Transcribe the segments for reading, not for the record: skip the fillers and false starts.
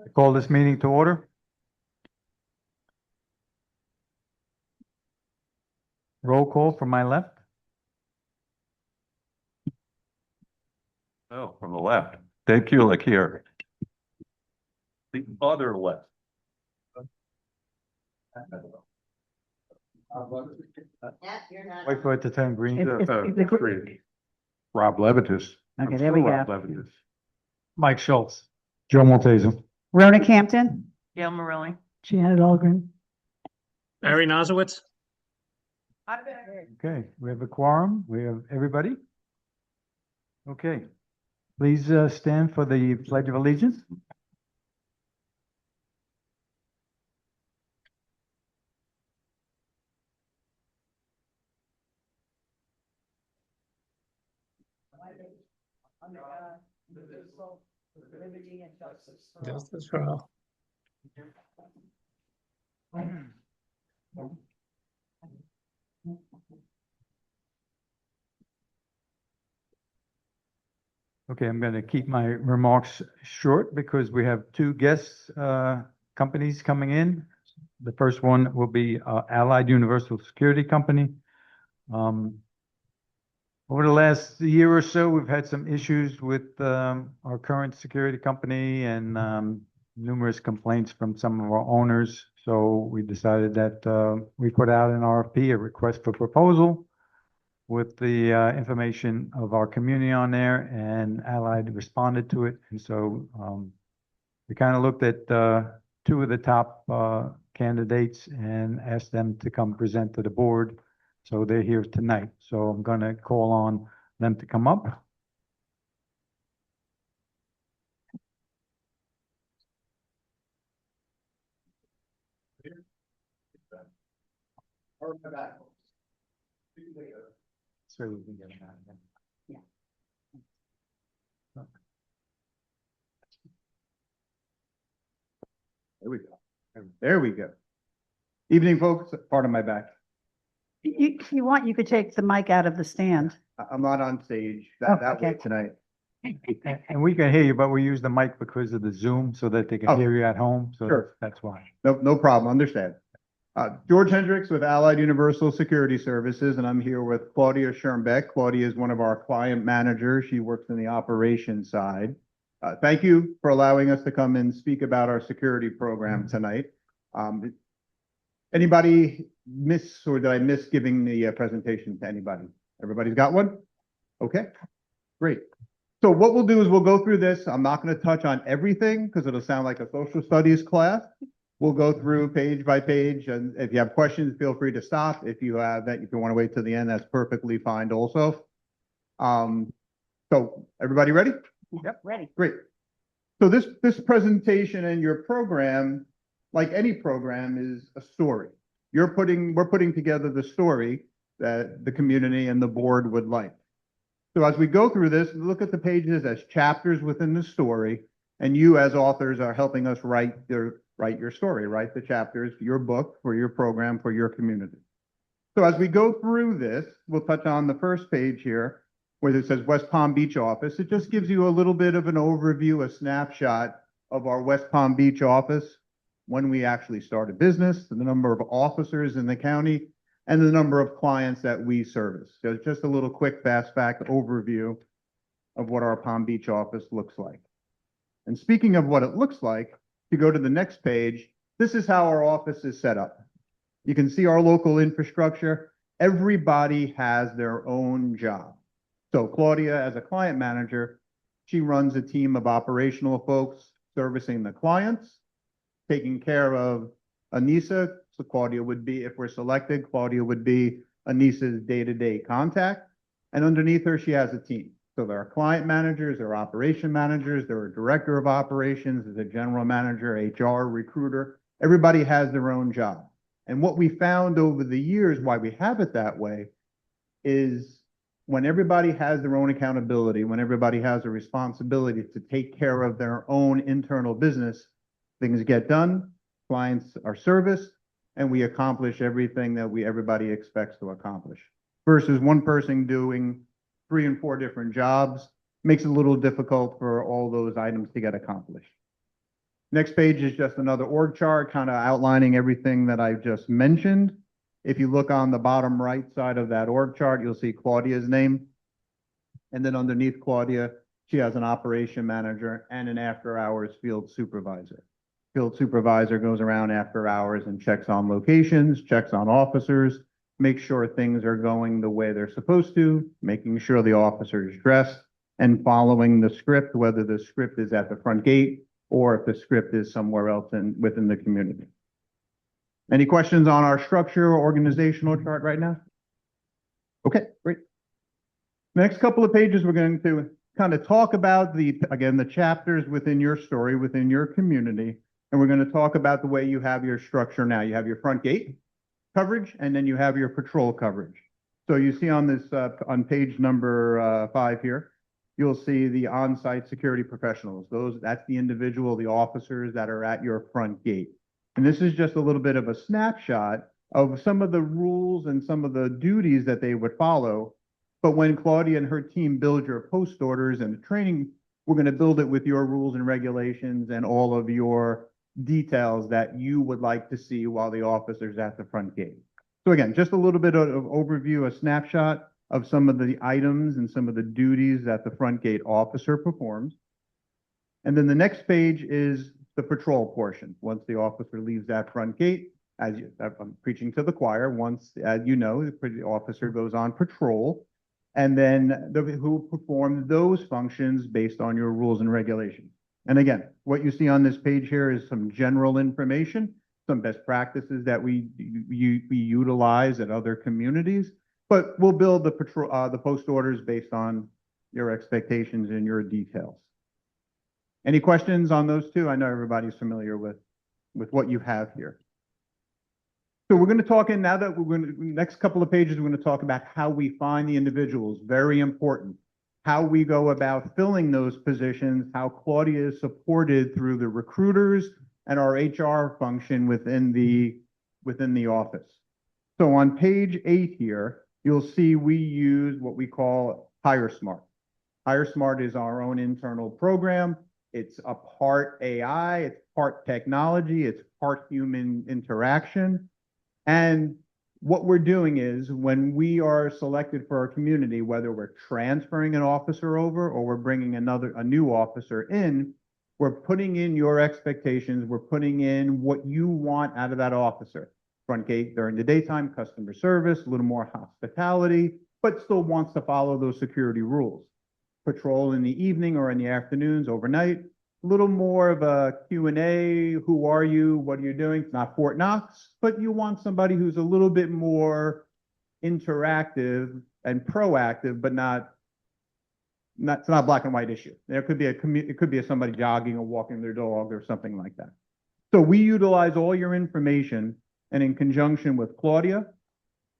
I call this meeting to order. Roll call from my left. Oh, from the left. Dave Kulik here. The other left. Wait for it to turn green. Rob Levitas. Okay, there we go. Rob Levitas. Mike Schultz. Joe Maltese. Rona Campton. Gail Morelli. Janet Algren. Barry Nosowitz. Okay, we have a quorum. We have everybody. Okay, please stand for the Pledge of Allegiance. Justice for all. Okay, I'm going to keep my remarks short because we have two guest companies coming in. The first one will be Allied Universal Security Company. Over the last year or so, we've had some issues with our current security company and numerous complaints from some of our owners. So we decided that we put out an RFP, a request for proposal, with the information of our community on there, and Allied responded to it. And so we kind of looked at two of the top candidates and asked them to come present to the board. So they're here tonight. So I'm going to call on them to come up. So we can get them out of there. There we go. There we go. Evening, folks. Pardon my back. If you want, you could take the mic out of the stand. I'm not on stage Oh, that way okay. tonight. And we can hear you, but we use the mic because of the Zoom so that they can Oh, hear you at home. So sure. that's why. No problem. Understand. George Hendricks with Allied Universal Security Services, and I'm here with Claudia Schirmbeck. Claudia is one of our client managers. She works in the operations side. Thank you for allowing us to come and speak about our security program tonight. Anybody miss, or did I miss giving the presentation to anybody? Everybody's got one? Okay, great. So what we'll do is we'll go through this. I'm not going to touch on everything because it'll sound like a social studies class. We'll go through page by page, and if you have questions, feel free to stop. If you have that, if you want to wait till the end, that's perfectly fine also. So everybody ready? Yep, ready. Great. So this presentation and your program, like any program, is a story. We're putting together the story that the community and the board would like. So as we go through this, look at the pages as chapters within the story, and you as authors are helping us write your story, write the chapters, your book, for your program, for your community. So as we go through this, we'll touch on the first page here, where it says West Palm Beach office. It just gives you a little bit of an overview, a snapshot of our West Palm Beach office, when we actually started business, the number of officers in the county, and the number of clients that we service. So it's just a little quick, fast fact overview of what our Palm Beach office looks like. And speaking of what it looks like, if you go to the next page, this is how our office is set up. You can see our local infrastructure. Everybody has their own job. So Claudia, as a client manager, she runs a team of operational folks servicing the clients, taking care of Anissa. So Claudia would be, if we're selected, Claudia would be Anissa's day-to-day contact. And underneath her, she has a team. So there are client managers, there are operation managers, there are director of operations, there's a general manager, HR, recruiter. Everybody has their own job. And what we found over the years, why we have it that way, is when everybody has their own accountability, when everybody has a responsibility to take care of their own internal business, things get done, clients are serviced, and we accomplish everything that everybody expects to accomplish. Versus one person doing 3 and 4 different jobs, makes it a little difficult for all those items to get accomplished. Next page is just another org chart, kind of outlining everything that I've just mentioned. If you look on the bottom right side of that org chart, you'll see Claudia's name. And then underneath Claudia, she has an operation manager and an after-hours field supervisor. Field supervisor goes around after hours and checks on locations, checks on officers, makes sure things are going the way they're supposed to, making sure the officer is dressed and following the script, whether the script is at the front gate or if the script is somewhere else within the community. Any questions on our structure or organizational chart right now? Okay, great. Next couple of pages, we're going to kind of talk about the chapters within your story, within your community, and we're going to talk about the way you have your structure now. You have your front gate coverage, and then you have your patrol coverage. So you see on this, on page number 5 here, you'll see the on-site security professionals. That's the individual, the officers that are at your front gate. And this is just a little bit of a snapshot of some of the rules and some of the duties that they would follow. But when Claudia and her team build your post orders and the training, we're going to build it with your rules and regulations and all of your details that you would like to see while the officer's at the front gate. So again, just a little bit of overview, a snapshot of some of the items and some of the duties that the front gate officer performs. And then the next page is the patrol portion. Once the officer leaves that front gate, I'm preaching to the choir, once, as you know, the officer goes on patrol, and then who perform those functions based on your rules and regulations. And again, what you see on this page here is some general information, some best practices that we utilize at other communities, but we'll build the post orders based on your expectations and your details. Any questions on those two? I know everybody's familiar with what you have here. So we're going to talk now that next couple of pages, we're going to talk about how we find the individuals, very important. How we go about filling those positions, how Claudia is supported through the recruiters and our HR function within the office. So on page 8 here, you'll see we use what we call HireSmart. HireSmart is our own internal program. It's a part AI, it's part technology, it's part human interaction. And what we're doing is when we are selected for our community, whether we're transferring an officer over or we're bringing a new officer in, we're putting in your expectations, we're putting in what you want out of that officer. Front gate during the daytime, customer service, a little more hospitality, but still wants to follow those security rules. Patrol in the evening or in the afternoons, overnight, a little more of a Q&A, who are you, what are you doing? It's not Fort Knox, but you want somebody who's a little bit more interactive and proactive, but it's not a black and white issue. There could be it could be somebody jogging or walking their dog or something like that. So we utilize all your information, and in conjunction with Claudia,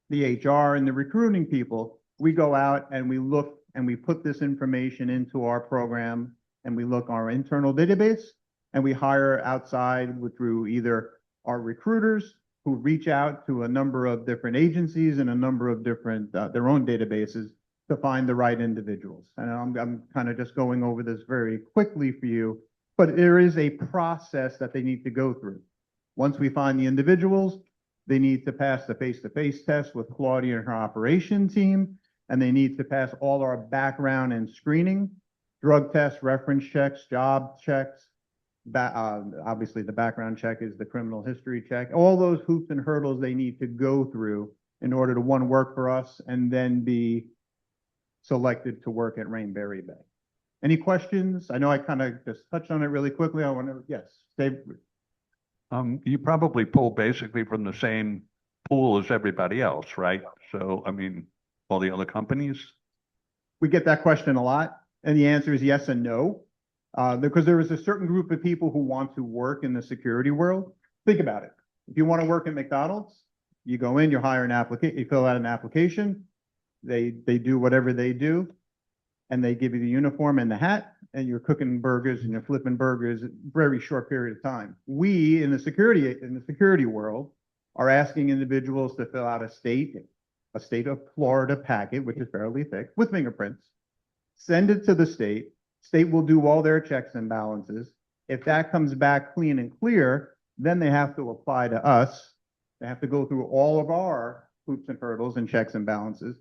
the HR and the recruiting people, we go out and we look and we put this information into our program, and we look our internal database, and we hire outside through either our recruiters who reach out to a number of different agencies and a number of different their own databases to find the right individuals. And I'm kind of just going over this very quickly for you, but there is a process that they need to go through. Once we find the individuals, they need to pass the face-to-face test with Claudia and her operation team, and they need to pass all our background and screening, drug tests, reference checks, job checks. Obviously, the background check is the criminal history check. All those hoops and hurdles they need to go through in order to, one, work for us and then be selected to work at Rainberry Bay. Any questions? I know I kind of just touched on it really quickly. I want to, yes, Dave. You probably pull basically from the same pool as everybody else, right? So, I mean, all the other companies? We get that question a lot, and the answer is yes and no. Because there is a certain group of people who want to work in the security world. Think about it. If you want to work at McDonald's, you go in, you hire an application, you fill out an application, they do whatever they do, and they give you the uniform and the hat, and you're cooking burgers and you're flipping burgers in a very short period of time. We in the security world are asking individuals to fill out a state of Florida packet, which is fairly thick, with fingerprints, send it to the state. State will do all their checks and balances. If that comes back clean and clear, then they have to apply to us. They have to go through all of our hoops and hurdles and checks and balances.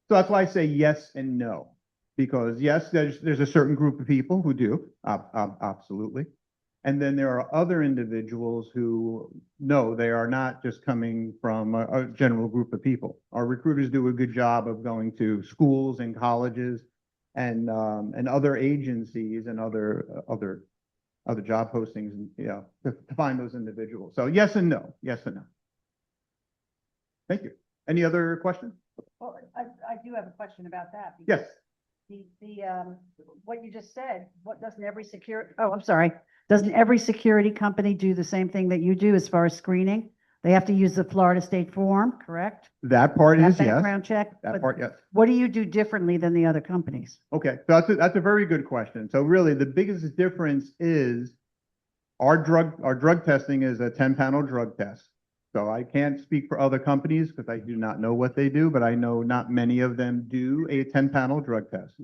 So that's why I say yes and no. Because yes, there's a certain group of people who do, absolutely. And then there are other individuals who, no, they are not just coming from a general group of people. Our recruiters do a good job of going to schools and colleges and other agencies and other job postings, and, you know, to find those individuals. So yes and no, yes and no. Thank you. Any other questions? Well, I do have a question about that. Yes. What you just said, doesn't every security company do the same thing that you do as far as screening? They have to use the Florida State form, correct? That part That is yes. background check? That But part, yes. what do you do differently than the other companies? Okay, so that's a very good question. So really, the biggest difference is our drug testing is a 10-panel drug test. So I can't speak for other companies because I do not know what they do, but I know not many of them do a 10-panel drug test.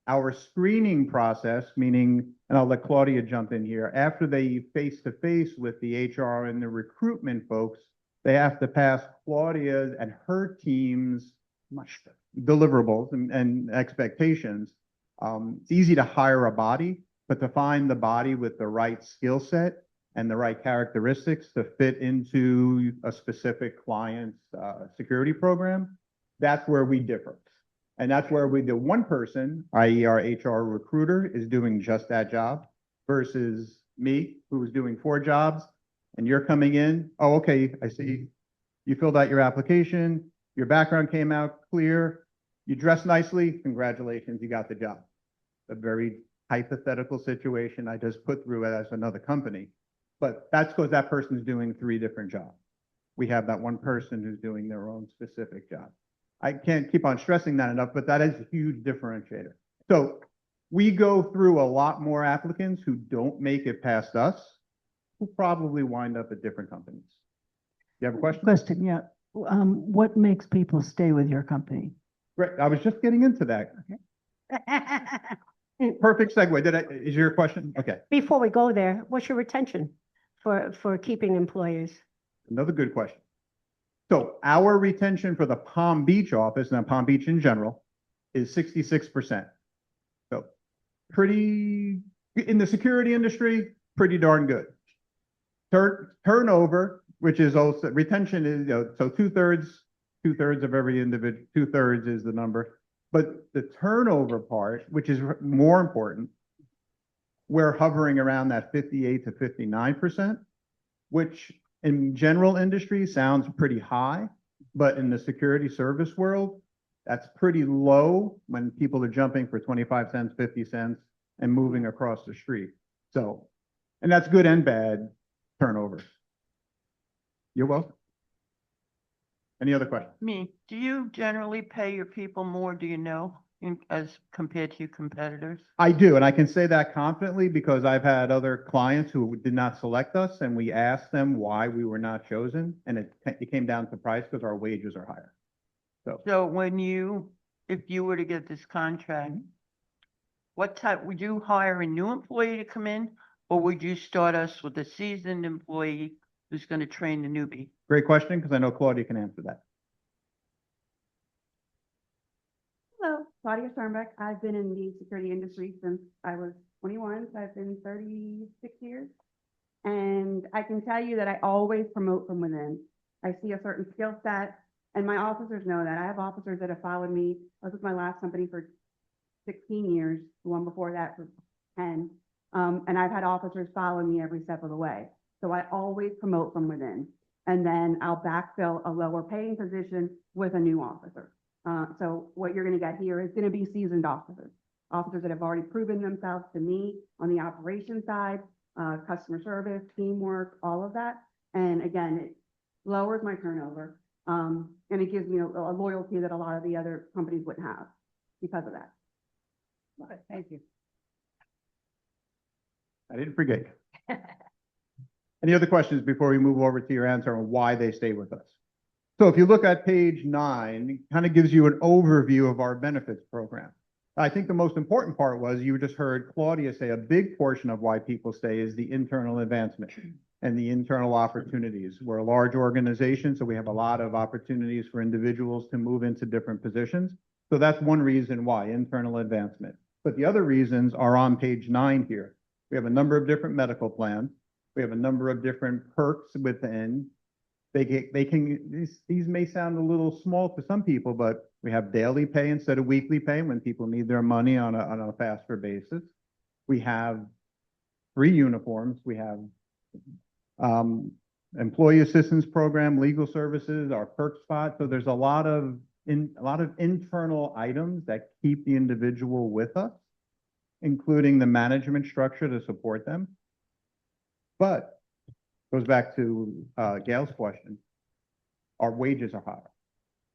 Our screening process, meaning, and I'll let Claudia jump in here, after they face-to-face with the HR and the recruitment folks, they have to pass Claudia's and her team's deliverables and expectations. It's easy to hire a body, but to find the body with the right skill set and the right characteristics to fit into a specific client's security program, that's where we differ. And that's where the one person, i.e. our HR recruiter, is doing just that job versus me, who is doing 4 jobs, and you're coming in, oh, okay, I see. You filled out your application, your background came out clear, you dressed nicely, congratulations, you got the job. A very hypothetical situation I just put through as another company. But that's because that person is doing 3 different jobs. We have that one person who's doing their own specific job. I can't keep on stressing that enough, but that is a huge differentiator. So we go through a lot more applicants who don't make it past us, who probably wind up at different companies. You have a question? Question, yeah. What makes people stay with your company? Great. I was just getting into that. Perfect segue. Is your question? Okay. Before we go there, what's your retention for keeping employees? Another good question. So our retention for the Palm Beach office and Palm Beach in general is 66%. So pretty, in the security industry, pretty darn good. Turnover, which is also, retention is, you know, so two-thirds of every individual, 2/3 is the number. But the turnover part, which is more important, we're hovering around that 58 to 59%, which in general industry sounds pretty high, but in the security service world, that's pretty low when people are jumping for 25 cents, 50 cents and moving across the street. So, and that's good and bad turnover. You're welcome. Any other questions? Me, do you generally pay your people more, do you know, as compared to your competitors? I do, and I can say that confidently because I've had other clients who did not select us, and we asked them why we were not chosen, and it came down to price because our wages are higher. So if you were to get this contract, what type, would you hire a new employee to come in, or would you start us with a seasoned employee who's going to train the newbie? Great question, because I know Claudia can answer that. Hello, Claudia Sternbeck. I've been in the security industry since I was 21, so I've been 36 years. And I can tell you that I always promote from within. I see a certain skill set, and my officers know that. I have officers that have followed me. I was with my last company for 16 years, the one before that for 10. And I've had officers follow me every step of the way. So I always promote from within. And then I'll backfill a lower paying position with a new officer. So what you're going to get here is going to be seasoned officers that have already proven themselves to me on the operations side, customer service, teamwork, all of that. And again, it lowers my turnover, and it gives me a loyalty that a lot of the other companies wouldn't have because of that. Okay, thank you. I didn't forget you. Any other questions before we move over to your answer on why they stay with us? So if you look at page 9, it kind of gives you an overview of our benefits program. I think the most important part was you just heard Claudia say a big portion of why people stay is the internal advancement and the internal opportunities. We're a large organization, so we have a lot of opportunities for individuals to move into different positions. So that's one reason why, internal advancement. But the other reasons are on page 9 here. We have a number of different medical plans. We have a number of different perks within. These may sound a little small to some people, but we have daily pay instead of weekly pay when people need their money on a faster basis. We have free uniforms. We have employee assistance program, legal services, our perk spot. So there's a lot of internal items that keep the individual with us, including the management structure to support them. But goes back to Gail's question, our wages are higher.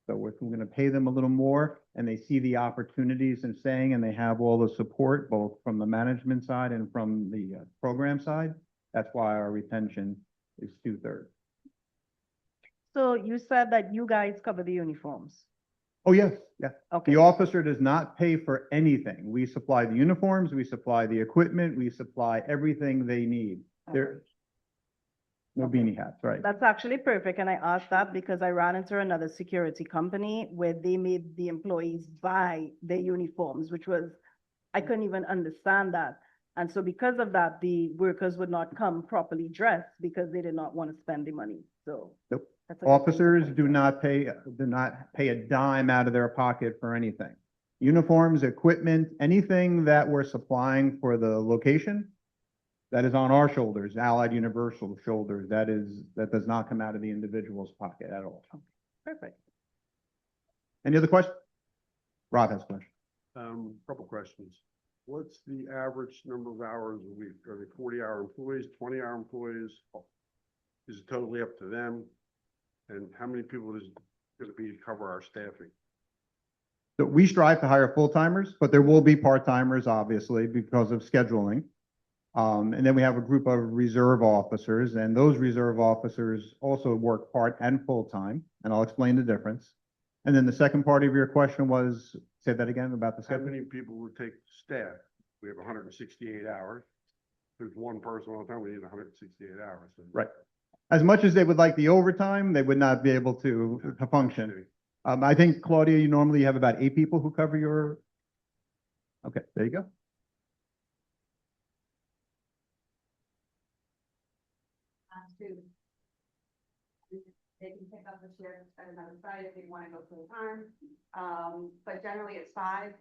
So if we're going to pay them a little more and they see the opportunities in staying and they have all the support, both from the management side and from the program side, that's why our retention is 2/3. So you said that you guys cover the uniforms. Oh, yes, yeah. Okay. The officer does not pay for anything. We supply the uniforms, we supply the equipment, we supply everything they need. There, no beanie hats, right? That's actually perfect. And I asked that because I ran into another security company where they made the employees buy their uniforms, which was, I couldn't even understand that. And so because of that, the workers would not come properly dressed because they did not want to spend the money. So. Nope. that's a good thing to Officers point do out. not pay a dime out of their pocket for anything. Uniforms, equipment, anything that we're supplying for the location, that is on our shoulders, Allied Universal shoulders. That does not come out of the individual's pocket at all. Perfect. Any other questions? Rob has a question. Couple questions. What's the average number of hours a week? Are they 40-hour employees, 20-hour employees? Is it totally up to them? And how many people is it going to be to cover our staffing? So we strive to hire full-timers, but there will be part-timers, obviously, because of scheduling. And then we have a group of reserve officers, and those reserve officers also work part and full-time, and I'll explain the difference. And then the second part of your question was, say that again about the How schedule? many people would take staff? We have 168 hours. There's one person all the time, we need 168 hours. So- Right. As much as they would like the overtime, they would not be able to function. I think, Claudia, you normally have about 8 people who cover your. Okay, there you go. They can pick up the shift at another site if they want to go full time. But generally it's 5.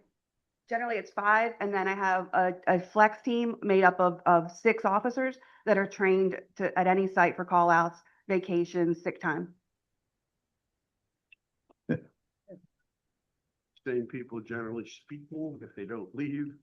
Generally it's 5, and then I have a flex team made up of 6 officers that are trained at any site for call outs, vacations, sick time. Same people generally speaking, if they don't leave,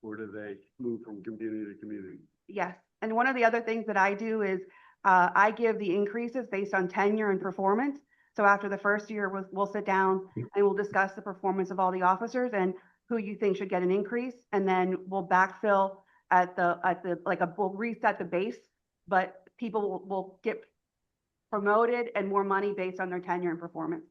or do they move from community to community? Yes, and one of the other things that I do is I give the increases based on tenure and performance. So after the first year, we'll sit down and we'll discuss the performance of all the officers and who you think should get an increase, and then we'll backfill we'll reset the base, but people will get promoted and more money based on their tenure and performance.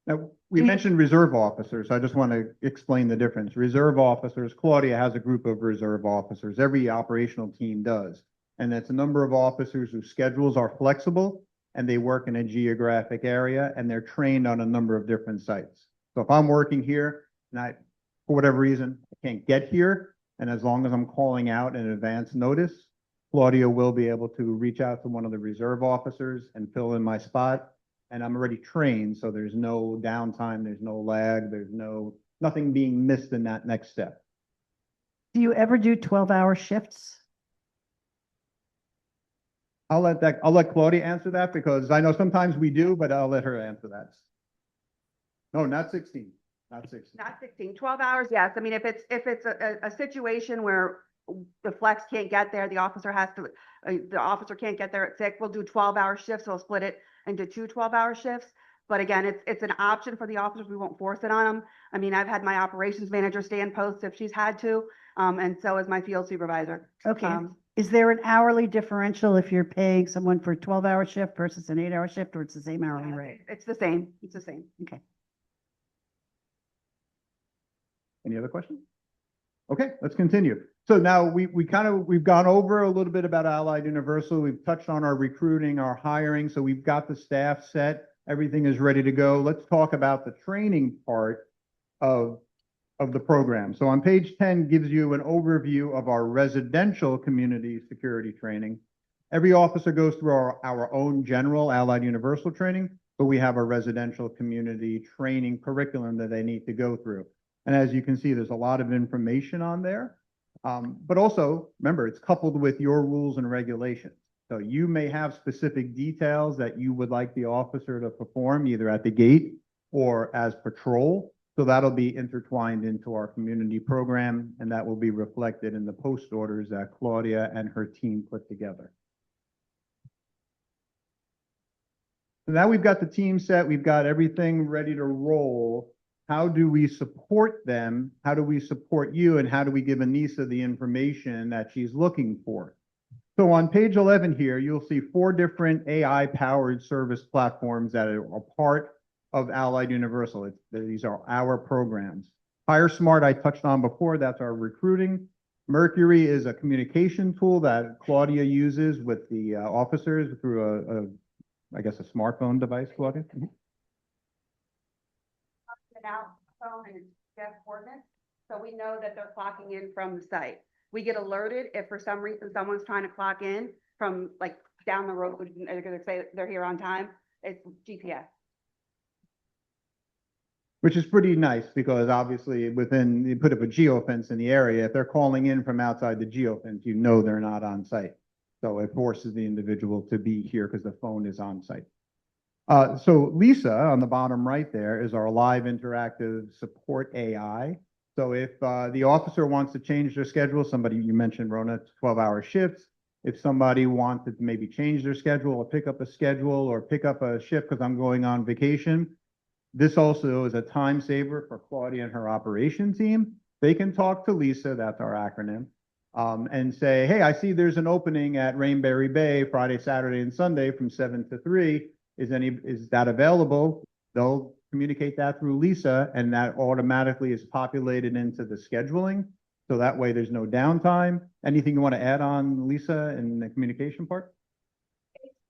Now, we mentioned reserve officers. I just want to explain the difference. Reserve officers, Claudia has a group of reserve officers. Every operational team does. And that's a number of officers whose schedules are flexible and they work in a geographic area and they're trained on a number of different sites. So if I'm working here and for whatever reason, I can't get here, and as long as I'm calling out in advance notice, Claudia will be able to reach out to one of the reserve officers and fill in my spot. And I'm already trained, so there's no downtime, there's no lag, there's nothing being missed in that next step. Do you ever do 12-hour shifts? I'll let Claudia answer that because I know sometimes we do, but I'll let her answer that. No, not 16, not 16. Not 16, 12 hours, yes. I mean, if it's a situation where the flex can't get there, the officer can't get there at 6, we'll do 12-hour shifts. We'll split it into 2 12-hour shifts. But again, it's an option for the officers. We won't force it on them. I mean, I've had my operations manager stay in post if she's had to, and so has my field supervisor. Okay. Is there an hourly differential if you're paying someone for a 12-hour shift versus an 8-hour shift, or it's the same hourly rate? It's the same. It's the same. Okay. Any other questions? Okay, let's continue. So now we've gone over a little bit about Allied Universal. We've touched on our recruiting, our hiring. So we've got the staff set. Everything is ready to go. Let's talk about the training part of the program. So on page 10 gives you an overview of our residential community security training. Every officer goes through our own general Allied Universal training, but we have a residential community training curriculum that they need to go through. And as you can see, there's a lot of information on there. But also, remember, it's coupled with your rules and regulations. So you may have specific details that you would like the officer to perform either at the gate or as patrol. So that'll be intertwined into our community program, and that will be reflected in the post orders that Claudia and her team put together. So now we've got the team set, we've got everything ready to roll. How do we support them? How do we support you? And how do we give Anissa the information that she's looking for? So on page 11 here, you'll see 4 different AI-powered service platforms that are part of Allied Universal. These are our programs. Hire Smart, I touched on before, that's our recruiting. Mercury is a communication tool that Claudia uses with the officers through I guess a smartphone device, Claudia. Phone and guest coordinates, so we know that they're clocking in from the site. We get alerted if for some reason someone's trying to clock in from like down the road, they're gonna say they're here on time. It's GPS. Which is pretty nice because obviously you put up a geofence in the area. If they're calling in from outside the geofence, you know they're not on site. So it forces the individual to be here because the phone is on site. So Lisa on the bottom right there is our live interactive support AI. So if the officer wants to change their schedule, you mentioned Rona, 12-hour shifts. If somebody wanted to maybe change their schedule or pick up a schedule or pick up a shift because I'm going on vacation, this also is a time saver for Claudia and her operation team. They can talk to Lisa, that's our acronym, and say, hey, I see there's an opening at Rainberry Bay Friday, Saturday, and Sunday from 7 to 3. Is that available? They'll communicate that through Lisa, and that automatically is populated into the scheduling. So that way there's no downtime. Anything you want to add on, Lisa, in the communication part?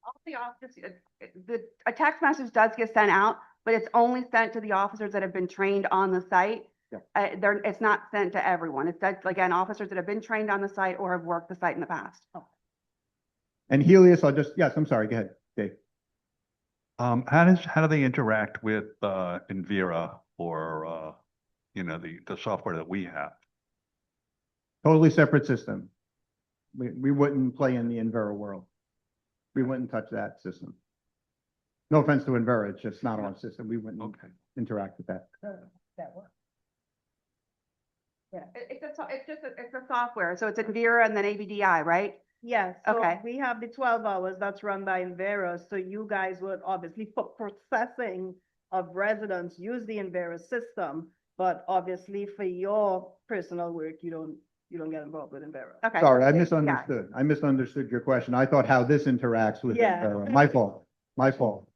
All the officers, a text message does get sent out, but it's only sent to the officers that have been trained on the site. Yeah. It's not sent to everyone. It's sent, again, officers that have been trained on the site or have worked the site in the past. And Helios, yes, I'm sorry, go ahead, Dave. How do they interact with Envira or the software that we have? Totally separate system. We wouldn't play in the Envira world. We wouldn't touch that system. No offense to Envira, it's just not our system. We wouldn't interact with that. That works. Yeah, it's a software. So it's Envira and then ABDI, right? Yes, so Okay. we have the 12 hours that's run by Envera, so you guys would obviously for processing of residents use the Envera system, but obviously for your personal work, you don't get involved with Envera. Okay. Sorry, I Yeah. misunderstood. I misunderstood your question. I thought how this interacts with Yeah. Envira. My fault. My fault.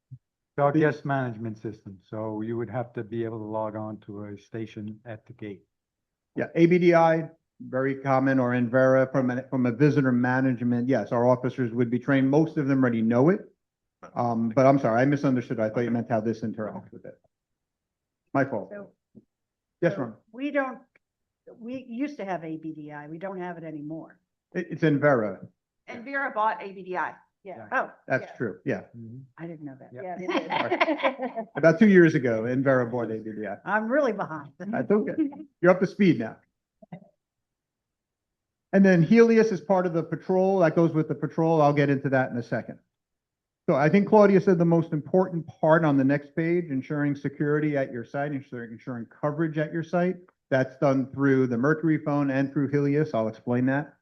Our guest management system, so you would have to be able to log on to a station at the gate. Yeah, ABDI, very common, or Envera from a visitor management. Yes, our officers would be trained. Most of them already know it. But I'm sorry, I misunderstood. I thought you meant how this interacts with it. My fault. So- Yes, So Ron. we used to have ABDI. We don't have it anymore. It's Envera. Envira bought ABDI. Yeah. Oh, That's Yeah. true. Yeah. I didn't know that. Yeah, they did. About 2 years ago, Envera bought ABDI. I'm really behind. That's okay. You're up to speed now. And then Helios is part of the patrol. That goes with the patrol. I'll get into that in a second. So I think Claudia said the most important part on the next page, ensuring security at your site, ensuring coverage at your site. That's done through the Mercury phone and through Helios. I'll explain that.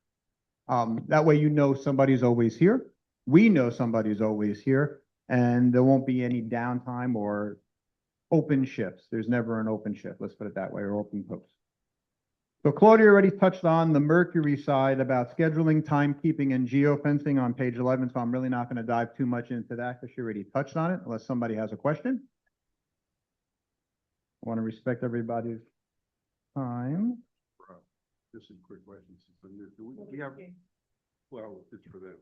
That way you know somebody's always here. We know somebody's always here, and there won't be any downtime or open shifts. There's never an open shift, let's put it that way, or open post. So Claudia already touched on the Mercury side about scheduling, timekeeping, and geofencing on page 11, so I'm really not going to dive too much into that because she already touched on it, unless somebody has a question. I want to respect everybody's time. Just a quick question. We have, well, it's for them.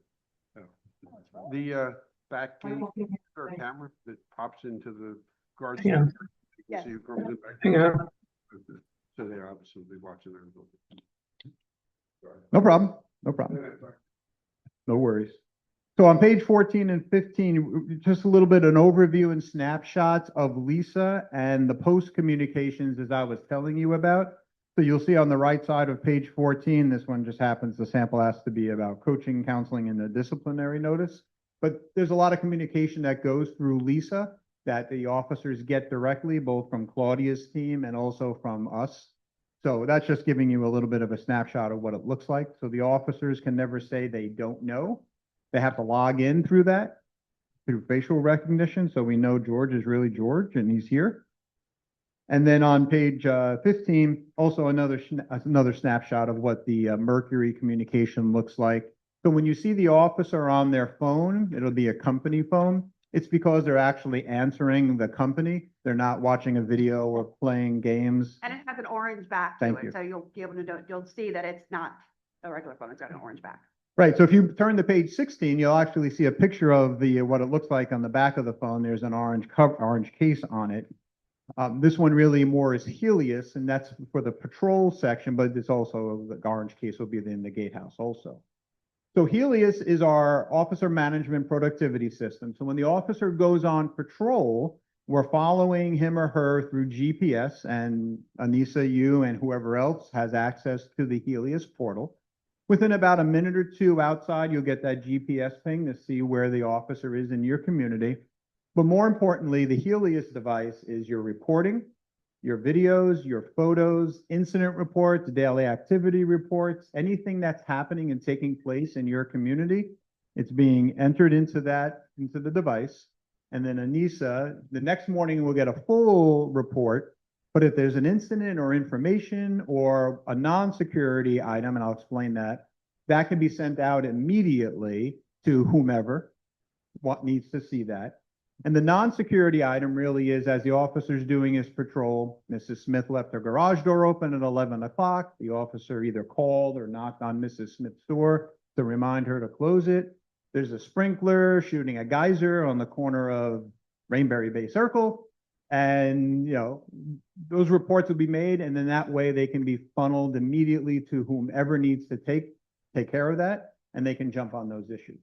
Oh. The back gate, or camera that pops into the guard. Yeah. center, you Yeah. can see who comes in back. Hang on. So they're obviously watching everything. No problem, no problem. No worries. So on page 14 and 15, just a little bit an overview and snapshots of Lisa and the post communications as I was telling you about. So you'll see on the right side of page 14, this one just happens, the sample has to be about coaching, counseling, and the disciplinary notice. But there's a lot of communication that goes through Lisa that the officers get directly, both from Claudia's team and also from us. So that's just giving you a little bit of a snapshot of what it looks like. So the officers can never say they don't know. They have to log in through that, through facial recognition. So we know George is really George and he's here. And then on page 15, also another snapshot of what the Mercury communication looks like. So when you see the officer on their phone, it'll be a company phone. It's because they're actually answering the company. They're not watching a video or playing games. And it has an orange back to Thank it, you. so you'll be able to, you'll see that it's not a regular phone, it's got an orange back. Right, so if you turn to page 16, you'll actually see a picture of the what it looks like on the back of the phone. There's an orange case on it. This one really more is Helios, and that's for the patrol section, but it's also, the orange case will be in the gatehouse also. So Helios is our officer management productivity system. So when the officer goes on patrol, we're following him or her through GPS, and Anissa, you, and whoever else has access to the Helios portal. Within about a minute or two outside, you'll get that GPS ping to see where the officer is in your community. But more importantly, the Helios device is your reporting, your videos, your photos, incident reports, daily activity reports, anything that's happening and taking place in your community. It's being entered into the device. And then Anissa, the next morning we'll get a full report. But if there's an incident or information or a non-security item, and I'll explain that, that can be sent out immediately to whomever what needs to see that. And the non-security item really is, as the officer's doing his patrol, Mrs. Smith left her garage door open at 11 o'clock. The officer either called or knocked on Mrs. Smith's door to remind her to close it. There's a sprinkler shooting a geyser on the corner of Rainberry Bay Circle. And, you know, those reports will be made, and then that way they can be funneled immediately to whomever needs to take care of that, and they can jump on those issues.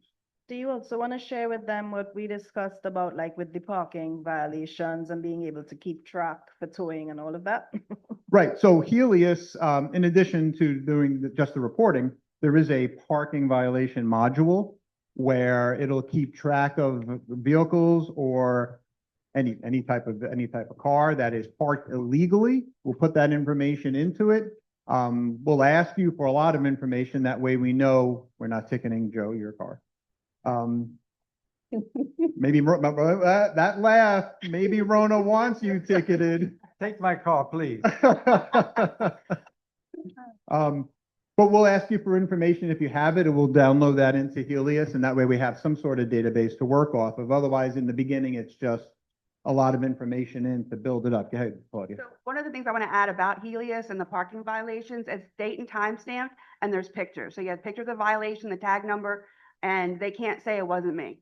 Do you also want to share with them what we discussed about, like with the parking violations and being able to keep track for towing and all of that? Right, so Helios, in addition to doing just the reporting, there is a parking violation module where it'll keep track of vehicles or any type of car that is parked illegally. We'll put that information into it. We'll ask you for a lot of information. That way we know we're not ticketing Joe, your car. Maybe that laugh, maybe Rona wants you ticketed. Take my car, please. But we'll ask you for information. If you have it, we'll download that into Helios, and that way we have some sort of database to work off of. Otherwise, in the beginning, it's just a lot of information in to build it up. Go ahead, Claudia. So one of the things I want to add about Helios and the parking violations is date and timestamp, and there's pictures. So you have pictures of violation, the tag number, and they can't say it wasn't me.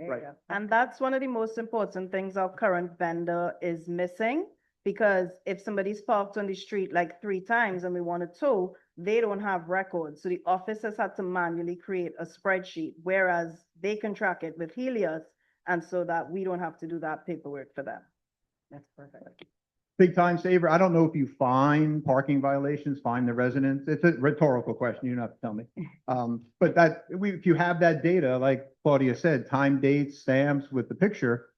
Right. And that's one of the most important things our current vendor is missing, because if somebody's parked on the street like 3 times and we want to tow, they don't have records. So the officers had to manually create a spreadsheet, whereas they can track it with Helios, and so that we don't have to do that paperwork for them. That's perfect. Big time saver. I don't know if you fine parking violations, fine the residents. It's a rhetorical question. You don't have to tell me. But if you have that data, like Claudia said, time, dates, stamps with the picture,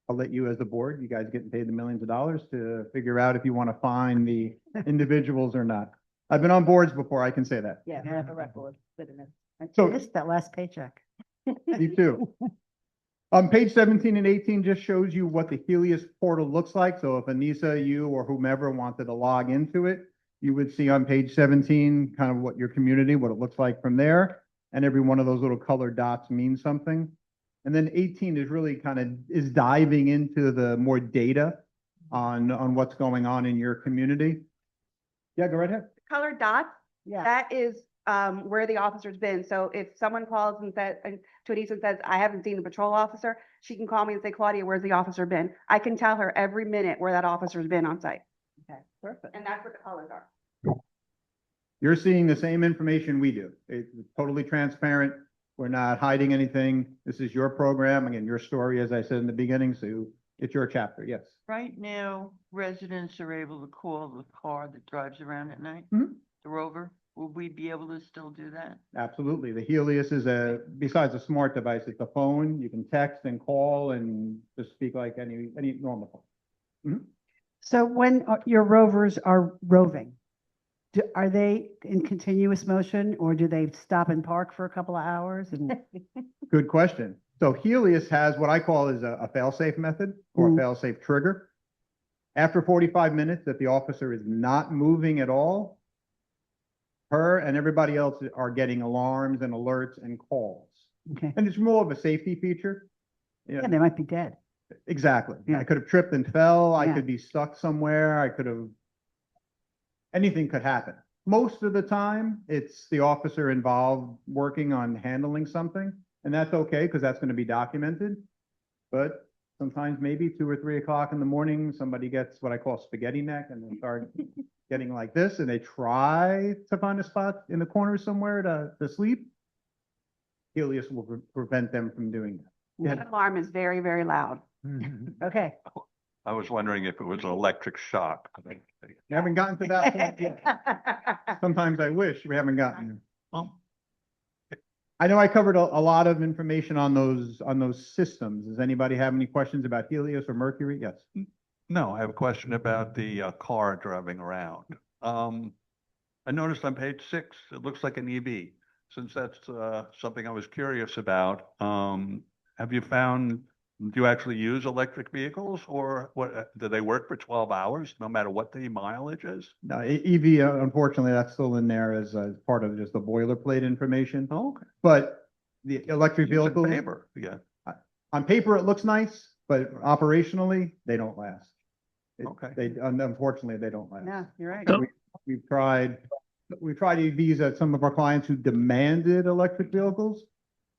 I'll let you as the board, you guys getting paid the millions of dollars to figure out if you want to fine the individuals or not. I've been on boards before. I can say that. Yeah, we have a record within it. I So- missed that last paycheck. Me too. Page 17 and 18 just shows you what the Helios portal looks like. So if Anissa, you, or whomever wanted to log into it, you would see on page 17 kind of what your community, what it looks like from there. And every one of those little colored dots means something. And then 18 is really is diving into the more data on what's going on in your community. Yeah, go right ahead. Colored dots, Yeah. that is where the officer's been. So if someone calls and says, and to Anissa and says, I haven't seen the patrol officer, she can call me and say, Claudia, where's the officer been? I can tell her every minute where that officer's been on site. Okay, perfect. And that's what the colors are. You're seeing the same information we do. It's totally transparent. We're not hiding anything. This is your program, again, your story, as I said in the beginning, so it's your chapter, yes. Right now, residents are able to call the car that drives around at night, Mhm. the Rover. Will we be able to still do that? Absolutely. The Helios is besides a smart device, it's a phone. You can text and call and just speak like any normal phone. So when your rovers are roving, are they in continuous motion or do they stop and park for a couple of hours? And Good question. So Helios has what I call is a fail-safe method or a fail-safe trigger. After 45 minutes, if the officer is not moving at all, her and everybody else are getting alarms and alerts and calls. okay, And it's more of a safety feature. yeah, they might be dead. Exactly. Yeah. I could have tripped and fell. I Yeah. could be stuck somewhere. Anything could happen. Most of the time, it's the officer involved working on handling something, and that's okay because that's going to be documented. But sometimes maybe 2 or 3 o'clock in the morning, somebody gets what I call spaghetti neck and they start getting like this and they try to find a spot in the corner somewhere to sleep. Helios will prevent them from doing that. That alarm is very, very loud. Okay. I was wondering if it was an electric shock. We haven't gotten to that point yet. Sometimes I wish we haven't gotten there. Well, I know I covered a lot of information on those systems. Does anybody have any questions about Helios or Mercury? Yes. no, I have a question about the car driving around. I noticed on page 6, it looks like an EV. Since that's something I was curious about, have you found, do you actually use electric vehicles or what, do they work for 12 hours no matter what the mileage is? No, EV, unfortunately, that's still in there as part of just the boilerplate information. Oh, okay. But the electric You in vehicles, favor, yeah. on paper, it looks nice, but operationally, they don't last. Okay. Unfortunately, they don't last. Yeah, you're right. So- We've tried EVs at some of our clients who demanded electric vehicles,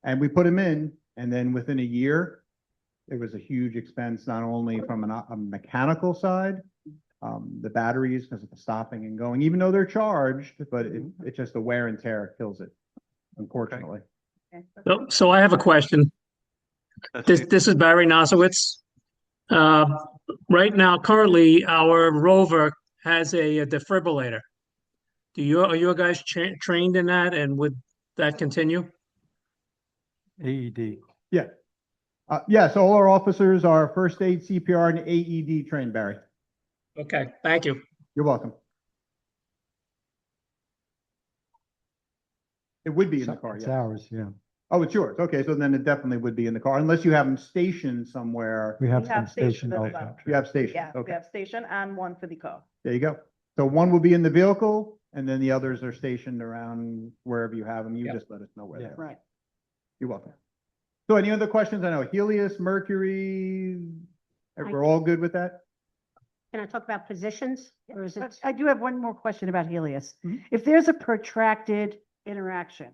and we put them in, and then within a year, it was a huge expense, not only from a mechanical side, the batteries because of the stopping and going, even though they're charged, but it's just the wear and tear kills it, unfortunately. So I have a question. This is Barry Nosowitz. Right now, currently, our rover has a defibrillator. Are you guys trained in that, and would that continue? AED. Yeah. Yes, all our officers are first aid, CPR, and AED trained, Barry. Okay, thank you. You're welcome. It would be in the car, It's yes. ours, yeah. Oh, it's yours. Okay, so then it definitely would be in the car, unless you have them stationed somewhere. We have We some have stations stationed as also. well. You have stationed, Yeah, we okay. have station and one for the car. There you go. So one will be in the vehicle, and then the others are stationed around wherever you have them. You Yep. just let us know where they Yeah. are. Right. You're welcome. So any other questions? I know Helios, Mercury, we're all good with that? Can I talk about positions or is it? I do have one more question about Helios. Mhm. If there's a protracted interaction,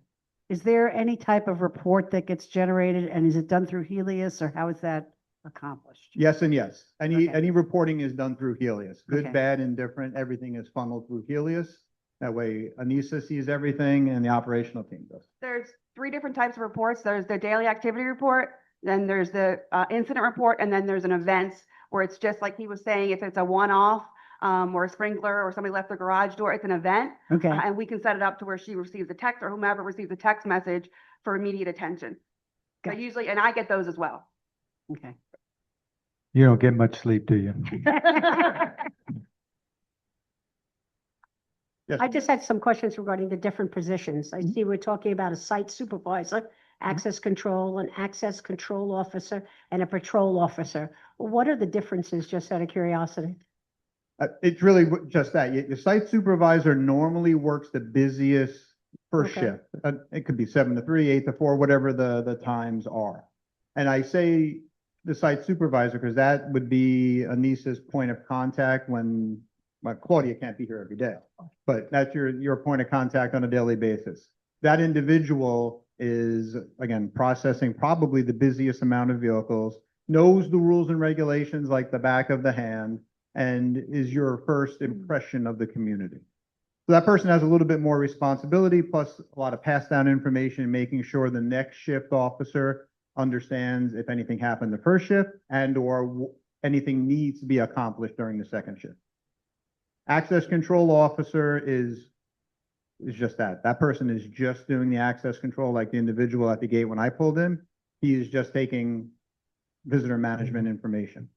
is there any type of report that gets generated and is it done through Helios or how is that accomplished? Yes and yes. Okay. Any reporting is done through Helios. Good, Okay. bad, indifferent, everything is funneled through Helios. That way Anissa sees everything and the operational team does. There's 3 different types of reports. There's the daily activity report, then there's the incident report, and then there's an events where it's just like he was saying, if it's a one-off or a sprinkler or somebody left their garage door, it's an event. Okay, And we can set it up to where she receives a text or whomever receives a text message for immediate attention. So Gotcha. usually, and I get those as well. okay. You don't get much sleep, do you? Yes. I just had some questions regarding the different positions. I see we're talking about a site supervisor, access control, an access control officer, and a patrol officer. What are the differences, just out of curiosity? It's really just that. Your site supervisor normally works the busiest first Okay. shift. It could be 7 to 3, 8 to 4, whatever the times are. And I say the site supervisor, because that would be Anissa's point of contact when, well, Claudia can't be here every day, but that's your point of contact on a daily basis. That individual is, again, processing probably the busiest amount of vehicles, knows the rules and regulations like the back of the hand, and is your first impression of the community. So that person has a little bit more responsibility, plus a lot of pass down information, making sure the next shift officer understands if anything happened the first shift and or anything needs to be accomplished during the second shift. Access control officer is just that. That person is just doing the access control like the individual at the gate when I pulled in. He is just taking visitor management information.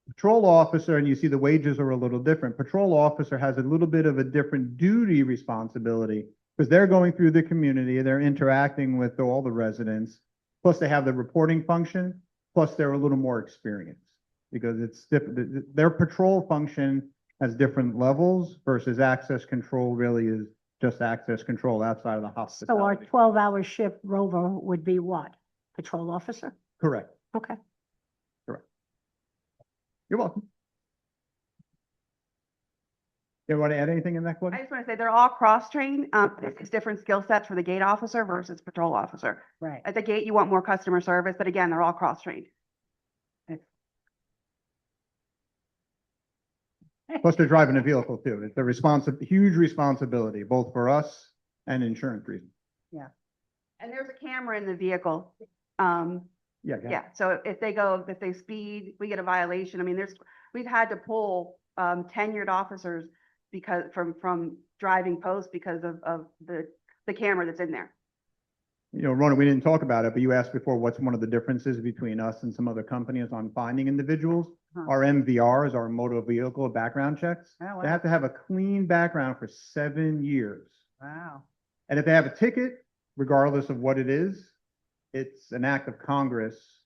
Patrol officer, and you see the wages are a little different. Patrol officer has a little bit of a different duty responsibility because they're going through the community, they're interacting with all the residents, plus they have the reporting function, plus they're a little more experienced because it's different. Their patrol function has different levels versus access control really is just access control outside of the So our hospitality. 12-hour shift rover would be what? Patrol officer? Correct. Okay. You're welcome. You want to add anything in that, I Claudia? just want to say they're all cross-trained. It's different skill sets for the gate officer versus patrol officer. Right. At the gate, you want more customer service, but again, they're all cross-trained. Plus they're driving a vehicle too. It's a huge responsibility, both for us and insurance reasons. And there's a camera in the vehicle. Yeah. So if they speed, we get a violation. I mean, we've had to pull tenured officers because from driving post because of the camera that's in there. You know, Rona, we didn't talk about it, but you asked before, what's one of the differences between us and some other companies on finding individuals? Huh. Our MVRs, our motor vehicle background checks. Oh, They wow. have to have a clean background for 7 years. Wow. And if they have a ticket, regardless of what it is, it's an act of Congress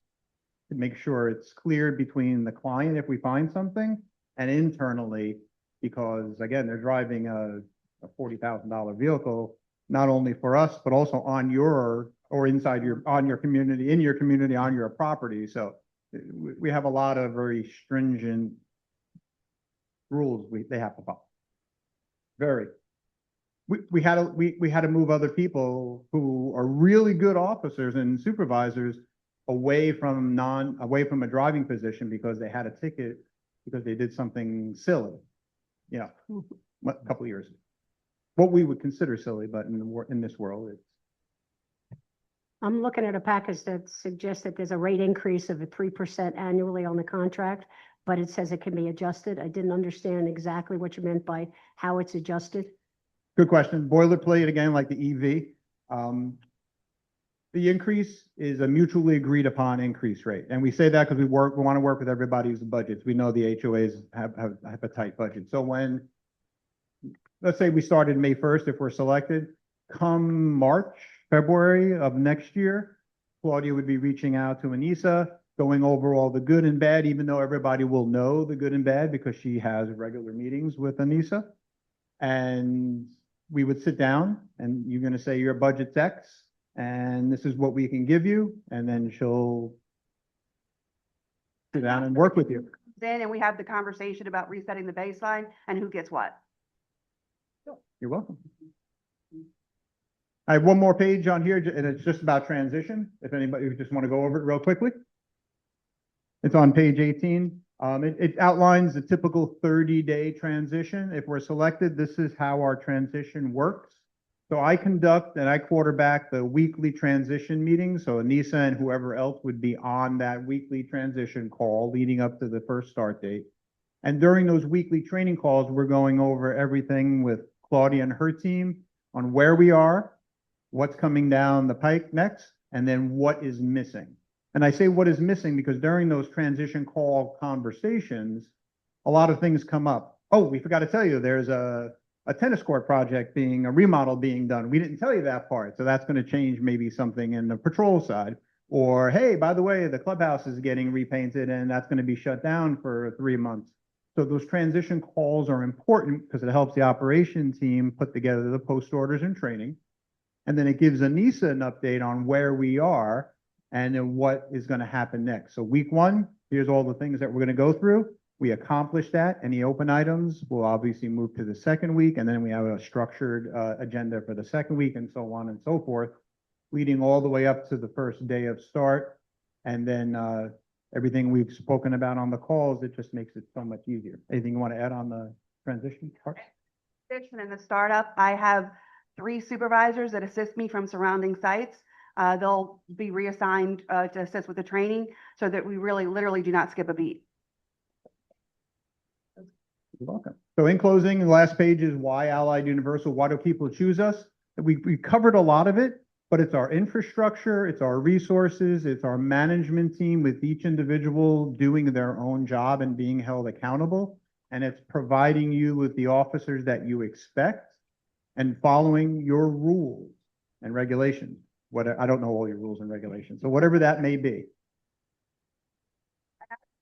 to make sure it's clear between the client if we find something and internally, because again, they're driving a $40,000 vehicle, not only for us, but also on your, or inside your, on your community, in your community, on your property. So we have a lot of very stringent rules they have to follow. Very. We had to move other people who are really good officers and supervisors away from a driving position because they had a ticket because they did something silly, you know, a couple of years ago. What we would consider silly, but in this world, it's. I'm looking at a package that suggests that there's a rate increase of 3% annually on the contract, but it says it can be adjusted. I didn't understand exactly what you meant by how it's adjusted. Good question. Boilerplate again, like the EV. The increase is a mutually agreed upon increase rate. And we say that because we want to work with everybody's budgets. We know the HOAs have a tight budget. So when, let's say we started May 1st, if we're selected, come March, February of next year, Claudia would be reaching out to Anissa, going over all the good and bad, even though everybody will know the good and bad because she has regular meetings with Anissa. And we would sit down and you're going to say your budget's X and this is what we can give you. And then she'll sit down and work with you. Then, and we have the conversation about resetting the baseline and who gets what. You're welcome. I have one more page on here and it's just about transition. If anybody just want to go over it real quickly. It's on page 18. It outlines the typical 30-day transition. If we're selected, this is how our transition works. So I conduct and I quarterback the weekly transition meetings. So Anissa and whoever else would be on that weekly transition call leading up to the first start date. And during those weekly training calls, we're going over everything with Claudia and her team on where we are, what's coming down the pike next, and then what is missing. And I say what is missing because during those transition call conversations, a lot of things come up. Oh, we forgot to tell you, there's a tennis court project a remodel being done. We didn't tell you that part. So that's going to change maybe something in the patrol side. Or, hey, by the way, the clubhouse is getting repainted and that's going to be shut down for 3 months. So those transition calls are important because it helps the operation team put together the post orders and training. And then it gives Anissa an update on where we are and then what is going to happen next. So week one, here's all the things that we're going to go through. We accomplish that. Any open items will obviously move to the second week, and then we have a structured agenda for the second week, and so on and so forth, leading all the way up to the first day of start. And then everything we've spoken about on the calls, it just makes it so much easier. Anything you want to add on the transition part? In the startup, I have 3 supervisors that assist me from surrounding sites. They'll be reassigned to assist with the training so that we really literally do not skip a beat. You're welcome. So in closing, the last page is why Allied Universal, why do people choose us? We covered a lot of it, but it's our infrastructure, it's our resources, it's our management team with each individual doing their own job and being held accountable. And it's providing you with the officers that you expect and following your rules and regulations. I don't know all your rules and regulations, so whatever that may be.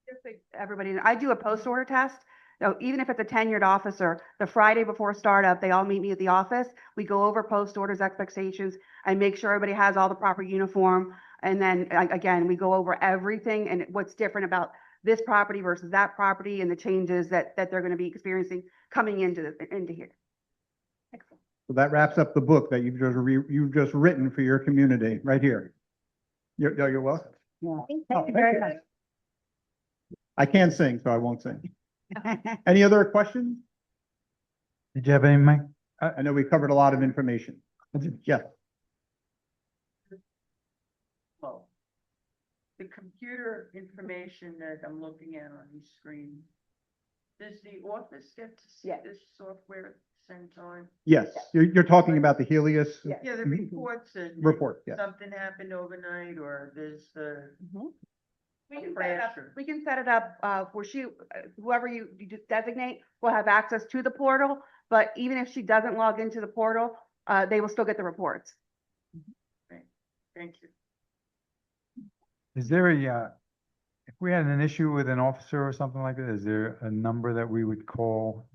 Just so everybody, I do a post-order test. So even if it's a tenured officer, the Friday before startup, they all meet me at the office. We go over post orders expectations. I make sure everybody has all the proper uniform. And then again, we go over everything and what's different about this property versus that property and the changes that they're going to be experiencing coming into here. Excellent. So that wraps up the book that you've just written for your community right here. You're welcome. Yeah. Thank you very much. I can't sing, so I won't sing. Any other questions? Did you have any, Mike? I know we covered a lot of information. Yeah. Well, the computer information that I'm looking at on the screen, does the office get to see this software at the same time? Yes, you're talking about the Helios Yeah, the reports and report, yeah. something happened overnight or there's the. We can set it up where whoever you designate will have access to the portal, but even if she doesn't log into the portal, they will still get the reports. Thank you. Is there if we had an issue with an officer or something like that, is there a number that we would call?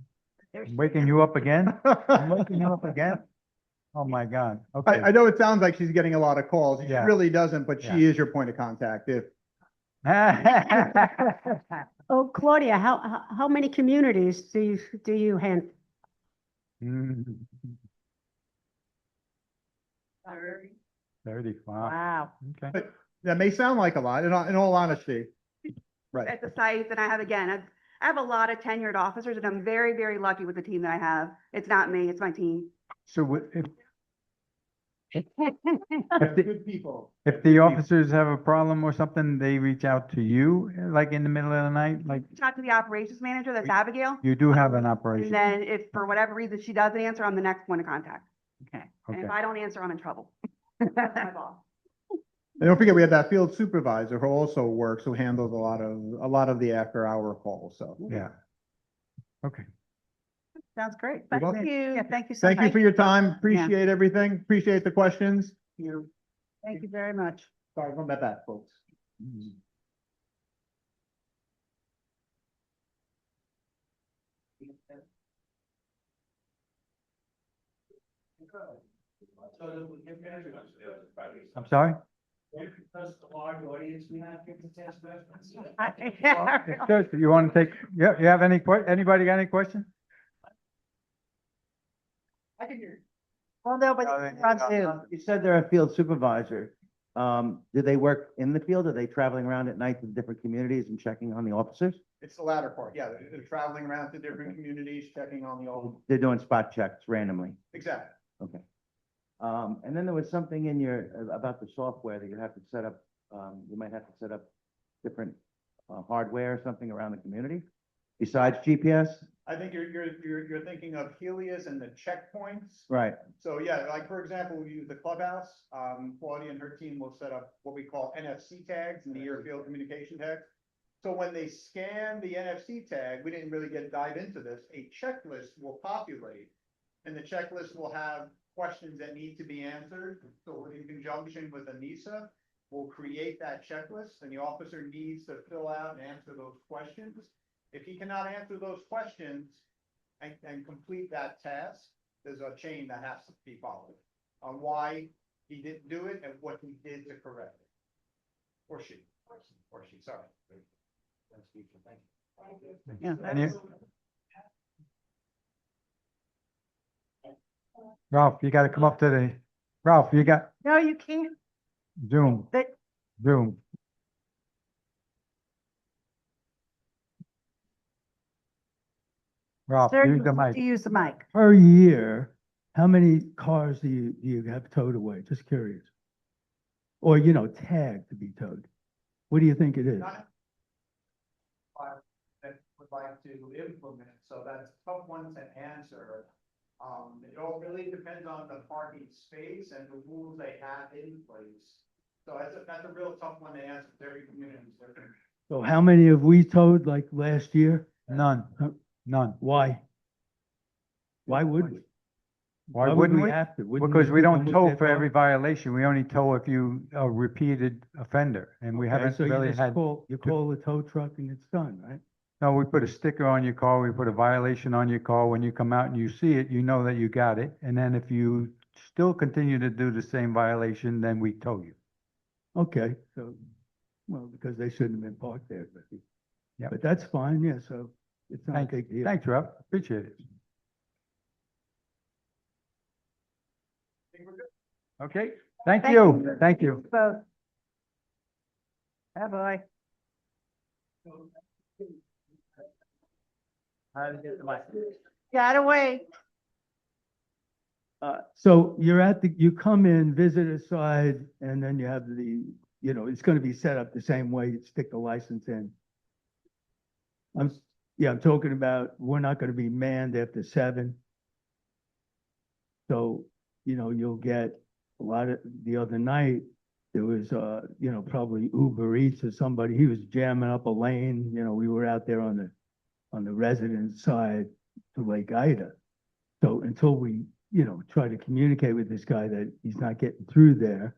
I'm waking you up again? I'm waking you up again? Oh, my God. Okay. I know it sounds like she's getting a lot of calls. She Yeah. really doesn't, but Yeah. she is your point of contact. If Oh, Claudia, how many communities do you handle? Mm, 30. 30, wow. Wow. Okay. But that may sound like a lot, in all honesty. Right. At the sites, and I have a lot of tenured officers, and I'm very, very lucky with the team that I have. It's not me, it's my team. So if Good people. the officers have a problem or something, they reach out to you, like in the middle of the night, like Talk to the operations manager, that's Abigail. you do have an And operation? then if for whatever reason she doesn't answer, I'm the next point of contact. Okay. And Okay. if I don't answer, I'm in trouble. That's my boss. And don't forget, we have that field supervisor who also works, who handles a lot of the after hour calls, so. Yeah. Okay. Sounds great. You're Thank welcome. you. Yeah, thank you so much. Thank you for your time. Appreciate everything. Appreciate the questions. Thank you very much. Sorry, run that back, folks. I'm sorry? Good. You want to take, you have anybody got any questions? I can hear you. Well, nobody on Zoom. You said they're a field supervisor. Do they work in the field? Are they traveling around at night to different communities and checking on the officers? It's the latter part. Yeah, they're traveling around to different communities, checking on the old. They're doing spot checks randomly. Exactly. Okay. And then there was something in about the software that you have to set up, you might have to set up different hardware or something around the community besides GPS? I think you're thinking of Helios and the checkpoints. Right. So yeah, like for example, we use the clubhouse. Claudia and her team will set up what we call NFC tags, near field communication tags. So when they scan the NFC tag, we didn't really dive into this, a checklist will populate. And the checklist will have questions that need to be answered. So in conjunction with Anissa, we'll create that checklist and the officer needs to fill out and answer those questions. If he cannot answer those questions and complete that task, there's a chain that has to be followed on why he didn't do it and what he did to correct it. Or she, sorry. Yeah. Any- Ralph, you gotta come up to the, Ralph, you got No, you can't. Zoom, They, Zoom. Ralph, sir, use you the have to mic. use the mic. Per year, how many cars do you have towed away? Just curious. Or, tagged to be towed. What do you think it is? That would like to implement, so that's a tough one to answer. It all really depends on the parking space and the rules they have in place. So that's a real tough one to answer, every community is different. So how many have we towed like last year? None, none. Why? Why would we? Why wouldn't we? have to? Wouldn't Because we do don't them with tow their for car? every violation. We only tow if you a repeated offender, and we Okay, haven't so you really just had. call the tow truck and it's done, right? No, we put a sticker on your car, we put a violation on your car. When you come out and you see it, you know that you got it. And then if you still continue to do the same violation, then we tow you. Okay, so, well, because they shouldn't have been parked there, but. Yep. But that's fine, yeah, so it's not a Thanks, big deal. thanks, Ralph. Appreciate it. Okay, thank you, thank you. Both. Bye-bye. Got away. So you come in, visitor side, and then you have it's gonna be set up the same way, you stick the license in. I'm talking about, we're not gonna be manned after 7. So, you'll get a lot of, the other night, there was, probably Uber Eats or somebody, he was jamming up a lane, we were out there on the resident side to Lake Ida. So until we, try to communicate with this guy that he's not getting through there,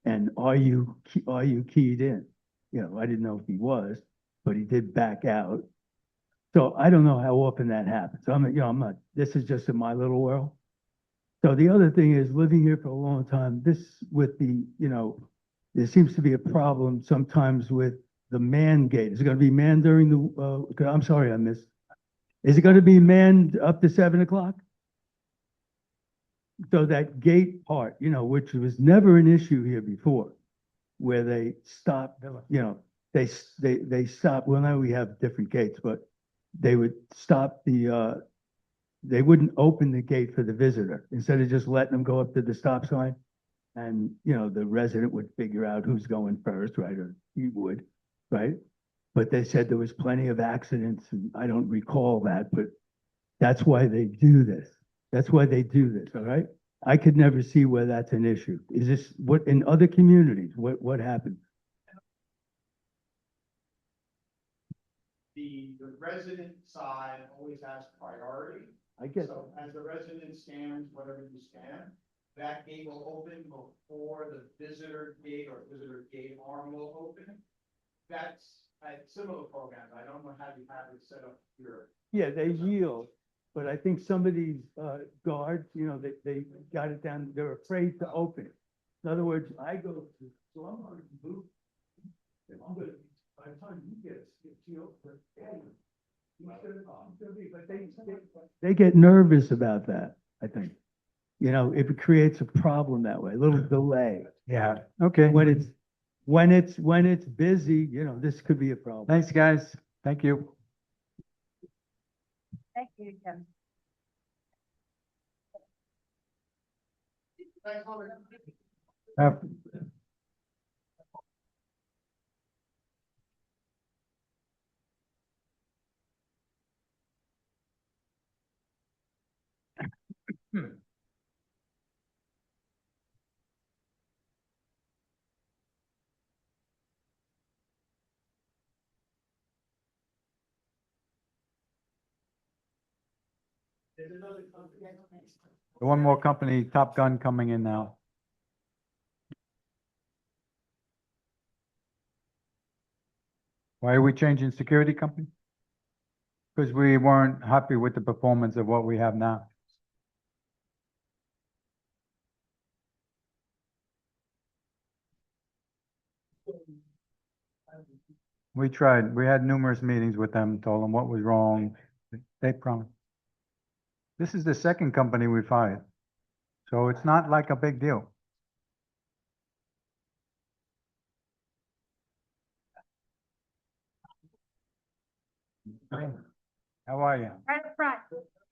and are you keyed in? I didn't know if he was, but he did back out. So I don't know how often that happens. I'm not, this is just in my little world. So the other thing is, living here for a long time, there seems to be a problem sometimes with the man gate. Is it gonna be manned during I'm sorry, I missed. Is it gonna be manned up to 7 o'clock? So that gate part, which was never an issue here before, where they stop, they stop, well, now we have different gates, but they would stop they wouldn't open the gate for the visitor, instead of just letting them go up to the stop sign. And, the resident would figure out who's going first, right, or he would, right? But they said there was plenty of accidents, and I don't recall that, but that's why they do this. That's why they do this, all right? I could never see where that's an issue. Is this, in other communities, what happens? The resident side always has priority. I get So as the resident scans, whatever you scan, that gate will open before the visitor gate or visitor gate arm will open. That's at similar programs. I don't know how you have it set up here. Yeah, they yield, but I think some of these guards, they got it down, they're afraid to open it. In other words, I go to, so I'm going to move. And I'm gonna, by the time you get but they get nervous about that, I think. If it creates a problem that way, a little delay. Yeah, okay. When it's busy, this could be a problem. Thanks, guys. Thank you. Thank you, Kevin. Uh, One more company, Top Gun, coming in now. Why are we changing security company? Because we weren't happy with the performance of what we have now. We tried. We had numerous meetings with them, told them what was wrong. They promised. This is the second company we've hired. So it's not like a big deal. How are you? Right up front.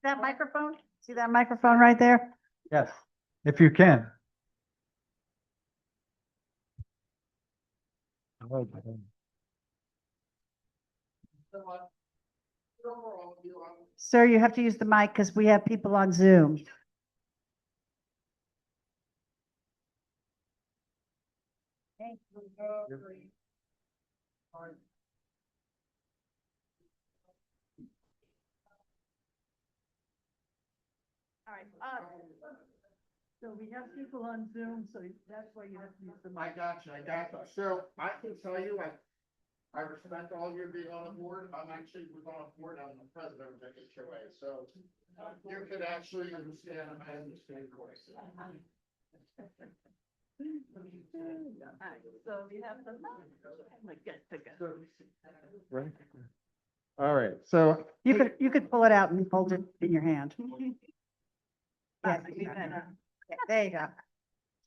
That microphone? See that microphone right there? Yes, if you can. Sir, you have to use the mic because we have people on Zoom. All right, so we have people on Zoom, so that's why you have to use the I mic. got you, I got you. So I can tell you, I respect all of you being on the board. I'm actually was on a board, I'm the president of the HOA, so you could actually understand, I understand your voice. So we have the. Right. All right, so. You could pull it out and hold it in your hand. Yeah, there you go.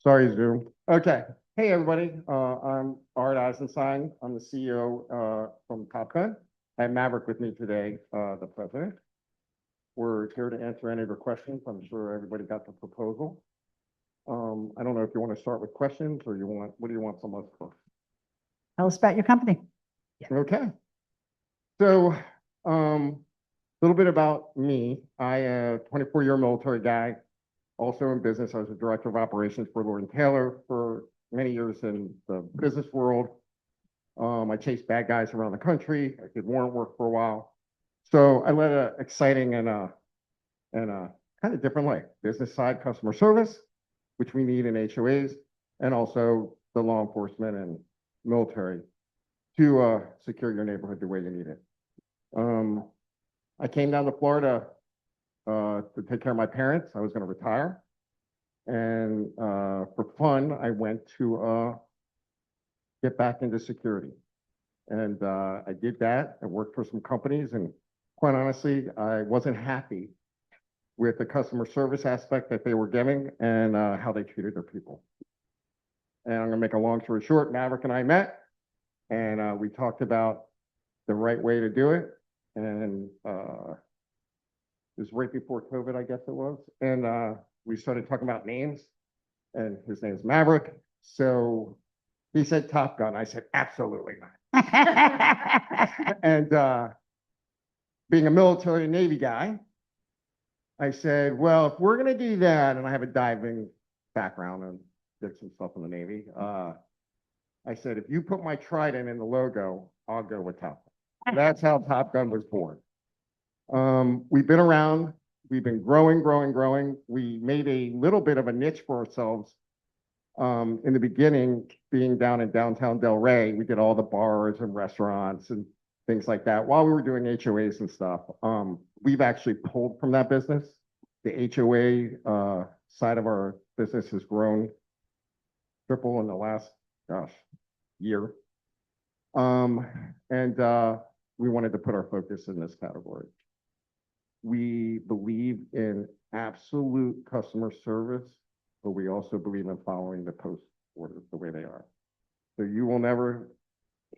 Sorry, Zoom. Okay. Hey, everybody. I'm Art Eisenstein. I'm the CEO from Top Gun. I have Maverick with me today, the president. We're here to answer any of your questions. I'm sure everybody got the proposal. I don't know if you want to start with questions or what do you want from us first? Tell us about your company. Okay. So, a little bit about me. I am a 24-year military guy, also in business. I was a director of operations for Lord & Taylor for many years in the business world. I chased bad guys around the country. I did warrant work for a while. So I led an exciting and a kind of different life. Business side, customer service, which we need in HOAs, and also the law enforcement and military to secure your neighborhood the way you need it. I came down to Florida to take care of my parents. I was going to retire. And for fun, I went to get back into security. And I did that. I worked for some companies. And quite honestly, I wasn't happy with the customer service aspect that they were giving and how they treated their people. And I'm going to make a long story short. Maverick and I met. And we talked about the right way to do it. And it was right before COVID, I guess it was. And we started talking about names. And his name's Maverick. So he said Top Gun. I said, absolutely not. And being a military Navy guy, I said, well, if we're going to do that, and I have a diving background and did some stuff in the Navy, I said, if you put my trident in the logo, I'll go with Top Gun. That's how Top Gun was born. We've been around. We've been growing. We made a little bit of a niche for ourselves. In the beginning, being down in downtown Delray, we did all the bars and restaurants and things like that while we were doing HOAs and stuff. We've actually pulled from that business. The HOA side of our business has grown triple in the last, year. And we wanted to put our focus in this category. We believe in absolute customer service, but we also believe in following the post orders the way they are. So you will never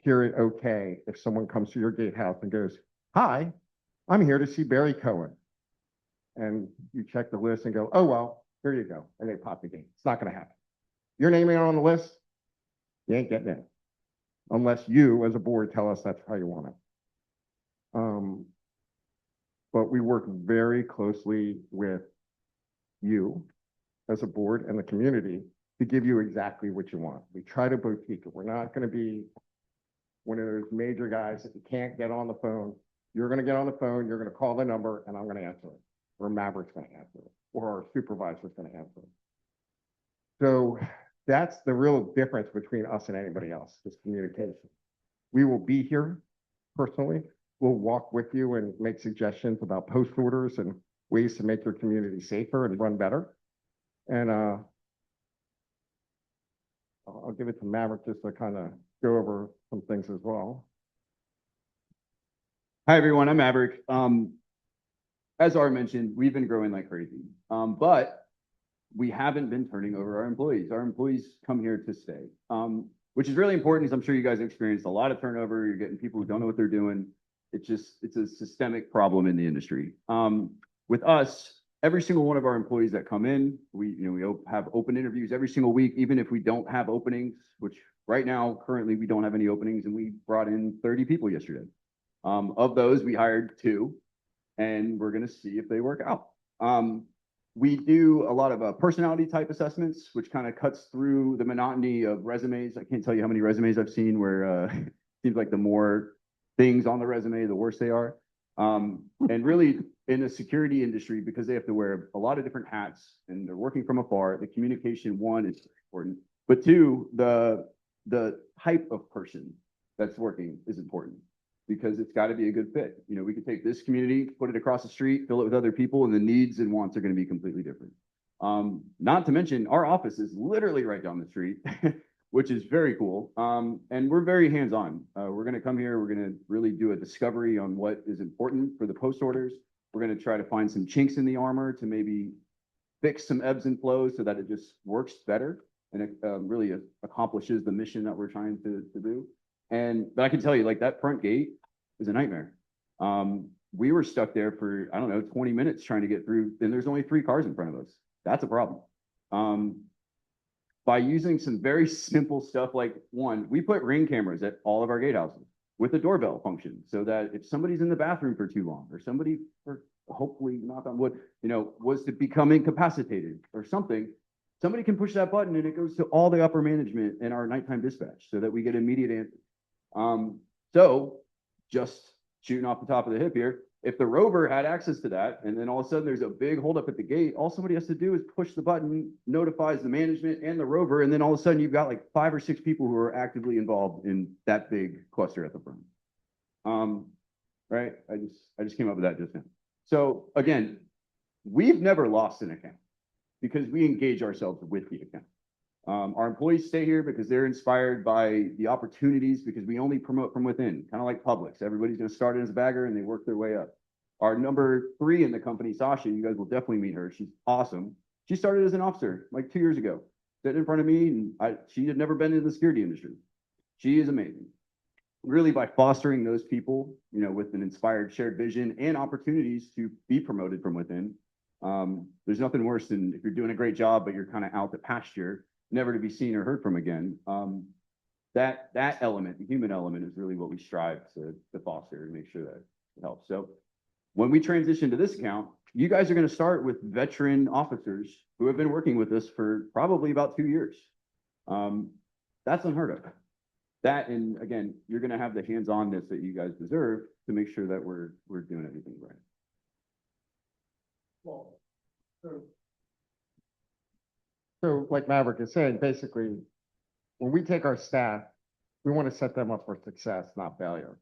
hear it okay if someone comes to your gatehouse and goes, hi, I'm here to see Barry Cohen. And you check the list and go, oh, well, here you go. And they pop the gate. It's not going to happen. Your name ain't on the list, you ain't getting in. Unless you, as a board, tell us that's how you want it. But we work very closely with you as a board and the community to give you exactly what you want. We try to boutique it. We're not going to be one of those major guys that you can't get on the phone. You're going to get on the phone, you're going to call the number, and I'm going to answer it. Or Maverick's going to answer it. Or our supervisor's going to answer it. So that's the real difference between us and anybody else, is communication. We will be here personally. We'll walk with you and make suggestions about post orders and ways to make your community safer and run better. And I'll give it to Maverick just to kind of go over some things as well. Hi, everyone. I'm Maverick. As Art mentioned, we've been growing like crazy, but we haven't been turning over our employees. Our employees come here to stay, which is really important, as I'm sure you guys have experienced a lot of turnover. You're getting people who don't know what they're doing. It's a systemic problem in the industry. With us, every single one of our employees that come in, we have open interviews every single week, even if we don't have openings, which right now, currently, we don't have any openings, and we brought in 30 people yesterday. Of those, we hired 2, and we're gonna see if they work out. We do a lot of personality type assessments, which kind of cuts through the monotony of resumes. I can't tell you how many resumes I've seen where it seems like the more things on the resume, the worse they are. And really, in the security industry, because they have to wear a lot of different hats and they're working from afar, the communication, 1, is important, but 2, the type of person that's working is important, because it's got to be a good fit. We could take this community, put it across the street, fill it with other people, and the needs and wants are going to be completely different. Not to mention, our office is literally right down the street, which is very cool. And we're very hands-on. We're going to come here, we're going to really do a discovery on what is important for the post orders. We're going to try to find some chinks in the armor to maybe fix some ebbs and flows so that it just works better and it really accomplishes the mission that we're trying to do. But I can tell you, like, that front gate is a nightmare. We were stuck there for, I don't know, 20 minutes trying to get through, and there's only 3 cars in front of us. That's a problem. By using some very simple stuff, like, 1, we put ring cameras at all of our gatehouses with a doorbell function, so that if somebody's in the bathroom for too long, or somebody, or hopefully, knock on wood, was to become incapacitated or something, somebody can push that button and it goes to all the upper management in our nighttime dispatch so that we get immediate answers. So just shooting off the top of the hip here, if the rover had access to that, and then all of a sudden there's a big holdup at the gate, all somebody has to do is push the button, notifies the management and the rover, and then all of a sudden you've got like 5 or 6 people who are actively involved in that big cluster at the front. Right? I just came up with that just now. So again, we've never lost an account because we engage ourselves with the account. Our employees stay here because they're inspired by the opportunities, because we only promote from within, kind of like Publix. Everybody's going to start in as a bagger and they work their way up. Our number 3 in the company, Sasha, you guys will definitely meet her. She's awesome. She started as an officer like 2 years ago, sitting in front of me, and she had never been in the security industry. She is amazing. Really, by fostering those people, with an inspired shared vision and opportunities to be promoted from within, there's nothing worse than if you're doing a great job, but you're kind of out to pasture, never to be seen or heard from again. That element, the human element, is really what we strive to foster and make sure that it helps. So when we transition to this account, you guys are going to start with veteran officers who have been working with us for probably about 2 years. That's unheard of. That, and again, you're going to have the hands-onness that you guys deserve to make sure that we're doing everything right. Well, so like Maverick is saying, basically, when we take our staff, we want to set them up for success, not failure.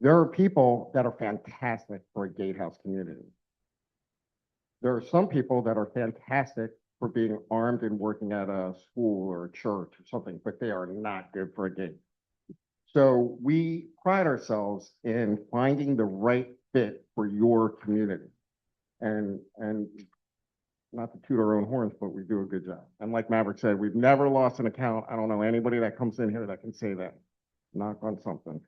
There are people that are fantastic for a gatehouse community. There are some people that are fantastic for being armed and working at a school or a church or something, but they are not good for a gate. So we pride ourselves in finding the right fit for your community. And not to toot our own horns, but we do a good job. And like Maverick said, we've never lost an account. I don't know anybody that comes in here that can say that. Knock on something.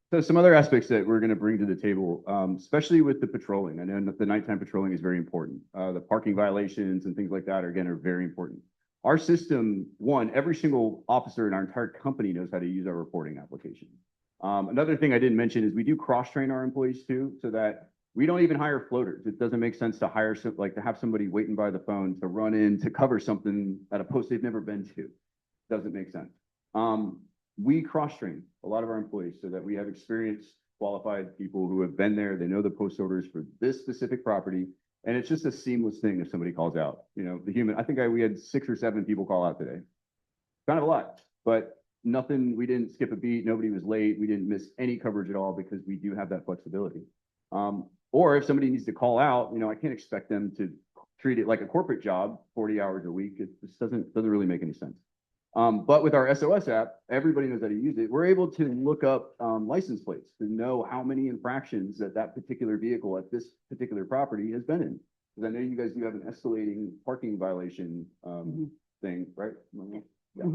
So some other aspects that we're going to bring to the table, especially with the patrolling. I know that the nighttime patrolling is very important. The parking violations and things like that are very important. Our system, 1, every single officer in our entire company knows how to use our reporting application. Another thing I didn't mention is we do cross-train our employees too, so that we don't even hire floaters. It doesn't make sense to hire to have somebody waiting by the phone to run in to cover something at a post they've never been to. Doesn't make sense. We cross-train a lot of our employees so that we have experienced, qualified people who have been there. They know the post orders for this specific property, and it's just a seamless thing if somebody calls out. The human. I think we had 6 or 7 people call out today. Kind of a lot, but nothing. We didn't skip a beat. Nobody was late. We didn't miss any coverage at all because we do have that flexibility. Or if somebody needs to call out, I can't expect them to treat it like a corporate job, 40 hours a week. It just doesn't really make any sense. But with our SOS app, everybody knows how to use it. We're able to look up license plates to know how many infractions that particular vehicle at this particular property has been in. Because I know you guys do have an escalating parking violation thing, right? Yeah.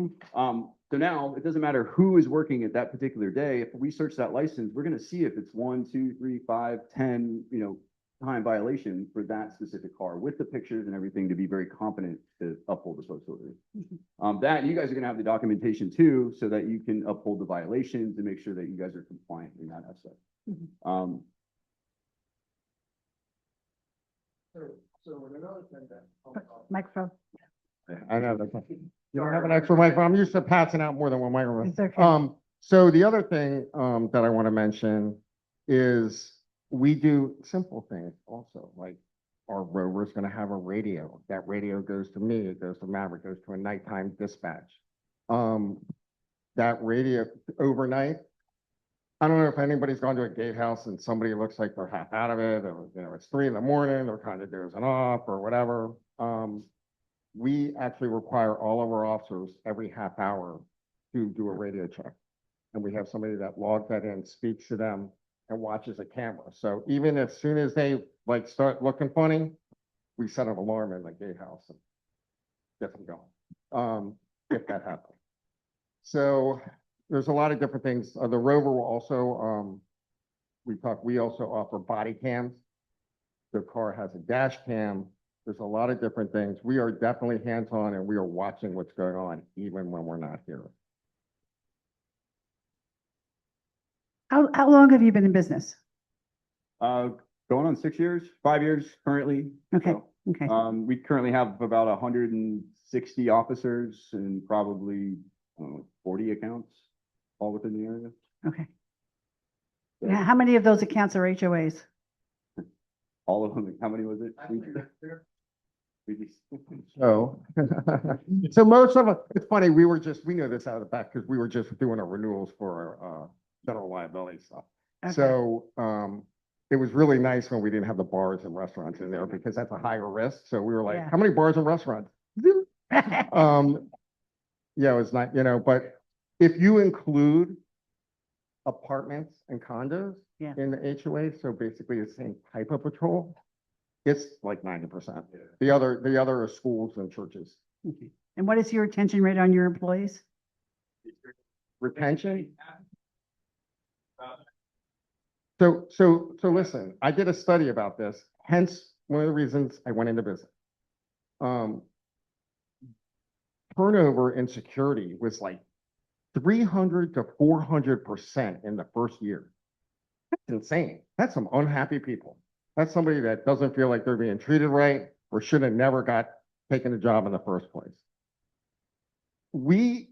So now it doesn't matter who is working at that particular day. If we search that license, we're going to see if it's 1, 2, 3, 5, 10, time violation for that specific car with the pictures and everything to be very competent to uphold the social order. That you guys are going to have the documentation too, so that you can uphold the violations and make sure that you guys are compliant in that aspect. So another thing that. Microphone. I know that. You don't have an extra microphone. I'm used to passing out more than one microphone. It's okay. So the other thing, that I want to mention is we do simple things also, like our rover's going to have a radio. That radio goes to me, it goes to Maverick, goes to a nighttime dispatch. That radio overnight, I don't know if anybody's gone to a gatehouse and somebody looks like they're half out of it, or, it's 3 a.m, they're kind of dozing off or whatever. We actually require all of our officers every half hour to do a radio check. And we have somebody that logs that in, speaks to them, and watches a camera. So even as soon as they start looking funny, we set an alarm in the gatehouse and get them going, if that happens. So there's a lot of different things. The rover will also, we also offer body cams. The car has a dash cam. There's a lot of different things. We are definitely hands-on, and we are watching what's going on even when we're not here. How long have you been in business? Going on 6 years, 5 years currently. Okay, So, okay. we currently have about 160 officers and probably 40 accounts all within the area. Okay. Now, how many of those accounts are HOAs? All of them. How many was it? So, so most of it, it's funny, we know this out of the back because we were just doing our renewals for our general liability stuff. Okay. So, it was really nice when we didn't have the bars and restaurants in there because that's a higher risk. So we were like, Yeah. how many bars and restaurants? Yeah, it was not, but if you include apartments and condos Yeah. in the HOA, so basically the same type of patrol, it's like 90%. The other are schools and churches. Okay. And what is your retention rate on your employees? Retention? So listen, I did a study about this, hence one of the reasons I went into business. Turnover in security was like 300 to 400% in the first year. That's insane. That's some unhappy people. That's somebody that doesn't feel like they're being treated right or should have never got taken a job in the first place. We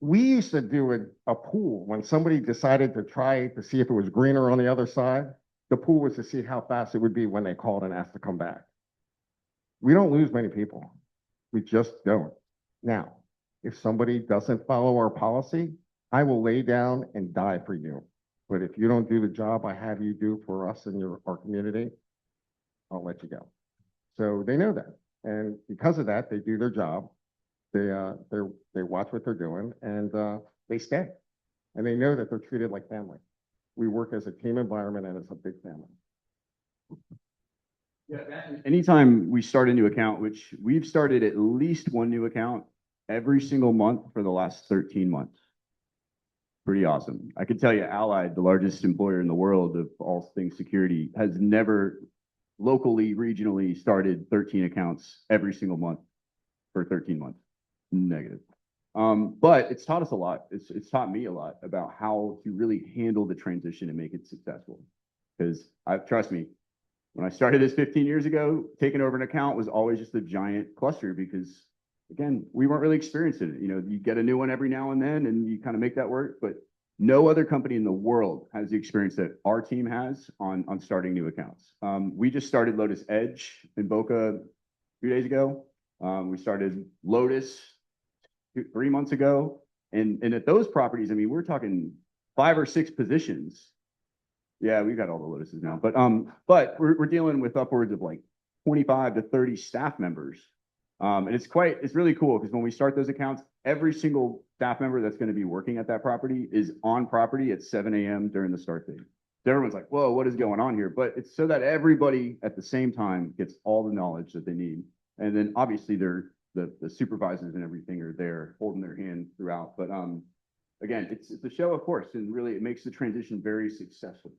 used to do a pool when somebody decided to try to see if it was greener on the other side. The pool was to see how fast it would be when they called and asked to come back. We don't lose many people. We just don't. Now, if somebody doesn't follow our policy, I will lay down and die for you. But if you don't do the job I have you do for us and our community, I'll let you go. So they know that. And because of that, they do their job. They watch what they're doing, and they stay. And they know that they're treated like family. We work as a team environment and as a big family. Anytime we start a new account, which we've started at least one new account every single month for the last 13 months. Pretty awesome. I can tell you Allied, the largest employer in the world of all things security, has never locally, regionally started 13 accounts every single month for 13 months. Negative. But it's taught us a lot. It's taught me a lot about how to really handle the transition and make it successful. Because trust me, when I started this 15 years ago, taking over an account was always just a giant cluster because, again, we weren't really experienced in it. You get a new one every now and then and you kind of make that work, but no other company in the world has the experience that our team has on starting new accounts. We just started Lotus Edge in Boca a few days ago. We started Lotus 3 months ago. And at those properties, I mean, we're talking 5 or 6 positions. Yeah, we've got all the Lotuses now, but we're dealing with upwards of like 25 to 30 staff members. And it's really cool because when we start those accounts, every single staff member that's going to be working at that property is on property at 7 a.m. during the start date. So everyone's like, whoa, what is going on here? But it's so that everybody at the same time gets all the knowledge that they need. And then obviously the supervisors and everything are there holding their hand throughout. But again, it's a show of force, and really it makes the transition very successful.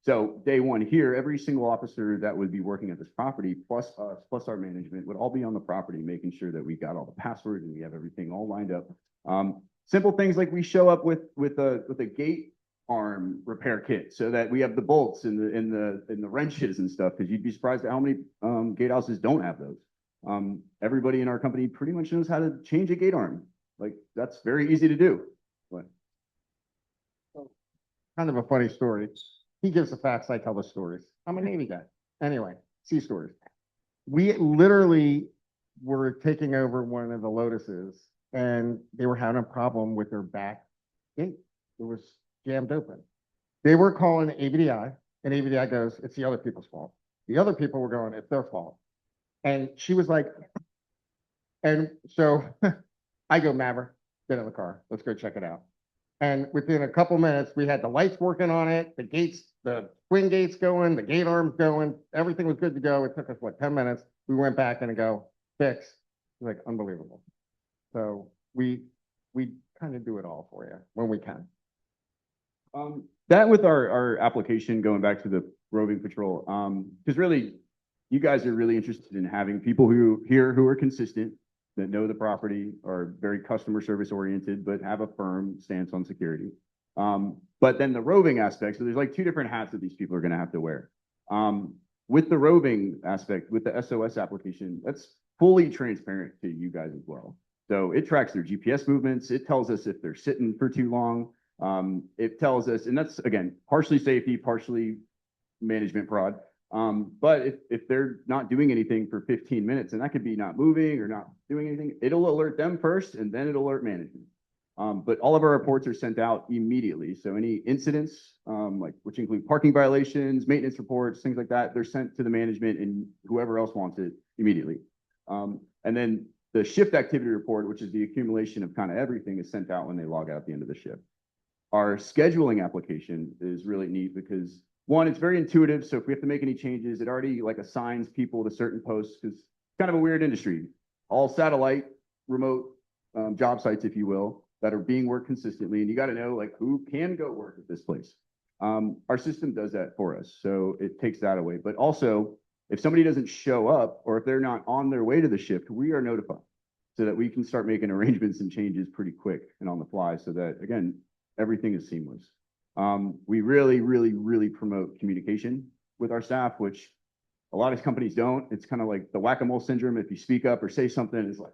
So day one here, every single officer that would be working at this property, plus us, plus our management, would all be on the property, making sure that we got all the passwords and we have everything all lined up. Simple things like we show up with a gate arm repair kit, so that we have the bolts and the wrenches and stuff, because you'd be surprised at how many gatehouses don't have those. Everybody in our company pretty much knows how to change a gate arm. Like, that's very easy to do. But Kind of a funny story. He gives the facts, I tell the stories. I'm a Navy guy. Anyway, sea stories. We literally were taking over one of the Lotuses, and they were having a problem with their back gate. It was jammed open. They were calling ABDI, and ABDI goes, it's the other people's fault. The other people were going, it's their fault. And she was like, and so I go, Maverick, get in the car. Let's go check it out. And within a couple minutes, we had the lights working on it, the gates, the swing gates going, the gate arms going, everything was good to go. It took us, what, 10 minutes? We went back and go, fix. Like, unbelievable. So we kind of do it all for you when we can. That with our application, going back to the roving patrol, because really, you guys are really interested in having people who are consistent, that know the property, are very customer service oriented, but have a firm stance on security. But then the roving aspect, so there's like two different hats that these people are going to have to wear. With the roving aspect, with the SOS application, that's fully transparent to you guys as well. So it tracks their GPS movements. It tells us if they're sitting for too long. It tells us, and that's, again, partially safety, partially management fraud. But if they're not doing anything for 15 minutes, and that could be not moving or not doing anything, it'll alert them first, and then it'll alert management. But all of our reports are sent out immediately. So any incidents, which include parking violations, maintenance reports, things like that, they're sent to the management and whoever else wants it immediately. And then the shift activity report, which is the accumulation of kind of everything, is sent out when they log out at the end of the shift. Our scheduling application is really neat because, one, it's very intuitive. So if we have to make any changes, it already like assigns people to certain posts, because it's kind of a weird industry. All satellite, remote job sites, if you will, that are being worked consistently. And you got to know like who can go work at this place. Our system does that for us. So it takes that away. But also, if somebody doesn't show up, or if they're not on their way to the shift, we are notified so that we can start making arrangements and changes pretty quick and on the fly, so that, again, everything is seamless. We really, really, really promote communication with our staff, which a lot of companies don't. It's kind of like the whack-a-mole syndrome. If you speak up or say something, it's like,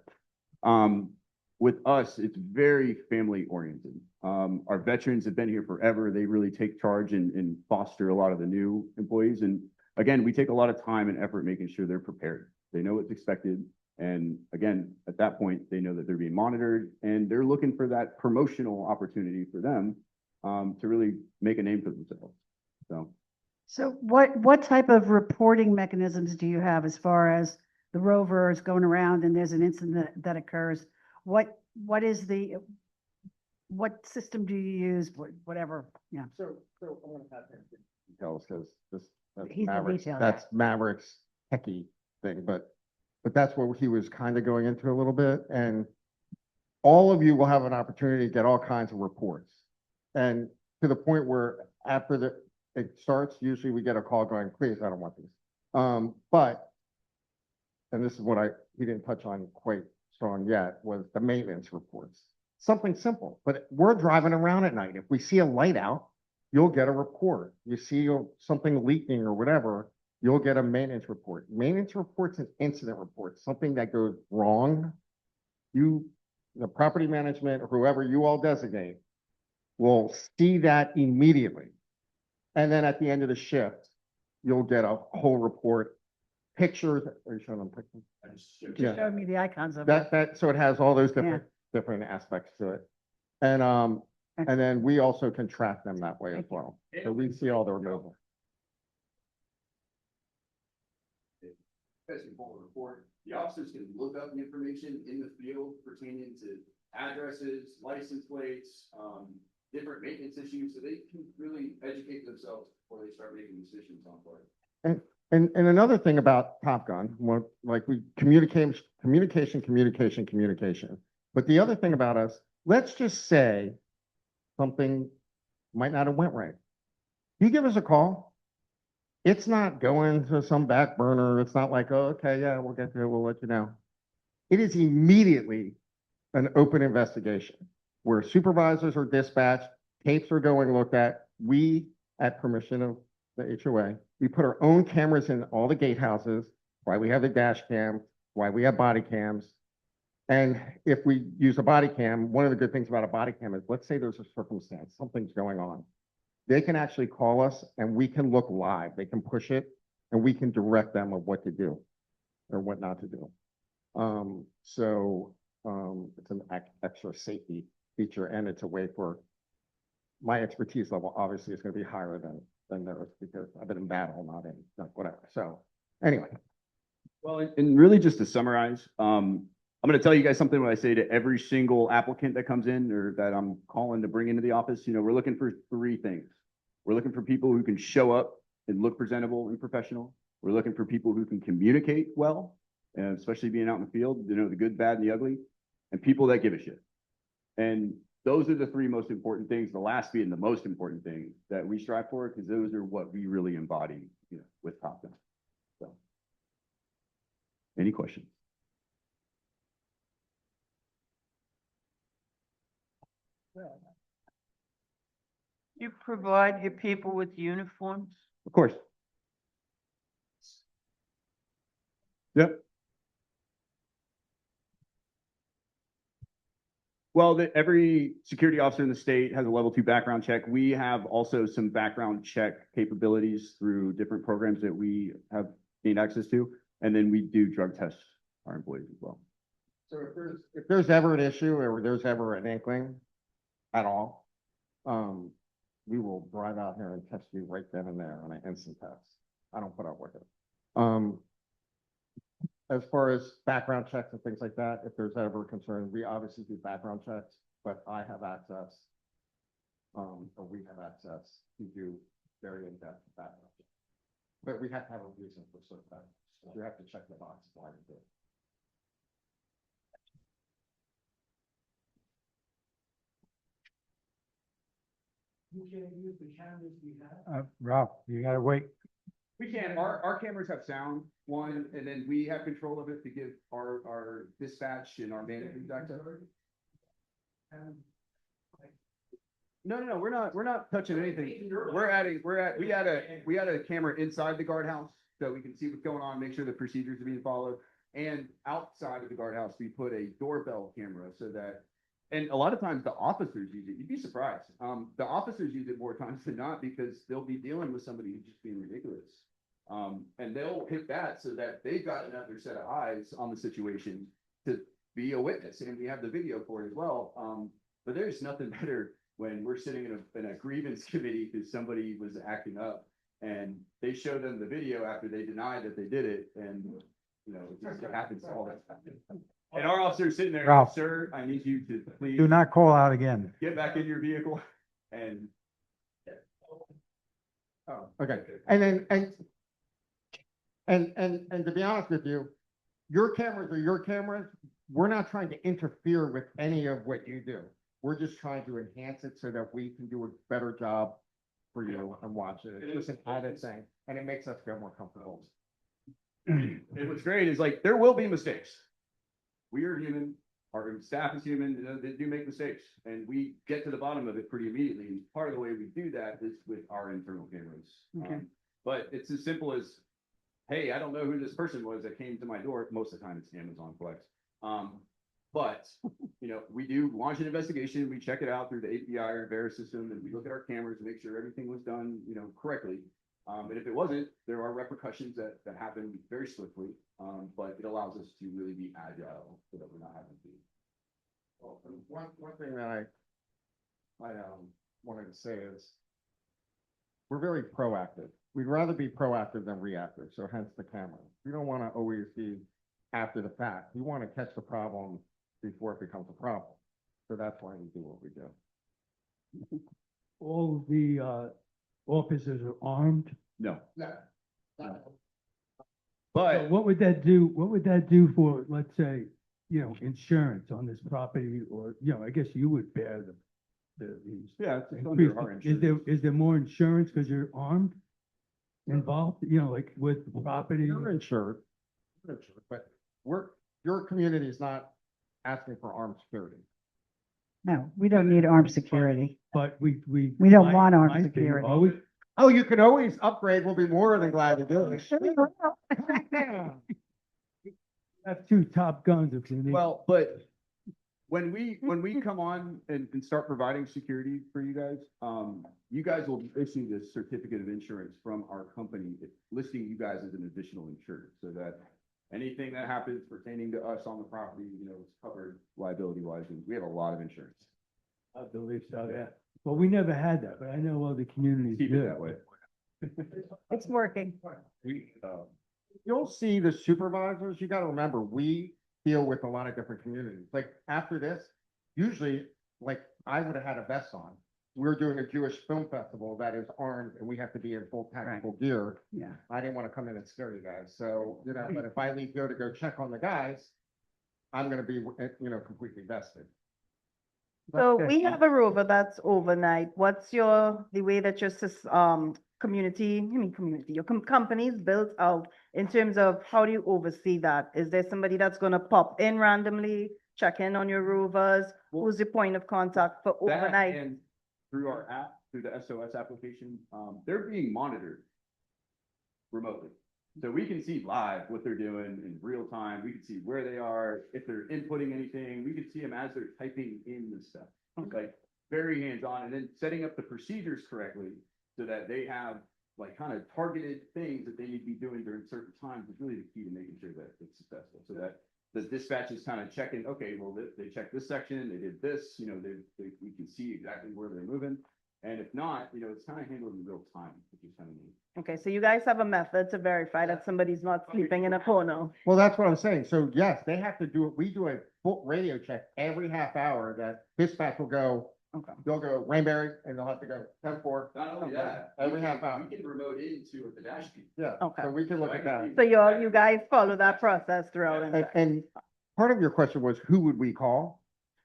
with us, it's very family oriented. Our veterans have been here forever. They really take charge and foster a lot of the new employees. And again, we take a lot of time and effort making sure they're prepared. They know what's expected. And again, at that point, they know that they're being monitored, and they're looking for that promotional opportunity for them to really make a name for themselves. So what type of reporting mechanisms do you have as far as the rover is going around and there's an incident that occurs? What system do you use? Whatever, yeah. So I'm gonna have him tell us, because that's He's the Maverick's, detail that's guy. Maverick's techie thing, but that's what he was kind of going into a little bit. And all of you will have an opportunity to get all kinds of reports. And to the point where after it starts, usually we get a call going, please, I don't want these. But, and this is what he didn't touch on quite strong yet, was the maintenance reports. Something simple, but we're driving around at night. If we see a light out, you'll get a report. You see something leaking or whatever, you'll get a maintenance report. Maintenance reports and incident reports, something that goes wrong, the property management or whoever you all designate will see that immediately. And then at the end of the shift, you'll get a whole report, pictures. Are you showing them pictures? Just showed me the icons of it. So it has all those different aspects to it. And then we also can track them that way as well. So we see all their movement. As we pull the report, the officers can look up the information in the field pertaining to addresses, license plates, different maintenance issues, so they can really educate themselves before they start making decisions on board. And another thing about Top Gun, like we communicate, communication. But the other thing about us, let's just say something might not have went right. You give us a call. It's not going to some back burner. It's not like, oh, okay, yeah, we'll get to it. We'll let you know. It is immediately an open investigation where supervisors are dispatched, tapes are going looked at. We, at permission of the HOA, we put our own cameras in all the gatehouses, why we have the dash cam, why we have body cams. And if we use a body cam, one of the good things about a body cam is, let's say there's a circumstance, something's going on. They can actually call us and we can look live. They can push it and we can direct them of what to do or what not to do. It's an extra safety feature, and it's a way for my expertise level obviously is going to be higher than theirs because I've been in battle, not in like whatever. So anyway. Well, and really just to summarize, I'm going to tell you guys something when I say to every single applicant that comes in or that I'm calling to bring into the office. You know, we're looking for three things. We're looking for people who can show up and look presentable and professional. We're looking for people who can communicate well, and especially being out in the field, you know, the good, bad, and the ugly, and people that give a shit. And those are the three most important things, the last being the most important thing that we strive for, because those are what we really embody, you know, with Top Gun. So, any questions? You provide your people with uniforms? Of course. Yep. Well, every security officer in the state has a level 2 background check. We have also some background check capabilities through different programs that we have gained access to. And then we do drug tests our employees as well. So if there's ever an issue or there's ever an inkling at all, we will drive out here and test you right then and there on an instant test. I don't put up with it. As far as background checks and things like that, if there's ever a concern, we obviously do background checks, but I have access, or we have access to do very in-depth background checks. But we have to have a reason for certain things. So you have to check the box why we do it. You can't use the cameras we have. Ralph, you gotta wait. We can. Our cameras have sound, one, and then we have control of it to give our dispatch and our management access. No, we're not touching anything. We had a camera inside the guardhouse so we can see what's going on, make sure the procedures are being followed. And outside of the guardhouse, we put a doorbell camera so that, and a lot of times the officers use it. You'd be surprised. The officers use it more times than not because they'll be dealing with somebody who's just being ridiculous. And they'll hit that so that they've got another set of eyes on the situation to be a witness. And we have the video for it as well. But there's nothing better when we're sitting in a grievance committee because somebody was acting up and they show them the video after they denied that they did it. And, you know, it just happens all the time. And our officer's sitting there, Ralph, sir, I need you to please do not call out again. get back in your vehicle and. Oh, okay. And then, and to be honest with you, your cameras are your cameras. We're not trying to interfere with any of what you do. We're just trying to enhance it so that we can do a better job for you and watch it. It's just an added thing, and it makes us feel more comfortable. And what's great is like, there will be mistakes. We are human, our staff is human, you know, they do make mistakes, and we get to the bottom of it pretty immediately. And part of the way we do that is with our internal cameras. Okay. But it's as simple as, hey, I don't know who this person was that came to my door. Most of the time it's Amazon Flex. But, you know, we do launch an investigation. We check it out through the API or Vera system, and we look at our cameras and make sure everything was done, you know, correctly. And if it wasn't, there are repercussions that happen very swiftly, but it allows us to really be agile so that we're not having to. Well, one thing that I wanted to say is we're very proactive. we'd rather be proactive than reactive, so hence the camera. We don't want to always be after the fact. We want to catch the problem before it becomes a problem. So that's why we do what we do. All the officers are armed. No, Yeah. So what would that do? What would that do for, let's say, you know, insurance on this property, or, you know, I guess you would bear these. yeah, it's under increased- our Is there, insurance. is there more insurance because you're armed involved, you know, like with property? You're insured. You're insured, but your community is not asking for armed security. No, we don't need armed security. But we. We don't might- want armed might be. security. Are we? Oh, you can always upgrade. We'll be more than glad to do it. Have two top guns if you need. Well, but when we come on and start providing security for you guys will issue this certificate of insurance from our company, listing you guys as an additional insured, so that anything that happens pertaining to us on the property, you know, it's covered liability wise, and we have a lot of insurance. I believe so, yeah. Well, we never had that, but I know other communities Keep it do. that way. It's working. You'll see the supervisors, you gotta remember, we deal with a lot of different communities. Like after this, usually, like I would have had a vest on. We're doing a Jewish film festival that is armed and we have to be in full tactical gear. Yeah. I didn't want to come in and scare you guys. So, you know, but if I leave to go check on the guys, I'm gonna be, you know, completely vested. So That's we good. have a rover that's overnight. What's the way that your your company is built out in terms of how do you oversee that? Is there somebody that's gonna pop in randomly, check in on your rovers? Who's the point of contact for That overnight? and through our app, through the SOS application, they're being monitored remotely. So we can see live what they're doing in real time. We can see where they are, if they're inputting anything. We can see them as they're typing in the stuff. Like very hands-on, and then setting up the procedures correctly so that they have like kind of targeted things that they need to be doing during certain times is really the key to making sure that it's successful. So that the dispatch is kind of checking, okay, well, they checked this section, they did this, you know, we can see exactly where they're moving. And if not, you know, it's kind of handled in real time, which is kind of neat. Okay, so you guys have a method to verify that somebody's not sleeping in a corner. Well, that's what I'm saying. So yes, they have to do it. We do a full radio check every half hour that dispatch will go, Okay. they'll go Rainberry and they'll have to go 10-4. Not only that, Every half hour. we can remote into the dash cam. Yeah, Okay. so we can look at that. So you guys follow that process throughout. And part of your question was, who would we call?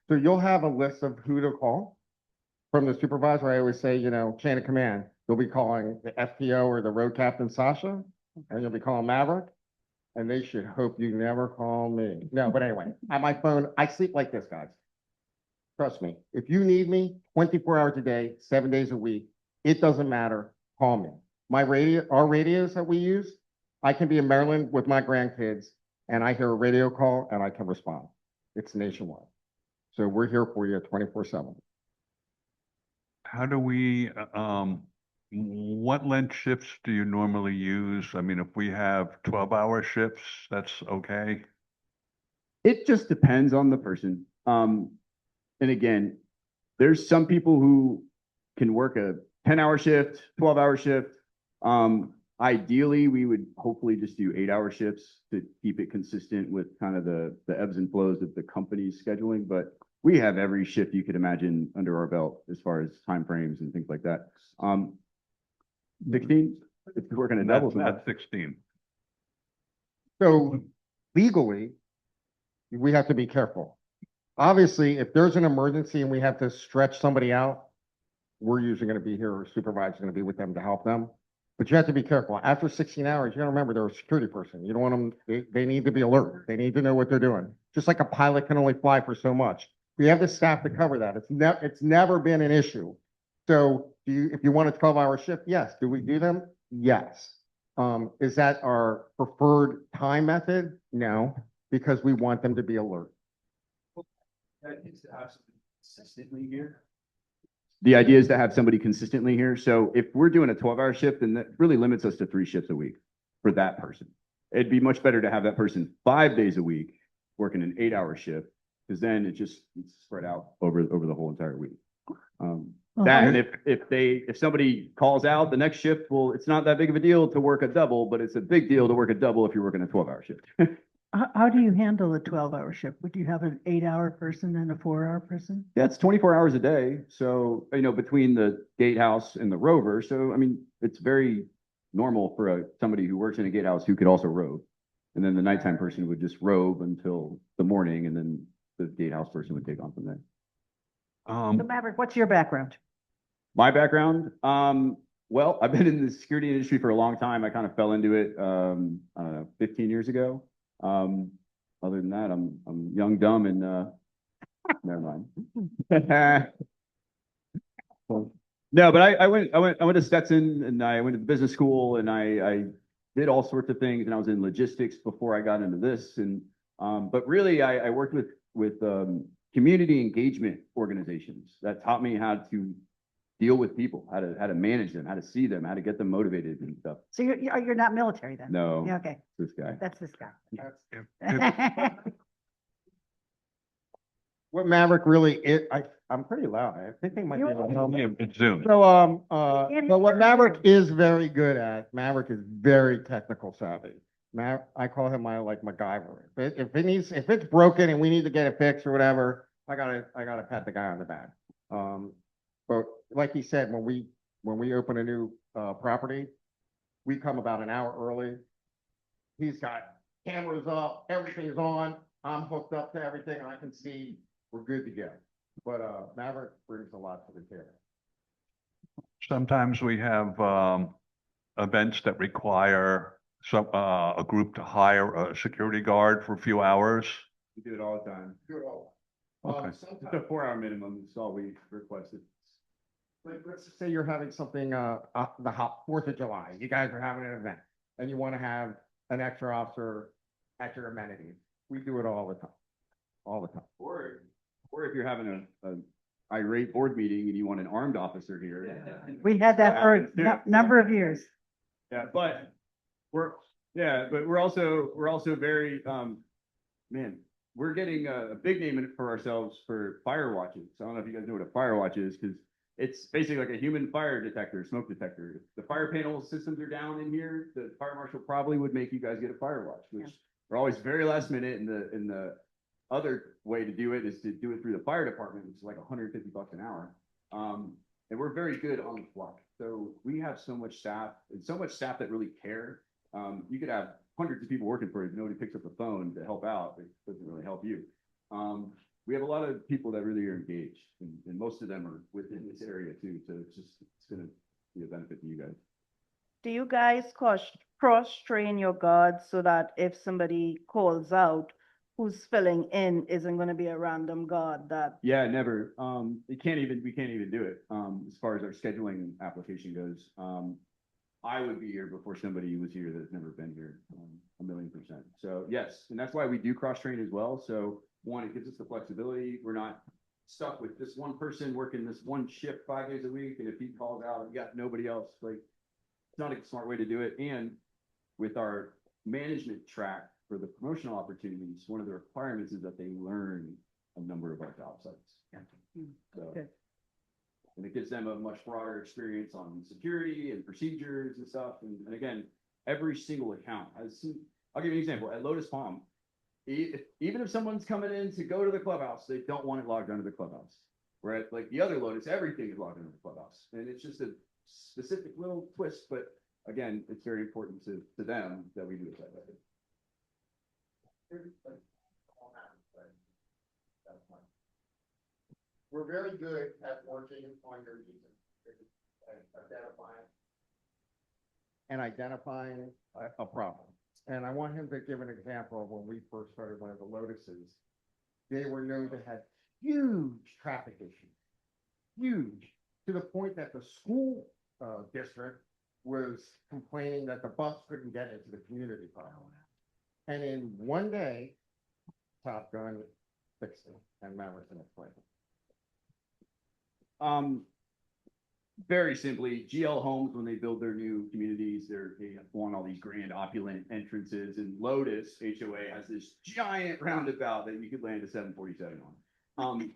So you'll have a list of who to call. From the supervisor, I always say, you know, chain of command, you'll be calling the FTO or the road captain, Sasha, and you'll be calling Maverick. And they should hope you never call me. No, but anyway, on my phone, I sleep like this, guys. Trust me, if you need me 24 hours a day, 7 days a week, it doesn't matter, call me. Our radios that we use, I can be in Maryland with my grandkids and I hear a radio call and I can respond. It's nationwide. So we're here for you 24/7. How do we, what length shifts do you normally use? I mean, if we have 12-hour shifts, that's okay? It just depends on the person. And again, there's some people who can work a 10-hour shift, 12-hour shift. Ideally, we would hopefully just do 8-hour shifts to keep it consistent with kind of the ebbs and flows of the company's scheduling. But we have every shift you could imagine under our belt as far as timeframes and things like that. 16, if we're working a double. That's 16. So legally, we have to be careful. Obviously, if there's an emergency and we have to stretch somebody out, we're usually going to be here, or supervisor's going to be with them to help them. But you have to be careful. After 16 hours, you gotta remember they're a security person. You don't want them, they need to be alert. They need to know what they're doing. Just like a pilot can only fly for so much. We have the staff to cover that. It's never been an issue. So if you want a 12-hour shift, yes. Do we do them? Yes. Is that our preferred time method? No, because we want them to be alert. That is to have somebody consistently here. The idea is to have somebody consistently here. So if we're doing a 12-hour shift, then that really limits us to 3 shifts a week for that person. It'd be much better to have that person 5 days a week working an 8-hour shift, because then it's spread out over the whole entire week. That, and if somebody calls out the next shift, well, it's not that big of a deal to work a double, but it's a big deal to work a double if you're working a 12-hour shift. How do you handle a 12-hour shift? Would you have an 8-hour person and a 4-hour person? Yeah, it's 24 hours a day. So, between the gatehouse and the rover. So, I mean, it's very normal for somebody who works in a gatehouse who could also rove. And then the nighttime person would just rove until the morning, and then the gatehouse person would take on from there. So Maverick, what's your background? My background, well, I've been in the security industry for a long time. I kind of fell into it, I don't know, 15 years ago. Other than that, I'm young, dumb, and never mind. No, but I went to Stetson, and I went to business school, and I did all sorts of things, and I was in logistics before I got into this. And but really, I worked with community engagement organizations that taught me how to deal with people, how to manage them, how to see them, how to get them motivated and stuff. So you're not military then? No. Yeah, okay. This guy. That's this guy. What Maverick really is, I'm pretty loud. I think they might be. It's Zoom. So, but what Maverick is very good at, Maverick is very technical savvy. I call him my MacGyver. If it's broken and we need to get it fixed or whatever, I gotta pat the guy on the back. But like he said, when we open a new property, we come about an hour early. He's got cameras up, everything's on. I'm hooked up to everything. I can see we're good to go. But Maverick brings a lot to the table. Sometimes we have events that require a group to hire a security guard for a few hours. We do it all the time. Do it all. Okay. It's a 4-hour minimum. That's all we requested. Like, let's just say you're having something, the 4th of July, you guys are having an event, and you want to have an extra officer at your amenities. We do it all the time. Or if you're having a irate board meeting and you want an armed officer here. We had that for a number of years. Yeah, but we're also very, man, we're getting a big name in it for ourselves for fire watches. I don't know if you guys know what a fire watch is, because it's basically like a human fire detector, smoke detector. If the fire panel systems are down in here, the fire marshal probably would make you guys get a fire watch, which are always very last minute. And the other way to do it is to do it through the fire department, which is like $150 an hour. And we're very good on the fly. So we have so much staff that really care. You could have hundreds of people working for you, but nobody picks up the phone to help out. It doesn't really help you. We have a lot of people that really are engaged, and most of them are within this area too. So it's going to be a benefit to you guys. Do you guys cross-train your guards so that if somebody calls out, who's filling in isn't going to be a random guard that? Yeah, never. We can't even do it. As far as our scheduling application goes, I would be here before somebody was here that's never been here, 1,000,000%. So yes, and that's why we do cross-train as well. So one, it gives us the flexibility. We're not stuck with this one person working this one shift 5 days a week. And if he calls out, you got nobody else. Like, it's not a smart way to do it. And with our management track for the promotional opportunities, one of the requirements is that they learn a number of our job sites. So, and it gives them a much broader experience on security and procedures and stuff. And again, every single account has, I'll give you an example. At Lotus Palm, even if someone's coming in to go to the clubhouse, they don't want it logged onto the clubhouse. Where at like the other Lotus, everything is logged into the clubhouse. And it's just a specific little twist, but again, it's very important to them that we do it that way. We're very good at working on your needs and identifying a problem. And I want him to give an example of when we first started one of the Lotuses. They were known to have huge traffic issues, huge, to the point that the school district was complaining that the bus couldn't get into the community park. And in one day, Top Gun fixed it, and Maverick's in its place. Very simply, GL Homes, when they build their new communities, they want all these grand opulent entrances, and Lotus HOA has this giant roundabout that you could land a 747 on.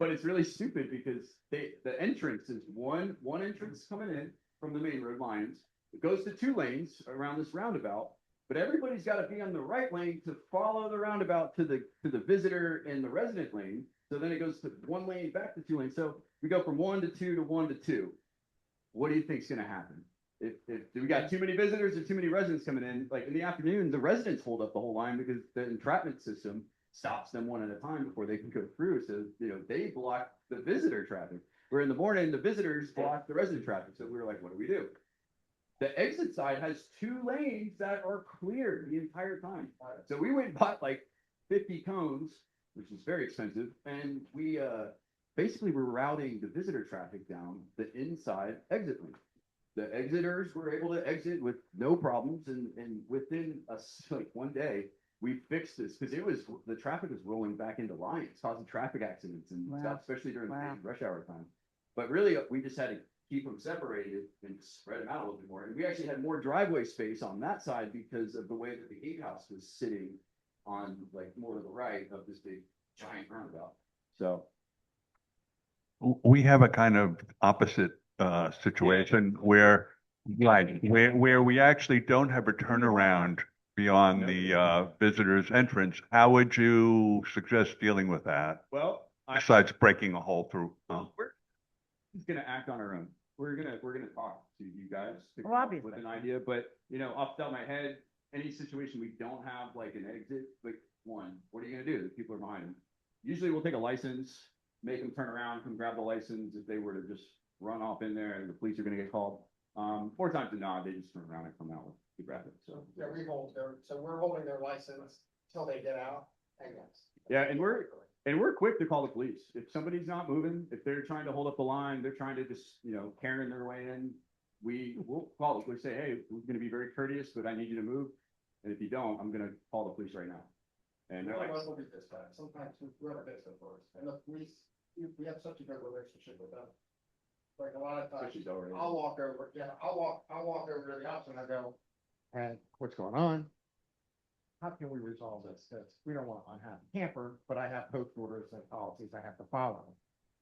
But it's really stupid because the entrance is one entrance coming in from the main road lines. It goes to 2 lanes around this roundabout, but everybody's got to be on the right lane to follow the roundabout to the visitor and the resident lane. So then it goes to 1 lane back to 2 lanes. So we go from 1 to 2 to 1 to 2. What do you think's going to happen? If we got too many visitors or too many residents coming in, like in the afternoon, the residents hold up the whole line because the entrapment system stops them one at a time before they can go through. So, they block the visitor traffic. Where in the morning, the visitors block the resident traffic. So we were like, what do we do? The exit side has 2 lanes that are clear the entire time. So we went and bought like 50 cones, which is very expensive. And we basically were routing the visitor traffic down the inside exit lane. The exiters were able to exit with no problems. And within like 1 day, we fixed this because the traffic was rolling back into lines, causing traffic accidents and stuff, especially during the rush hour time. But really, we just had to keep them separated and spread them out a little bit more. And we actually had more driveway space on that side because of the way that the gatehouse was sitting on like more to the right of this big giant roundabout. So We have a kind of opposite situation where we actually don't have a turnaround beyond the visitor's entrance. How would you suggest dealing with that? Well, besides breaking a hole through? We're just gonna act on our own. We're gonna talk to you guys to Well, come up obviously. with an idea, but off the top of my head, any situation we don't have like an exit, like what are you gonna do? The people are behind them. Usually we'll take a license, make them turn around, come grab the license if they were to just run off in there and the police are gonna get called. 4 times to not, they just turn around and come out with the grab it. So Yeah, we're holding their license till they get out, and yes. yeah, and we're quick to call the police. If somebody's not moving, if they're trying to hold up the line, they're trying to just, carrying their way in, we'll call the police, say, hey, we're gonna be very courteous, but I need you to move. And if you don't, I'm gonna call the police right now. And they're like, Will be this time. Sometimes whoever gets it first, and the police, we have such a good relationship with them. Like a lot of times, Especially already. I'll walk over to the office and I go, hey, what's going on? How can we resolve this? Because we don't want an unhappy camper, but I have post orders and policies I have to follow.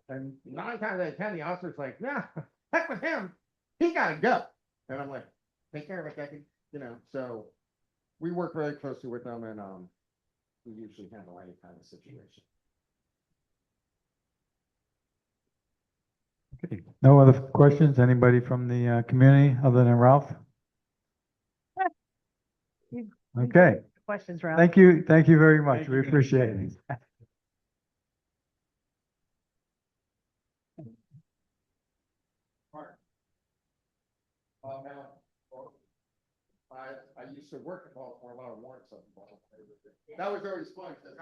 And 9 times out of 10, the officer's like, yeah, heck with him. He gotta go. And I'm like, take care of it, Becky. So we work very closely with them and we usually handle any kind of situation. Okay. No other questions? Anybody from the community other than Ralph? Okay. Questions, Ralph? Thank you. Thank you very much. Thank We you. appreciate it. I used to work at Baltimore, a lot of warrants up in Baltimore. That was always fun, because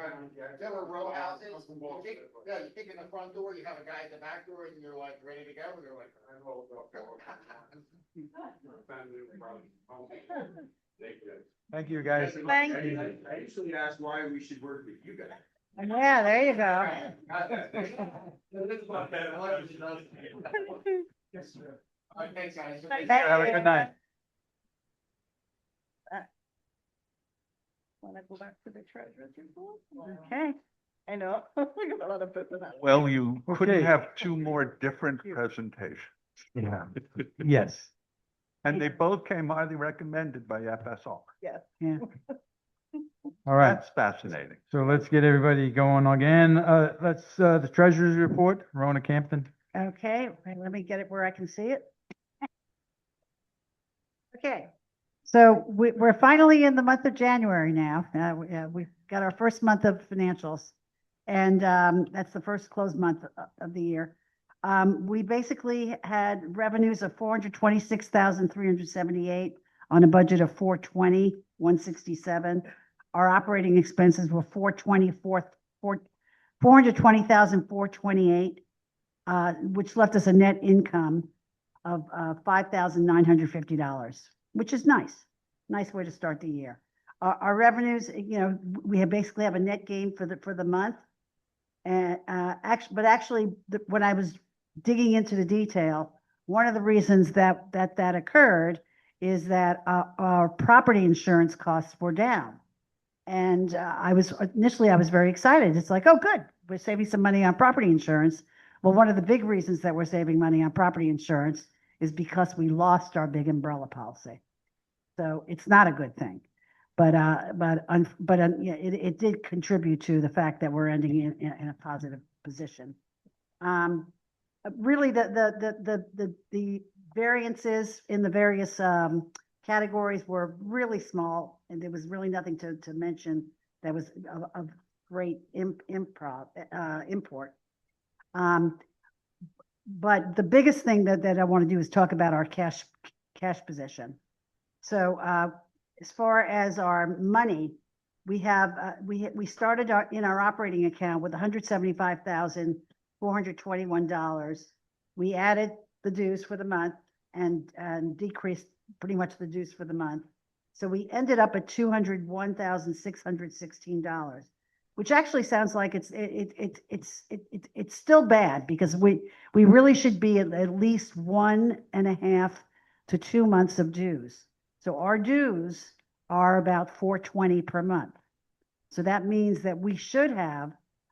there were row houses, yeah, you kick in the front door, you have a guy at the back door, and you're like ready to go, and they're like, I know, go. Thank you, guys. Thank you. I usually ask why we should work with you guys. Yeah, there you go. Yes, sir. All right, thanks, guys. Have a good night. Want to go back to the treasurer's report? Okay. I know. We got a lot of business. Well, you couldn't Okay. have 2 more different presentations. Yeah. Yes. And they both came highly recommended by FSR. Yes. Yeah. All right. That's fascinating. So let's get everybody going again. Let's, the treasurer's report, Rona Campton. Okay, wait, let me get it where I can see it. Okay, so we're finally in the month of January now. We've got our first month of financials. And that's the first closed month of the year. We basically had revenues of 426,378 on a budget of 420,167. Our operating expenses were 420,428, which left us a net income of $5,950, which is nice. Nice way to start the year. Our revenues, we basically have a net gain for the month. And actually, when I was digging into the detail, one of the reasons that occurred is that our property insurance costs were down. initially I was very excited. It's like, oh, good, we're saving some money on property insurance. Well, one of the big reasons that we're saving money on property insurance is because we lost our big umbrella policy. So it's not a good thing. Yeah, it did contribute to the fact that we're ending in a positive position. Really, the variances in the various categories were really small, and there was really nothing to mention that was of great import. But the biggest thing that I want to do is talk about our cash position. So as far as our money, we have we started in our operating account with $175,421. We added the dues for the month and decreased pretty much the dues for the month. So we ended up at $201,616, which actually sounds like it's still bad, because we really should be at least 1.5 to 2 months of dues. So our dues are about $420 per month. So that means that we should have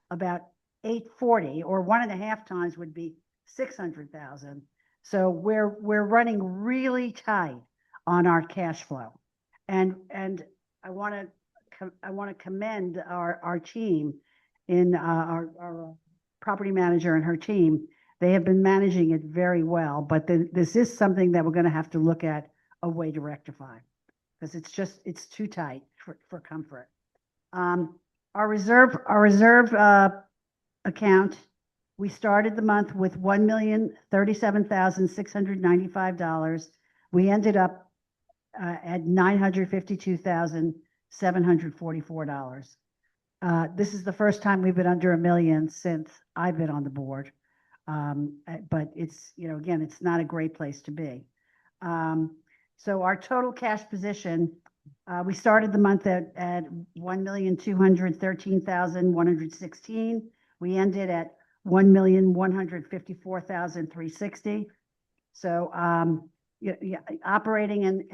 about $840, or 1.5 times would be $600,000. So we're running really tight on our cash flow, and I want to commend our team in our property manager and her team. They have been managing it very well, but this is something that we're going to have to look at a way to rectify, because it's too tight for comfort. Our reserve account, we started the month with $1,037,695. We ended up at $952,744. This is the first time we've been under $1 million since I've been on the board. But it's, again, it's not a great place to be. So our total cash position, we started the month at $1,213,116. We ended at $1,154,360. So operating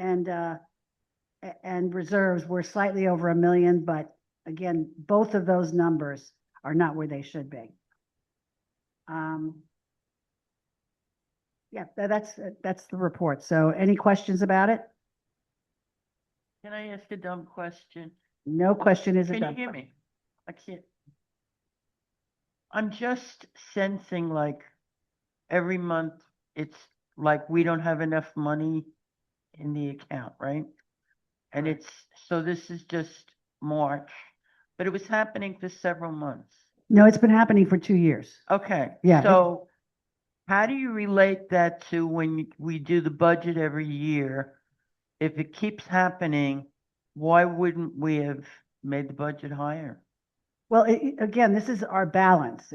and reserves were slightly over $1 million, but again, both of those numbers are not where they should be. Yeah, that's the report. So any questions about it? Can I ask a dumb question? No question is a Can dumb you hear question. me? I can't. I'm just sensing like every month it's like we don't have enough money in the account, right? And so this is just March, but it was happening for several months. No, it's been happening for 2 years. Okay. Yeah. So how do you relate that to when we do the budget every year? If it keeps happening, why wouldn't we have made the budget higher? Well, again, this is our balance.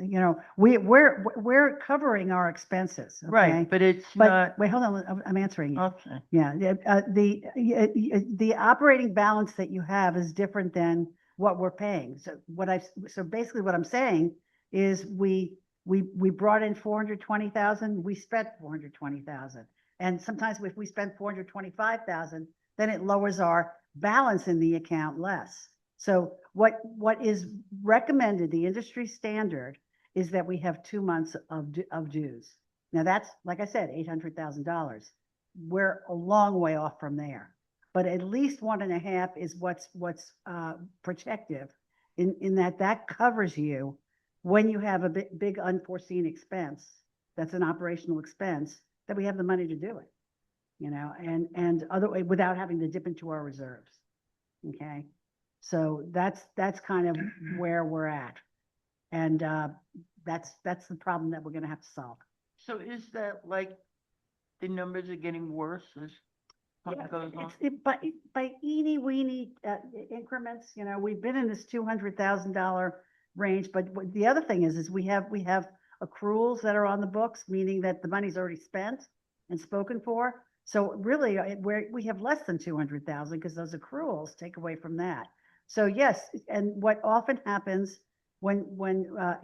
We're covering our expenses. Okay? Right, but it's not. Wait, hold on. I'm answering you. Okay. Yeah. The operating balance that you have is different than what we're paying. So basically what I'm saying is we brought in 420,000, we spent 420,000. And sometimes if we spend 425,000, then it lowers our balance in the account less. So what is recommended, the industry standard, is that we have 2 months of dues. Now that's, like I said, $800,000. We're a long way off from there, but at least 1.5 is what's protective in that covers you when you have a big unforeseen expense. That's an operational expense, that we have the money to do it, and other way without having to dip into our reserves. Okay. So that's kind of where we're at. And that's the problem that we're going to have to solve. So is that like the numbers are getting worse as time goes on? By eeny weeny increments, we've been in this $200,000 range, but the other thing is we have accruals that are on the books, meaning that the money's already spent and spoken for. So really, we have less than 200,000 because those accruals take away from that. So yes, and what often happens when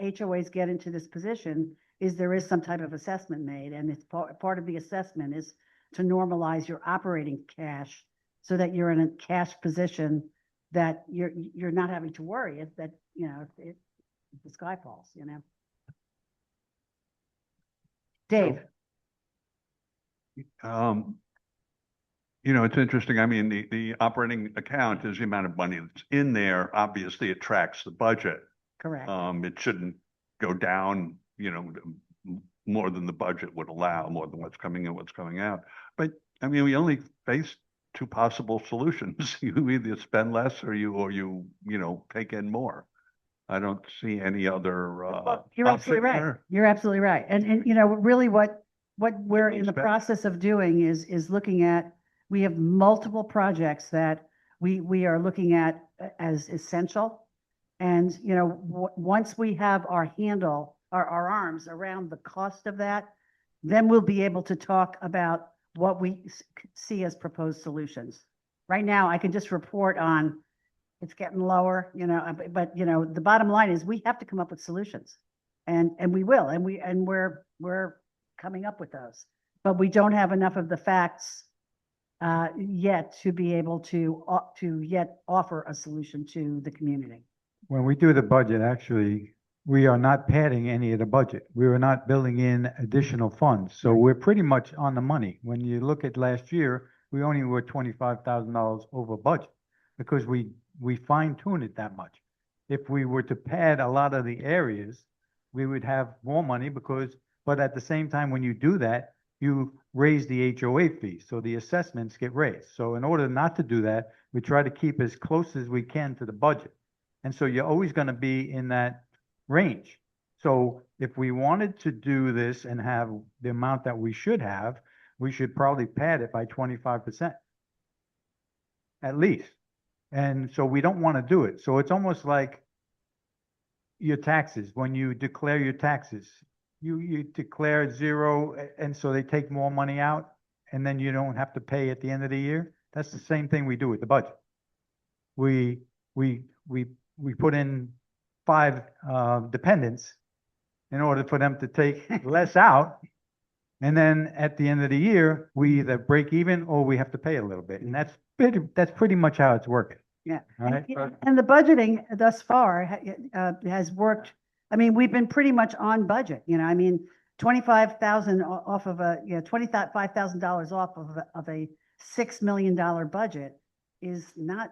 HOAs get into this position is there is some type of assessment made, and it's part of the assessment is to normalize your operating cash so that you're in a cash position that you're not having to worry if that, you know, if the sky falls, you know. Dave, You know, it's interesting. I mean, the operating account is the amount of money that's in there. Obviously, it tracks the budget. correct. It shouldn't go down, you know, more than the budget would allow, more than what's coming in, what's coming out. But I mean, we only face two possible solutions. You either spend less or you know, take in more. I don't see any other, You're absolutely option right. there. You're absolutely right. And, you know, really what we're in the Expect- process of doing is looking at, we have multiple projects that we are looking at as essential. And, you know, once we have our handle, our arms around the cost of that, then we'll be able to talk about what we see as proposed solutions. Right now, I can just report on it's getting lower, you know, but you know, the bottom line is we have to come up with solutions. And we will, and we're coming up with those. But we don't have enough of the facts yet to be able to yet offer a solution to the community. When we do the budget, actually, we are not padding any of the budget. We are not building in additional funds. So we're pretty much on the money. When you look at last year, we only were $25,000 over budget because we fine tune it that much. If we were to pad a lot of the areas, we would have more money but at the same time, when you do that, you raise the HOA fee. So the assessments get raised. So in order not to do that, we try to keep as close as we can to the budget. And so you're always going to be in that range. So if we wanted to do this and have the amount that we should have, we should probably pad it by 25%. At least. And so we don't want to do it. So it's almost like your taxes. When you declare your taxes, you declare zero, and so they take more money out, and then you don't have to pay at the end of the year. That's the same thing we do with the budget. We put in 5 dependents in order for them to take less out. And then at the end of the year, we either break even or we have to pay a little bit. And that's pretty much how it's working. Yeah. All right. And the budgeting thus far has worked. I mean, we've been pretty much on budget, you know, I mean, 25,000 off of $25,000 off of a $6 million budget is not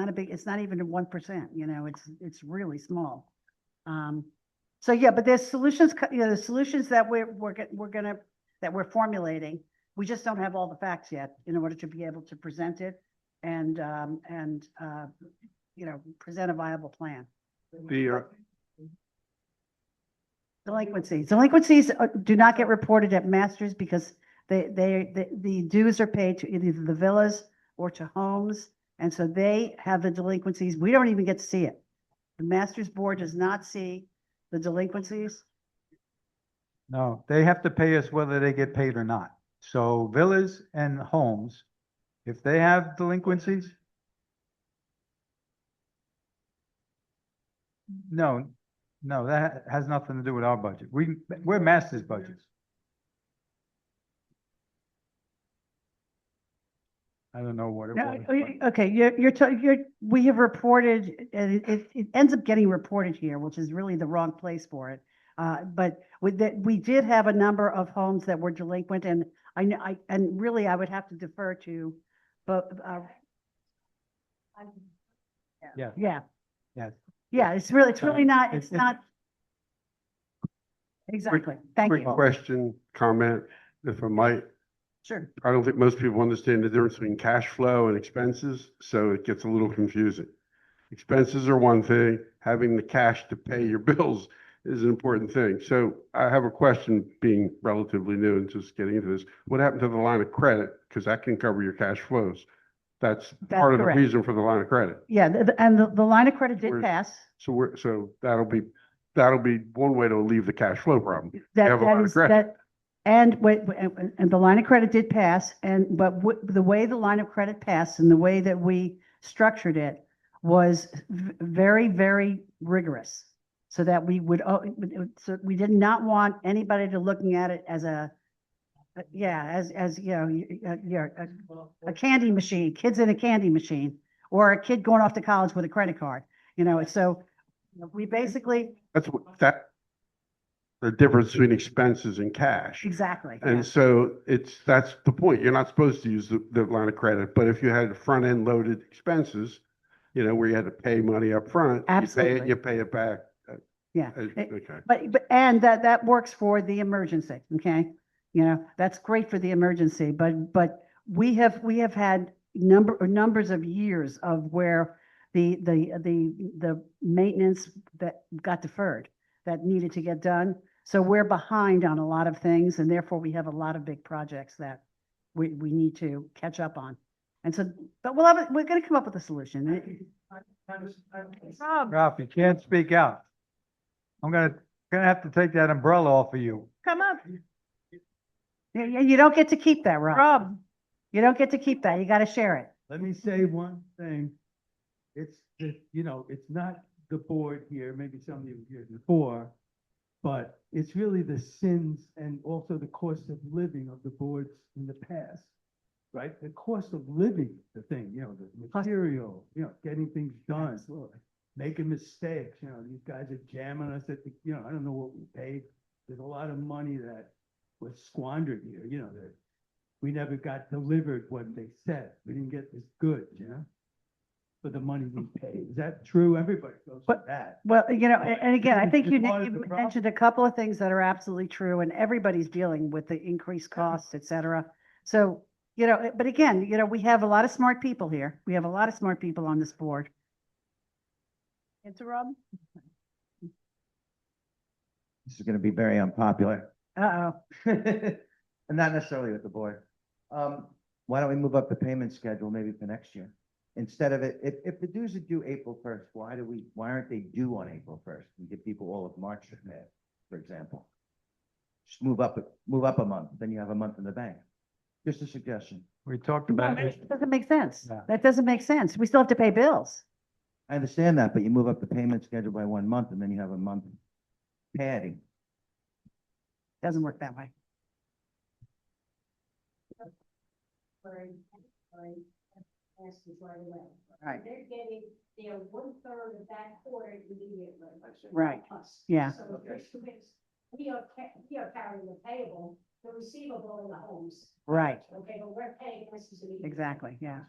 a big, it's not even 1%, you know, it's really small. So yeah, but there's solutions, you know, the solutions that we're formulating. We just don't have all the facts yet in order to be able to present it and you know, present a viable plan. Delinquencies do not get reported at masters because the dues are paid to either the villas or to homes. And so they have the delinquencies. We don't even get to see it. The masters board does not see the delinquencies. No, they have to pay us whether they get paid or not. So villas and homes, if they have delinquencies, no, that has nothing to do with our budget. We're masters budgets. I don't know what it No, was. okay, we have reported, and it ends up getting reported here, which is really the wrong place for it. But we did have a number of homes that were delinquent, and and really I would have to defer to, but Yeah. yeah, Yes. yeah, it's really not, It's- it's not. Exactly, thank Quick you. question, comment, if I might. Sure. I don't think most people understand the difference between cash flow and expenses, so it gets a little confusing. Expenses are one thing, having the cash to pay your bills is an important thing. So I have a question, being relatively new and just getting into this. What happened to the line of credit? Because that can cover your cash flows. That's part of the correct. reason for the line of credit. Yeah, and the line of credit did We're- pass. So that'll be one way to alleviate the cash flow problem. You That have a line of credit. and the line of credit did pass, but the way the line of credit passed and the way that we structured it was very, very rigorous. So that we we did not want anybody to looking at it as a candy machine, kids in a candy machine, or a kid going off to college with a credit card, so we basically, That's what, the difference between expenses and cash. exactly. And so that's the point. You're not supposed to use the line of credit, but if you had front end loaded expenses, where you had to pay money up front, Absolutely. you pay it back. Yeah. Okay. And that works for the emergency, okay? That's great for the emergency, but we have had numbers of years of where the maintenance that got deferred, that needed to get done. So we're behind on a lot of things, and therefore we have a lot of big projects that we need to catch up on. And so, but we're gonna come up with a solution. Rob, Ralph, you can't speak out. I'm gonna have to take that umbrella off of you. come up. You don't get to keep that, Rob. Rob, You don't get to keep that. You gotta share it. Let me say one thing. It's not the board here, maybe some of you here before, but it's really the sins and also the cost of living of the boards in the past, right? The cost of living, the thing, the material, getting things done. Absolutely. Making mistakes, these guys are jamming us at the, I don't know what we paid. There's a lot of money that was squandered here, that we never got delivered what they said. We didn't get this good, for the money we paid. Is that true? Everybody goes through that. Well, and again, I think you It's part of the mentioned a couple of things that are absolutely true, and everybody's dealing with the increased costs, et cetera. So, but again, we have a lot of smart people here. We have a lot of smart people on this board. into Rob. This is gonna be very unpopular, Uh-oh. and not necessarily with the board. Why don't we move up the payment schedule maybe for next year? Instead of it, if the dues are due April 1st, why aren't they due on April 1st? We give people all of March to pay, for example. Just move up a month, then you have a month in the bank. Just a suggestion. We talked about it. That doesn't make sense. Yeah. That doesn't make sense. We still have to pay bills. I understand that, but you move up the payment schedule by 1 month and then you have a month padding. Doesn't work that way. Right. They're getting their 1/3 of that quarter immediately. Right. Us. Yeah. So we are carrying the payable, the receivable in the homes. Right. Okay, but we're paying this is immediate. Exactly. Yeah.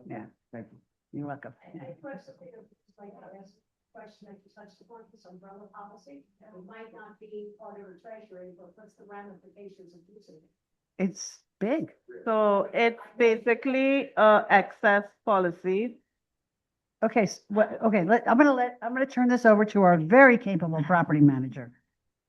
Yeah. Thank you. You're welcome. Question that you touched upon, this umbrella policy, it might not be part of the treasury, but what's the ramifications of using it? It's big. So it's basically excess policy. Okay, I'm gonna turn this over to our very capable property manager.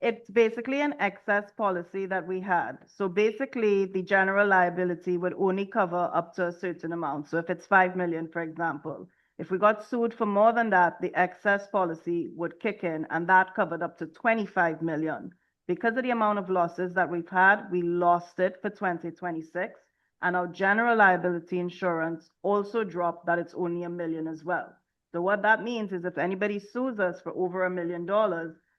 It's basically an excess policy that we had. So basically, the general liability would only cover up to a certain amount. So if it's 5 million, for example, if we got sued for more than that, the excess policy would kick in, and that covered up to 25 million. Because of the amount of losses that we've had, we lost it for 2026. And our general liability insurance also dropped that it's only $1 million as well. So what that means is if anybody sues us for over $1 million,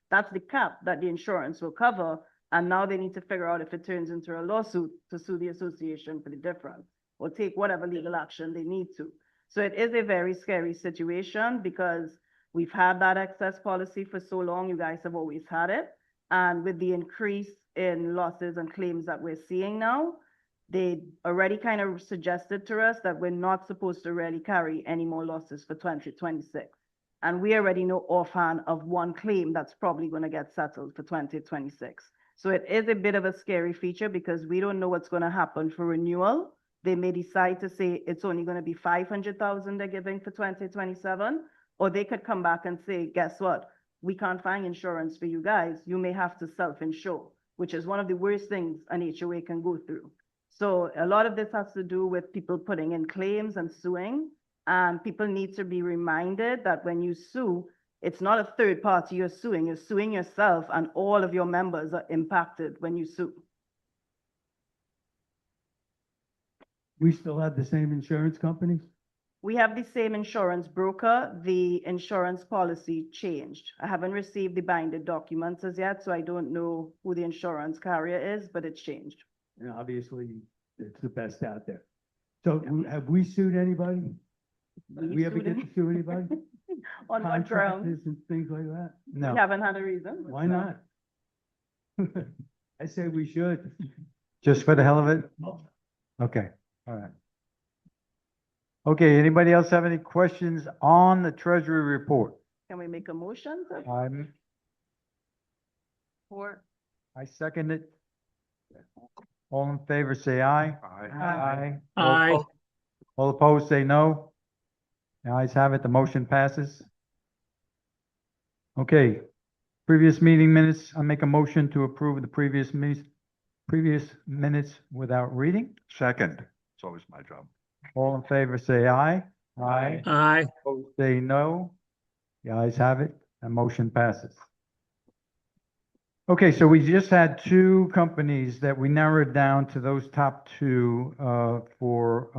that's the cap that the insurance will cover. And now they need to figure out if it turns into a lawsuit to sue the association for the difference or take whatever legal action they need to. So it is a very scary situation because we've had that excess policy for so long. You guys have always had it. And with the increase in losses and claims that we're seeing now, they already kind of suggested to us that we're not supposed to really carry any more losses for 2026. And we already know offhand of one claim that's probably going to get settled for 2026. So it is a bit of a scary feature because we don't know what's going to happen for renewal. They may decide to say it's only going to be 500,000 they're giving for 2027, or they could come back and say, guess what? We can't find insurance for you guys. You may have to self-insure, which is one of the worst things an HOA can go through. So a lot of this has to do with people putting in claims and suing. And people need to be reminded that when you sue, it's not a third party you're suing yourself, and all of your members are impacted when you sue. We still have the same insurance company? We have the same insurance broker. The insurance policy changed. I haven't received the binded documents as yet, so I don't know who the insurance carrier is, but it's changed. And obviously, it's the best out there. So have we sued anybody? We ever get to sue anybody? On what grounds? Contractors and things like that? We No, haven't had a reason. Why not? I say we should. just for the hell of it? Okay, all right. Okay, anybody else have any questions on the treasury report? Can we make a motion I'm, for? I second it. All in favor, say aye. Aye. Aye. All opposed, say no. The ayes have it, the motion passes. Okay, previous meeting minutes, I make a motion to approve the previous minutes without reading. Second, it's always my job. All in favor, say aye. Aye. Aye. Opposed, say no. The ayes have it, the motion passes. Okay, so we just had two companies that we narrowed down to those top two for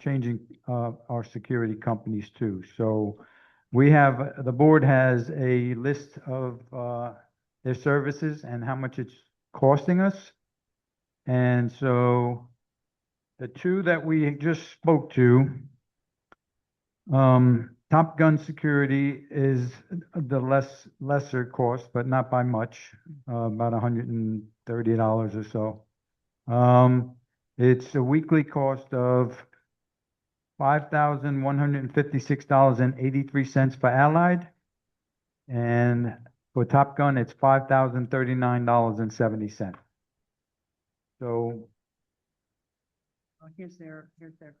changing our security companies too. So we have, the board has a list of their services and how much it's costing us. And so the two that we just spoke to, Top Gun Security is the lesser cost, but not by much, about $130 or so. It's a weekly cost of $5,156.83 for Allied. And for Top Gun, it's $5,039.70. So, Here's their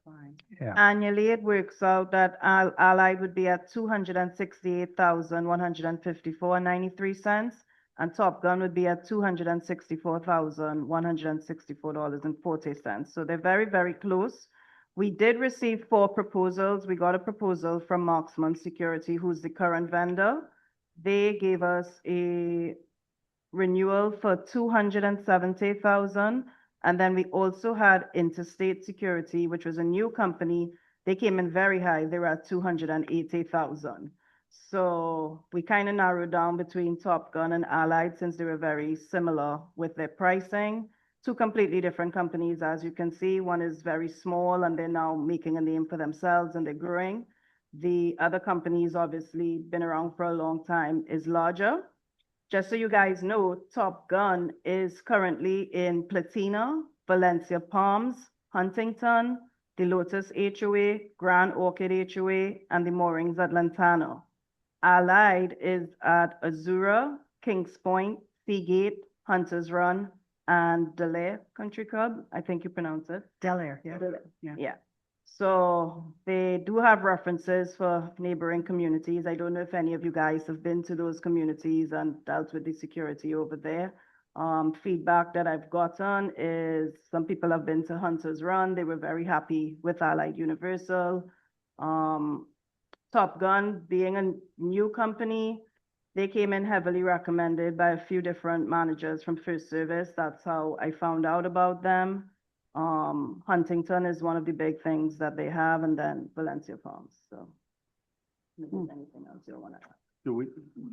fine. yeah, Annually, it works out that Allied would be at $268,154.93, and Top Gun would be at $264,164.40. So they're very, very close. We did receive 4 proposals. We got a proposal from Marksman Security, who's the current vendor. They gave us a renewal for $270,000. And then we also had Interstate Security, which was a new company. They came in very high. They were at $280,000. So we kind of narrowed down between Top Gun and Allied since they were very similar with their pricing. Two completely different companies, as you can see. One is very small and they're now making a name for themselves and they're growing. The other company's obviously been around for a long time, is larger. Just so you guys know, Top Gun is currently in Platina, Valencia Palms, Huntington, the Lotus HOA, Grand Orchid HOA, and the moorings at Lantana. Allied is at Azura, Kings Point, Seagate, Hunters Run, and Delaire Country Club. I think you pronounce it. Delaire, yeah. Yeah. So they do have references for neighboring communities. I don't know if any of you guys have been to those communities and dealt with the security over there. Feedback that I've gotten is some people have been to Hunters Run. They were very happy with Allied Universal. Top Gun being a new company, they came in heavily recommended by a few different managers from First Service. That's how I found out about them. Huntington is one of the big things that they have, and then Valencia Farms. So, if there's anything else you want to add? Do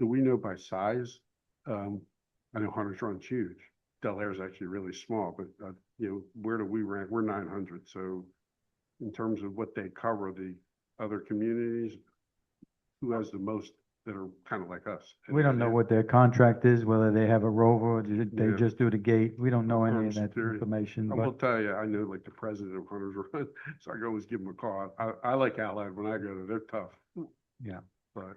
we know by size? I know Hunter's Run's huge. Delaire's actually really small, but where do we rank? We're 900. So, in terms of what they cover, the other communities, who has the most that are kind of like us? we don't know what their contract is, whether they have a rover or they Yeah. just do the gate. We don't know any Armed of that security. information, I will but tell you, I know like the president of Hunters Run, so I can always give him a call. I like Allied when I go there. They're tough. yeah. But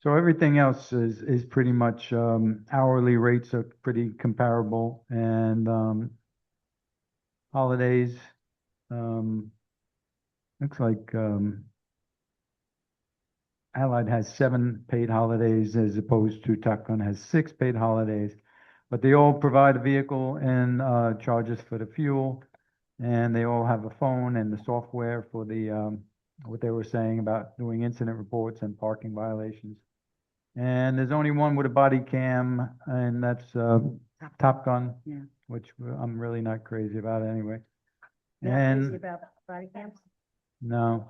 So everything else is pretty much, hourly rates are pretty comparable and, holidays, looks like, Allied has 7 paid holidays as opposed to Top Gun has 6 paid holidays. But they all provide a vehicle and, charges for the fuel. And they all have a phone and the software for the, what they were saying about doing incident reports and parking violations. And there's only one with a body cam, and that's Top Gun, Yeah. which I'm really not crazy about anyway. Not crazy And about body cams? no,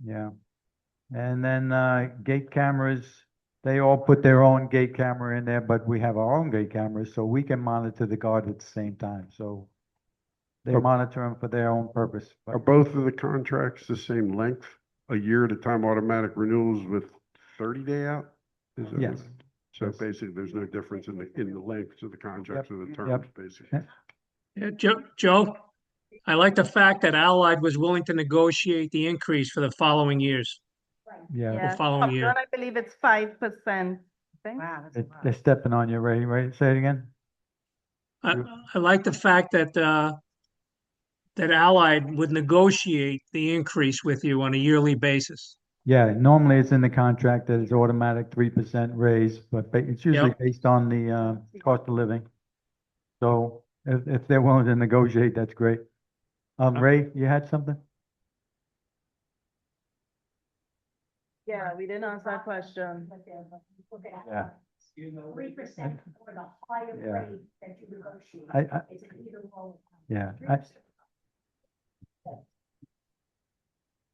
yeah. And then gate cameras, they all put their own gate camera in there, but we have our own gate cameras, so we can monitor the guard at the same time. So They Oh. monitor them for their own purpose. Are both of the contracts the same length? A year at a time automatic renewals with 30-day out? Is that Yes. what- So Yes. basically, there's no difference in the lengths of the contracts or the terms, Yep. basically. Yeah, Joe, I like the fact that Allied was willing to negotiate the increase for the following years. Yeah, Yeah, following year. I believe it's 5%. Wow, that's a lot. they're stepping on you, Ray, right? Say it again? I like the fact that, that Allied would negotiate the increase with you on a yearly basis. Yeah, normally it's in the contract that it's automatic 3% raise, but it's usually Yep. based on the cost of living. So if they're willing to negotiate, that's great. Ray, you had something? Yeah, we didn't answer that question. Yeah. 3% or the higher Yeah. rate that you negotiate. I- Is it either or? Yeah,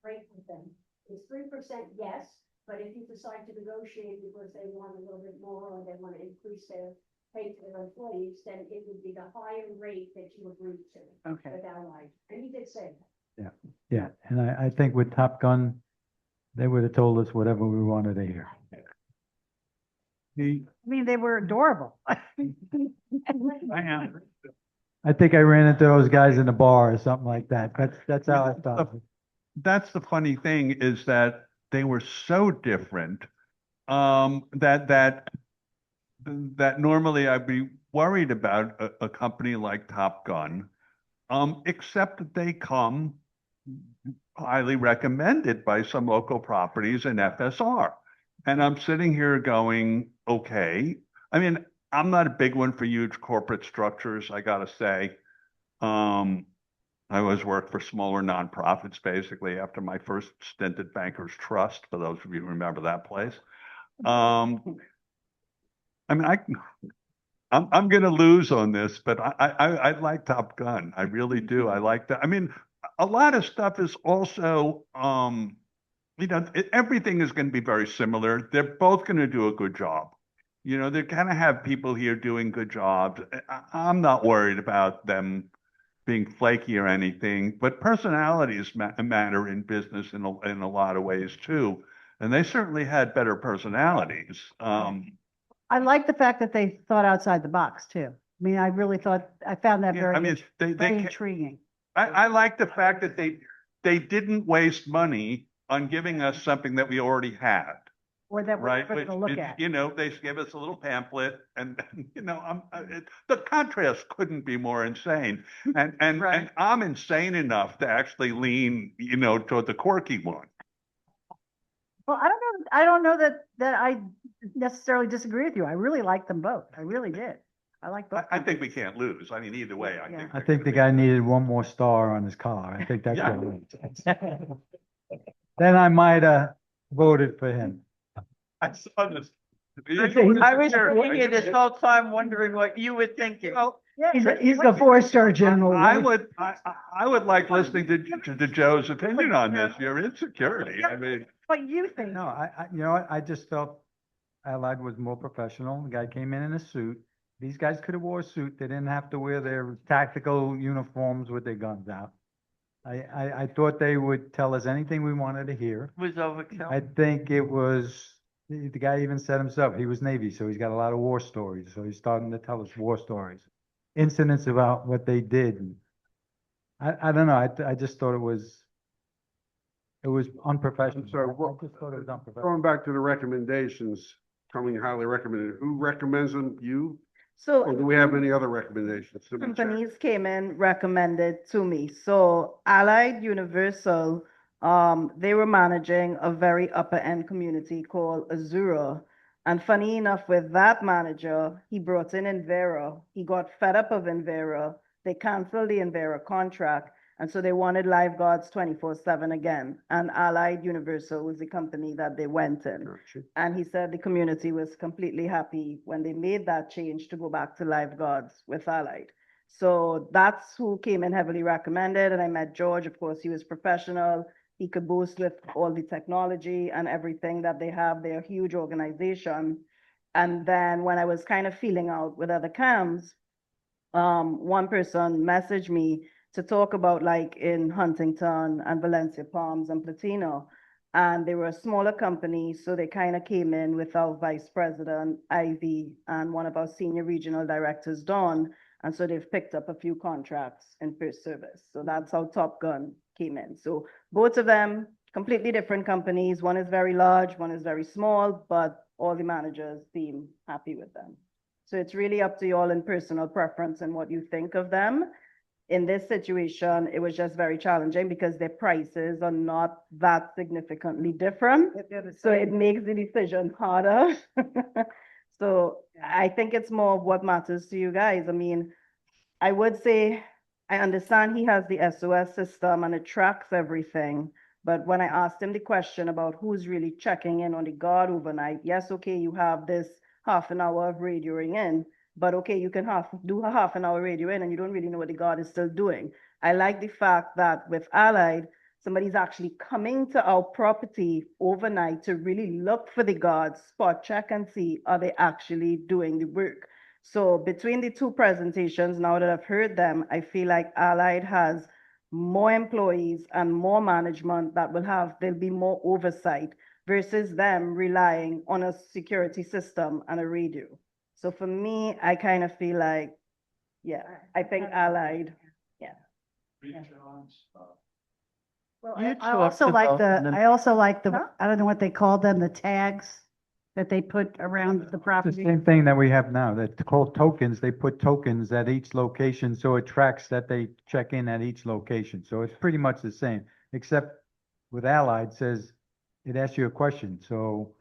3%. It's 3%, yes, but if you decide to negotiate because they want a little bit more or they want to increase their pay to their employees, then it would be the higher rate that you agreed to. Okay. With Allied. And you did say that. yeah, and I think with Top Gun, they would have told us whatever we wanted to hear. I mean, they were adorable. I think I ran into those guys in the bar or something like that. That's how I thought. That's the funny thing is that they were so different, that normally I'd be worried about a company like Top Gun, except that they come highly recommended by some local properties and FSR. And I'm sitting here going, okay. I mean, I'm not a big one for huge corporate structures, I gotta say. I always worked for smaller nonprofits, basically, after my first stint at Bankers Trust, for those of you who remember that place. I mean, I'm gonna lose on this, but I like Top Gun. I really do. I like that. I mean, a lot of stuff is also, everything is going to be very similar. They're both going to do a good job. They're going to have people here doing good jobs. I'm not worried about them being flaky or anything, but personalities matter in business in a lot of ways too. And they certainly had better personalities. I like the fact that they thought outside the box too. I mean, I found that Yeah, I mean, very intriguing. I like the fact that they didn't waste money on giving us something that we already had. Or that we're Right, going to look which, at. they gave us a little pamphlet and, the contrast couldn't be more insane. And I'm insane enough to actually lean, toward the quirky one. Well, I don't know that I necessarily disagree with you. I really like them both. I really did. I like both. I think we can't lose. I mean, either way, I think the guy needed one more star on his car. I think that's Yeah. what it is. Then I might have voted for him. I saw this. I was sitting here this whole time wondering what you were thinking. Well, He's the 4-star general. I would like listening to Joe's opinion on this, your insecurity. I mean, What you think? No, you know what? I just felt Allied was more professional. The guy came in a suit. These guys could have wore a suit. They didn't have to wear their tactical uniforms with their guns out. I thought they would tell us anything we wanted to hear. Was overkill. I think it was, the guy even said himself, he was Navy, so he's got a lot of war stories. So he's starting to tell us war stories, incidents about what they did. I don't know. I just thought it was unprofessional. I'm sorry, I just thought it was unprofessional. Going back to the recommendations, coming highly recommended, who recommends them? You? Or do So we have any other recommendations? to be checked? companies came in, recommended to me. So Allied Universal, they were managing a very upper end community called Azura. And funny enough, with that manager, he brought in Envera. He got fed up of Envera. They canceled the Envera contract. And so they wanted lifeguards 24/7 again. And Allied Universal was the company that they went in. Gotcha. And he said the community was completely happy when they made that change to go back to lifeguards with Allied. So that's who came in heavily recommended. And I met George. Of course, he was professional. He could boast with all the technology and everything that they have. They're a huge organization. And then when I was kind of feeling out with other cams, one person messaged me to talk about like in Huntington and Valencia Palms and Platino. And they were a smaller company, so they kind of came in with our vice president, Ivy, and one of our senior regional directors, Dawn. And so they've picked up a few contracts in first service. So that's how Top Gun came in. So both of them, completely different companies. One is very large, one is very small, but all the managers seem happy with them. So it's really up to you all in personal preference and what you think of them. In this situation, it was just very challenging because their prices are not that significantly different. So it makes the decision harder. So I think it's more of what matters to you guys. I mean, I would say, I understand he has the SOS system and it tracks everything. But when I asked him the question about who's really checking in on the guard overnight, yes, okay, you have this half an hour of radioing in, but okay, you can do a half an hour radio in and you don't really know what the guard is still doing. I like the fact that with Allied, somebody's actually coming to our property overnight to really look for the guards, spot check and see, are they actually doing the work? So between the two presentations, now that I've heard them, I feel like Allied has more employees and more management that there'll be more oversight versus them relying on a security system and a radio. So for me, I kind of feel like, yeah, I think Allied, yeah. Well, You I also talked like about them. I also like the, Huh? I don't know what they call them, the tags that they put around the It's the property. same thing that we have now, that's called tokens. They put tokens at each location, so it tracks that they check in at each location. So it's pretty much the same, except with Allied says, it asks you a question, so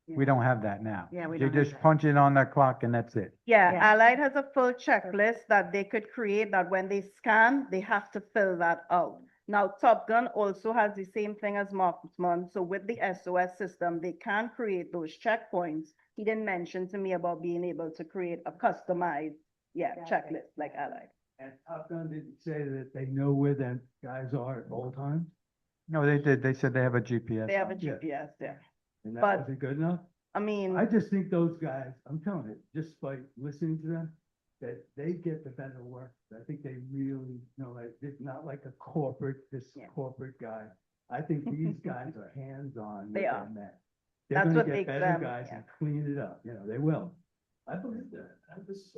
we don't have that now. Yeah, we They don't have just that. punch it on their clock and that's it. Yeah, Yeah. Allied has a full checklist that they could create that when they scan, they have to fill that out. Now, Top Gun also has the same thing as Marksman. So with the SOS system, they can create those checkpoints. He didn't mention to me about being able to create a customized, checklist like Allied. And Top Gun didn't say that they know where them guys are at all times, No, they did. They said they have a GPS. They have a Yeah. GPS there. and that But- wasn't good enough? I mean, I just think those guys, I'm telling you, just by listening to them, that they get the better work. I think they really, like, it's not like a Yeah. corporate guy. I think these guys are hands-on with They their are. men. They're That's gonna what get makes better them- guys yeah. and clean it up, they will. I believe that.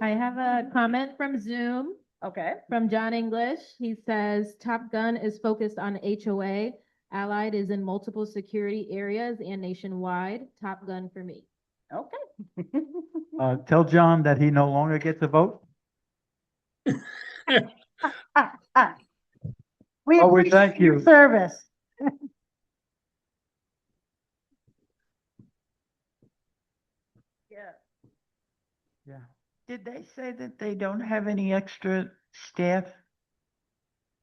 I have a comment from Zoom okay. from John English. He says Top Gun is focused on HOA. Allied is in multiple security areas and nationwide. Top Gun for me. Okay. Tell John that he no longer gets a vote. We Oh, we appreciate thank your you. service. Yeah. Yeah. Did they say that they don't have any extra staff?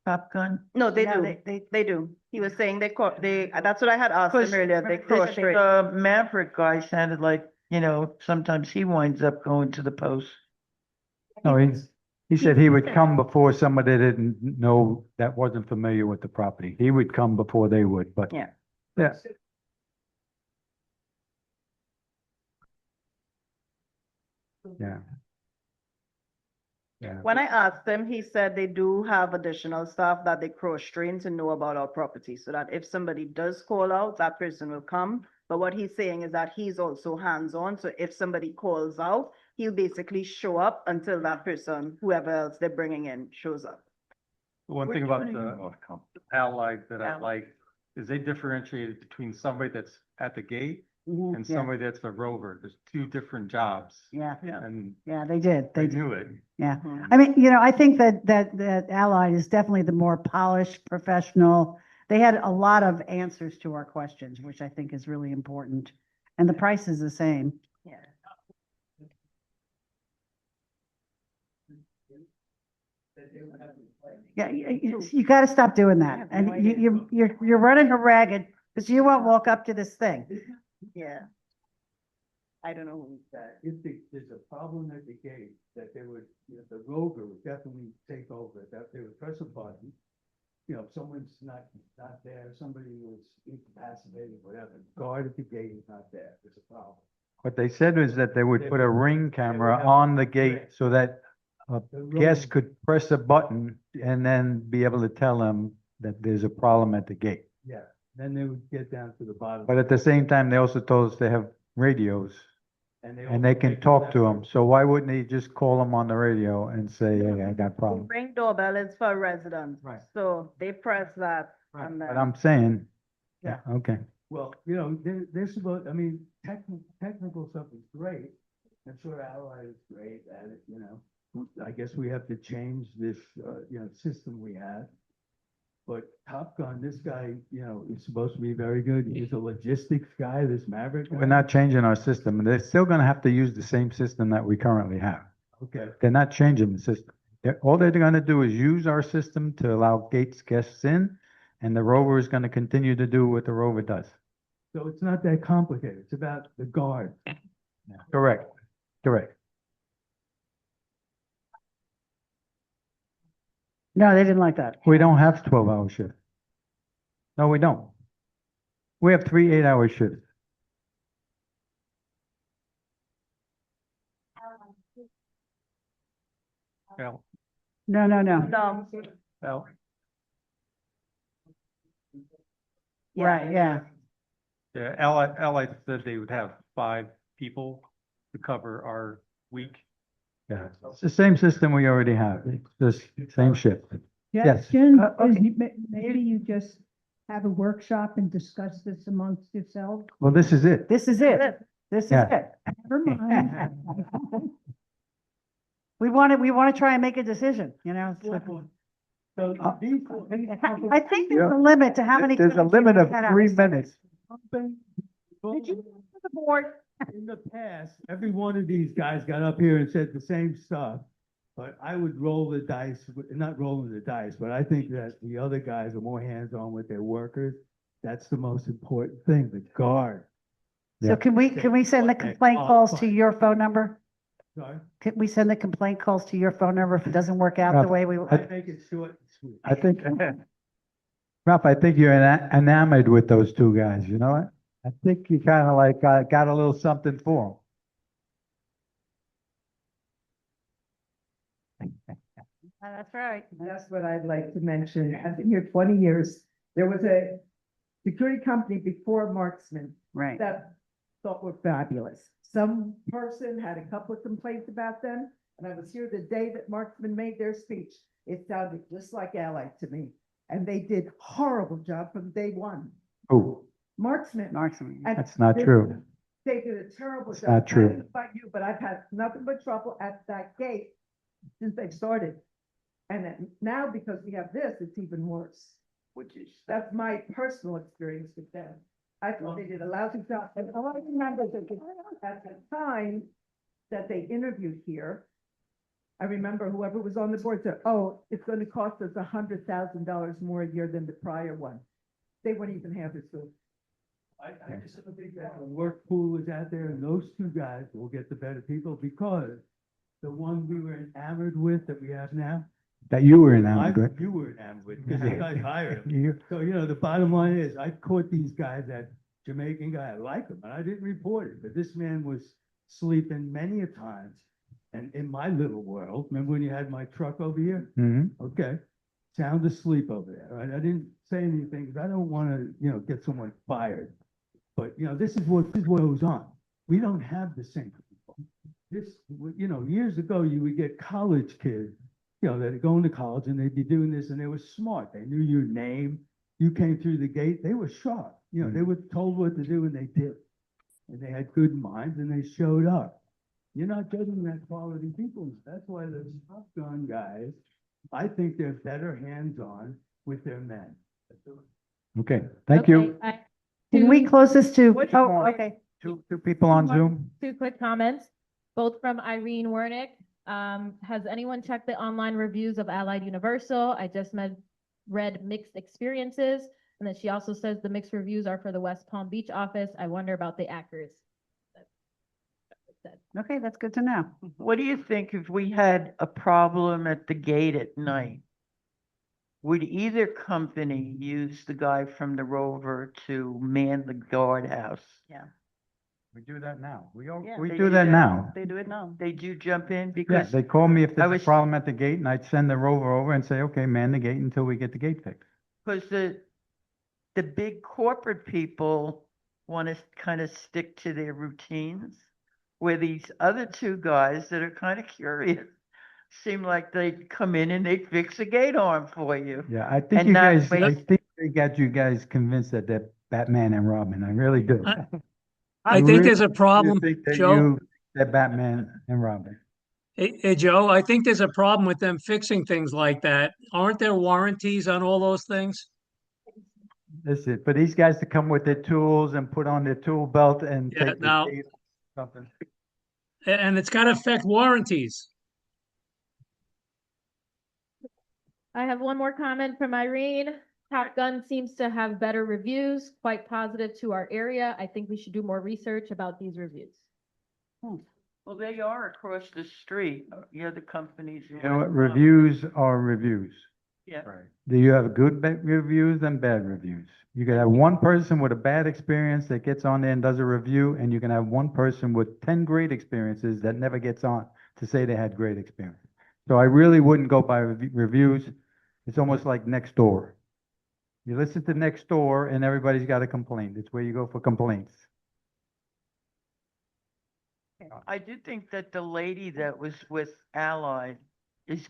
Top Gun? No, they No, do. They do. He was saying that's what I had asked him Because earlier. They cross this, trade. Maverick guy sounded like, sometimes he winds up going to the post. No, he said he would come before somebody that didn't know, that wasn't familiar with the property. He would come before they would, but. Yeah. Yeah. Yeah. Yeah. When I asked him, he said they do have additional staff that they cross-train to know about our property, so that if somebody does call out, that person will come. But what he's saying is that he's also hands-on, so if somebody calls out, he'll basically show up until that person, whoever else they're bringing in, shows up. One thing about the Allied that I like is they differentiated between somebody that's at the gate and Yeah. somebody that's a rover. There's two different jobs. Yeah, And yeah, they did. they They knew it. Yeah, Mhm. I mean, I think that Allied is definitely the more polished, professional. They had a lot of answers to our questions, which I think is really important. And the price is the same. Yeah. Yeah, you gotta stop doing that. And you're running a ragged, because you won't walk up to this thing. Yeah. I don't know who That if there's a problem at the gate, that they would, the rover would definitely take over, that they would press a button. If someone's not there, somebody was incapacitated, whatever, guard at the gate is not there, there's a problem. What they said was that they would They put a would- ring they camera would have on the a gate ring. so that a guest could press a button and then be able to tell them that there's a problem at the gate. Yeah, then they would get down to the bottom. But at the same time, they also told us they have radios and also they can pick talk up to that- them. So why wouldn't they just call them on the radio and say, hey, I got a problem? Ring doorbell is for residents. Right. So they press that and But then. I'm saying, Yeah. okay. Well, they're supposed, I mean, technical stuff is great. I'm sure Allied is great at it, I guess we have to change this, system we have. But Top Gun, this guy, is supposed to be very good. He's a logistics guy, this Maverick guy. We're not changing our system. They're still gonna have to use the same system that we currently have. Okay. They're not changing the system. All they're gonna do is use our system to allow gates guests in, and the Rover is gonna continue to do what the Rover does. So it's not that complicated. It's about the guard. Correct, correct. No, they didn't like that. We don't have 12-hour shifts. No, we don't. We have 3 8-hour shifts. Well, No, no, no. No. well, Right, yeah. yeah, Allied said they would have 5 people to cover our week. Yeah, it's the same system we already have. It's the same shift. Yes. Jen, okay. maybe you just have a workshop and discuss this amongst yourselves. Well, this is it. This is it. This is Yeah. it. Never mind. We want to try and make a decision, it's like- So these. I think there's a limit to how many. There's a times you limit of can cut out. 3 minutes. Did you go to the board? In the past, every one of these guys got up here and said the same stuff. But I would roll the dice, not rolling the dice, but I think that the other guys are more hands-on with their workers. That's the most important thing, the guard. So can we send the complaint calls to your phone number? Sorry? Can we send the complaint calls to your phone number if it doesn't work out the way we? I make it short and sweet. I think, Ralph, I think you're enamored with those 2 guys, you know what? I think you kind of like got a little something for That's right. That's what I'd like to mention. I've been here 20 years. There was a security company before Marksman Right. that thought were fabulous. Some person had a couple of complaints about them, and I was here the day that Marksman made their speech. It sounded just like Allied to me, and they did horrible job from day one. Who? Marksman. Marksman. And That's not they- true. They did a terrible It's job. not true. I don't know about you, but I've had nothing but trouble at that gate since they've started. And then now because we have this, it's even worse. That's my personal experience with them. I thought they did a lousy job. And all I remember is that at the time that they interviewed here, I remember whoever was on the board said, oh, it's going to cost us $100,000 more a year than the prior one. They wouldn't even have this. I just don't think that the work pool is out there and those 2 guys will get the better people because the one we were enamored with that we have now. That you were enamored with. You were enamored with because you guys hired him. You- So, the bottom line is I caught these guys, that Jamaican guy, I like him, and I didn't report it, but this man was sleeping many a times. And in my little world, remember when you had my truck over here? Mhm. Okay, sound asleep over there, right? I didn't say anything because I don't want to, get someone fired. But, this is what goes on. We don't have the same people. This, years ago, you would get college kids, that are going to college and they'd be doing this and they were smart. They knew your name. You came through the gate, they were sharp. They were told what to do and they did. And they had good minds and they showed up. You're not getting that quality people. That's why those Top Gun guys, I think they're better hands-on with their men. Okay, thank you. Can we close this to, What- oh, okay. 2 people on Zoom. 2 quick comments, both from Irene Wernick. Has anyone checked the online reviews of Allied Universal? I just read mixed experiences. And then she also says the mixed reviews are for the West Palm Beach office. I wonder about the accuracy. Okay, that's good to know. What do you think if we had a problem at the gate at night? Would either company use the guy from the Rover to man the guardhouse? Yeah. We do that now. Yeah, We they do that now. They do it now. They do jump in Yeah, because they call me if I there's a was- problem at the gate and I'd send the rover over and say, okay, man the gate until we get the gate fixed. Because the big corporate people want to kind of stick to their routines, where these other two guys that are kind of curious seem like they come in and they fix a gate arm for you. Yeah, I think And you not guys, I waste- think they got you guys convinced that they're Batman and Robin. I really do. I think there's a problem, Joe. They're Batman and Robin. Hey, Joe, I think there's a problem with them fixing things like that. Aren't there warranties on all those things? Listen, for these guys to come with their tools and put on their tool belt and Yeah, take the now- gate off, something. And it's got to affect warranties. I have one more comment from Irene. Top Gun seems to have better reviews, quite positive to our area. I think we should do more research about these reviews. Well, they are across the street, the other companies. You know what, reviews are reviews. Yeah. Do you have good reviews and bad reviews? You can have one person with a bad experience that gets on there and does a review, and you can have one person with 10 great experiences that never gets on to say they had great experience. So I really wouldn't go by reviews. It's almost like next door. You listen to next door and everybody's got a complaint. It's where you go for complaints. I do think that the lady that was with Allied is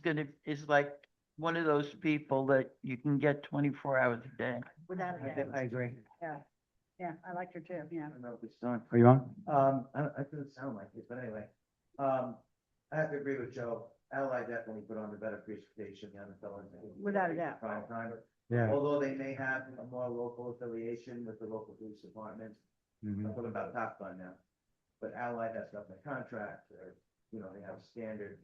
like one of those people that you can get 24 hours a day. Without a doubt. I agree. Yeah, yeah, I liked her too, yeah. I don't know if it's done. Are you on? It doesn't sound like it, but anyway. I have to agree with Joe. Allied definitely put on the better presentation on the fellas. Without a doubt. Prime time. Yeah. Although they may have a more local affiliation with the local police department. Mhm. I'm talking about Top Gun now. But Allied has got the contract, or, they have standard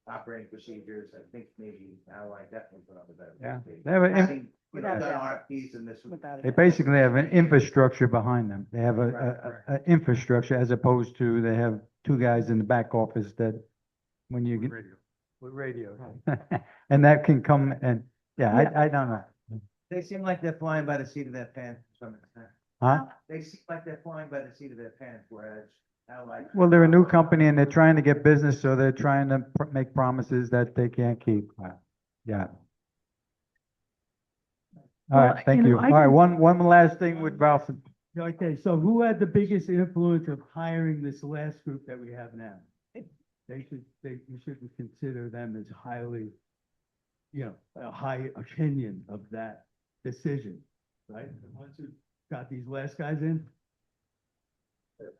operating procedures. I think maybe Allied definitely put on the better. Yeah. presentation. They have a- Having, Without a done doubt. RFPs and this. Without a They doubt. basically have an infrastructure behind them. They have a infrastructure as opposed to they have two guys in the back office that when you get. With radio. And that can come and, yeah, I don't know. They seem like they're flying by the seat of their pants to some extent. Huh? They seem like they're flying by the seat of their pants, whereas Allied. Well, they're a new company and they're trying to get business, so they're trying to make promises that they can't keep. Yeah. All Well, right, thank you you. know, All right, one last thing with Ralph. Okay, so who had the biggest influence of hiring this last group that we have now? You should consider them as highly, a high opinion of that decision, right? Once you got these last guys in?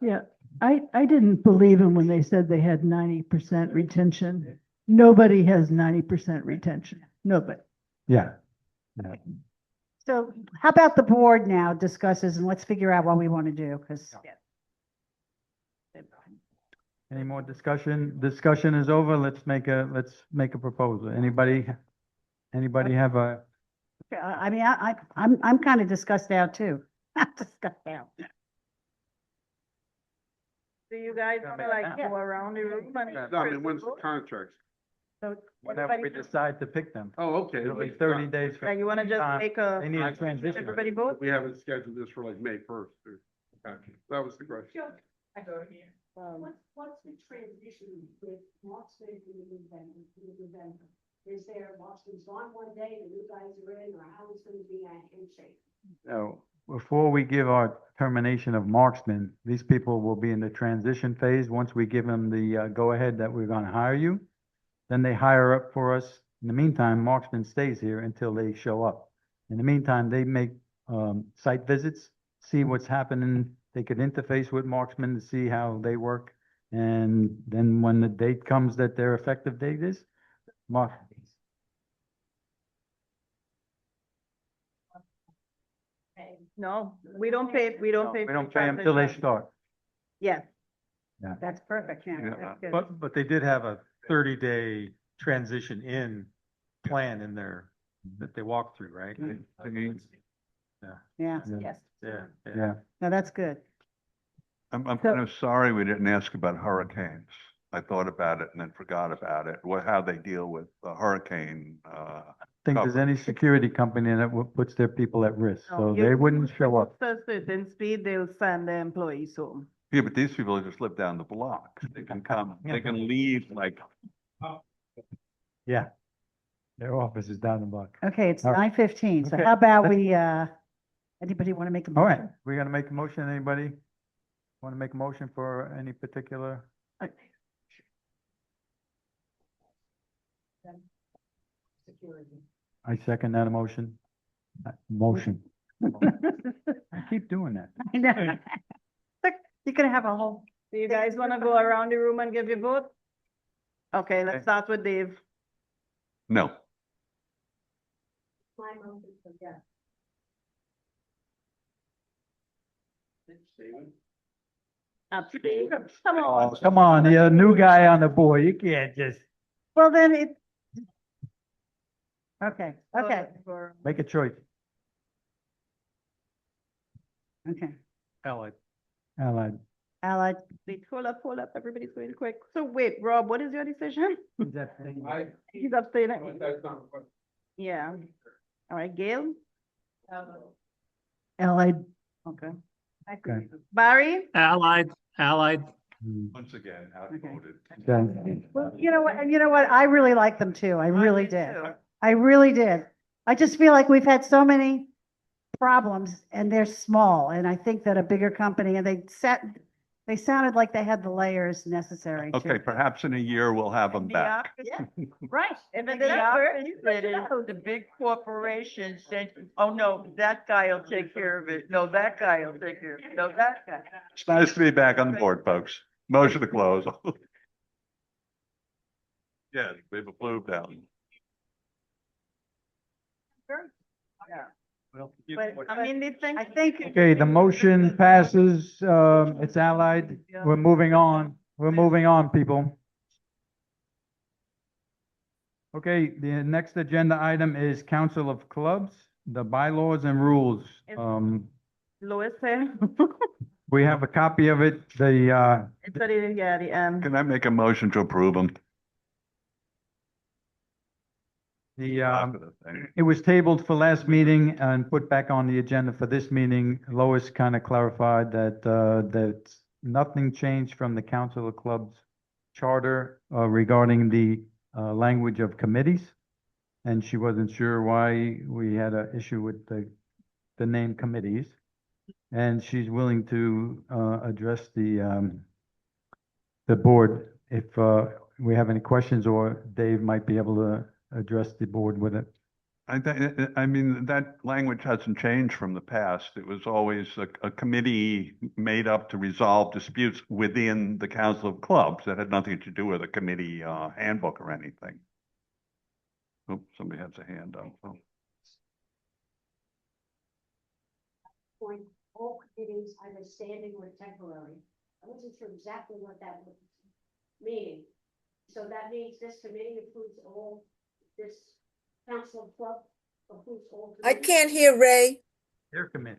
Yeah, I didn't believe them when they said they had 90% retention. Nobody has 90% retention. Nobody. Yeah. So how about the board now discusses and let's figure out what we want to do, because. Any more discussion? Discussion is over. Let's make a proposal. Anybody have a? I mean, I'm kind of discussed out too. I'm discussed out. Do you guys want to like go around the room? No, I mean, when's the contracts? So Whenever we decide to pick them. Oh, okay. It'll be 30 days. Yeah, you want to just time. make a, They need a transition. everybody vote? We haven't scheduled this for like May 1st. Okay, that was the question. I go here. What's the transition with Marksman and the vendor? Is there Marksman's on one day, the new guys are in, or how is going to be a handshake? No, before we give our termination of Marksman, these people will be in the transition phase. Once we give them the go-ahead that we're gonna hire you, then they hire up for us. In the meantime, Marksman stays here until they show up. In the meantime, they make site visits, see what's happening. They could interface with Marksman to see how they work. And then when the date comes that their effective date is, Mark. No, we don't pay, we don't pay. We for don't pay them till they transition. start. Yeah. Yeah. That's perfect, yeah. Yeah. That's good. But they did have a 30-day transition in plan in there that they walked through, right? Yeah, Yeah. yes. Yeah. No, that's good. I'm So- kind of sorry we didn't ask about hurricanes. I thought about it and then forgot about it, how they deal with the hurricane. Think there's any security company that puts their people at risk, so No, you- they wouldn't show up. After a certain speed, they'll send their employees home. Yeah, but these people just live down the block. They can come, they can leave like, Yeah. Their office is down the block. Okay, it's All right. 9:15. So Okay. how about we, anybody want to make a All right, motion? we're gonna make a motion. Anybody want to make a motion for any particular? I second that motion. Motion. I keep doing that. I know. You're gonna have a whole. Do you guys want to go around the room and give your vote? Okay, let's start with Dave. no. My motion, so yes. Abstain. Come Oh, on. come on, you're a new guy on the board. You can't just Well, then it. Okay, okay, make a choice. okay. Allied. Allied. Allied, Wait, hold up, everybody's going quick. So wait, Rob, what is your decision? He's abstaining. Yeah. All right, Gail? Allied. Okay. Okay. Barry? Allied, allied. Once again, outvoted. Okay. Well, you know what? I really like them too. I really did. I really did. I just feel like we've had so many problems and they're small. And I think that a bigger company, and they sounded like they had the layers necessary to. Okay, perhaps in a year we'll have them back. Right. And then the opposite is the big corporations said, oh, no, that guy will take care of it. No, that guy will take care of it. No, that guy. It's nice to be back on the board, folks. Motion to close. Yeah, we've approved that. But I mean, I think. Okay, the motion passes. It's allied. We're moving on. We're moving on, people. Okay, the next agenda item is Council of Clubs, the bylaws and rules. Lois here. We have a copy of it. It's already, yeah, the, Can I make a motion to approve them? It was tabled for last meeting and put back on the agenda for this meeting. Lois kind of clarified that nothing changed from the Council of Clubs charter regarding the language of committees. And she wasn't sure why we had an issue with the name committees. And she's willing to address the board if we have any questions, or Dave might be able to address the board with it. I mean, that language hasn't changed from the past. It was always a committee made up to resolve disputes within the Council of Clubs. That had nothing to do with a committee handbook or anything. Oh, somebody has a hand up. Oh. Point all committees either standing or temporary. I wasn't sure exactly what that would mean. So that means this committee approves all, this council of club approves all. I can't hear Ray. Your committee.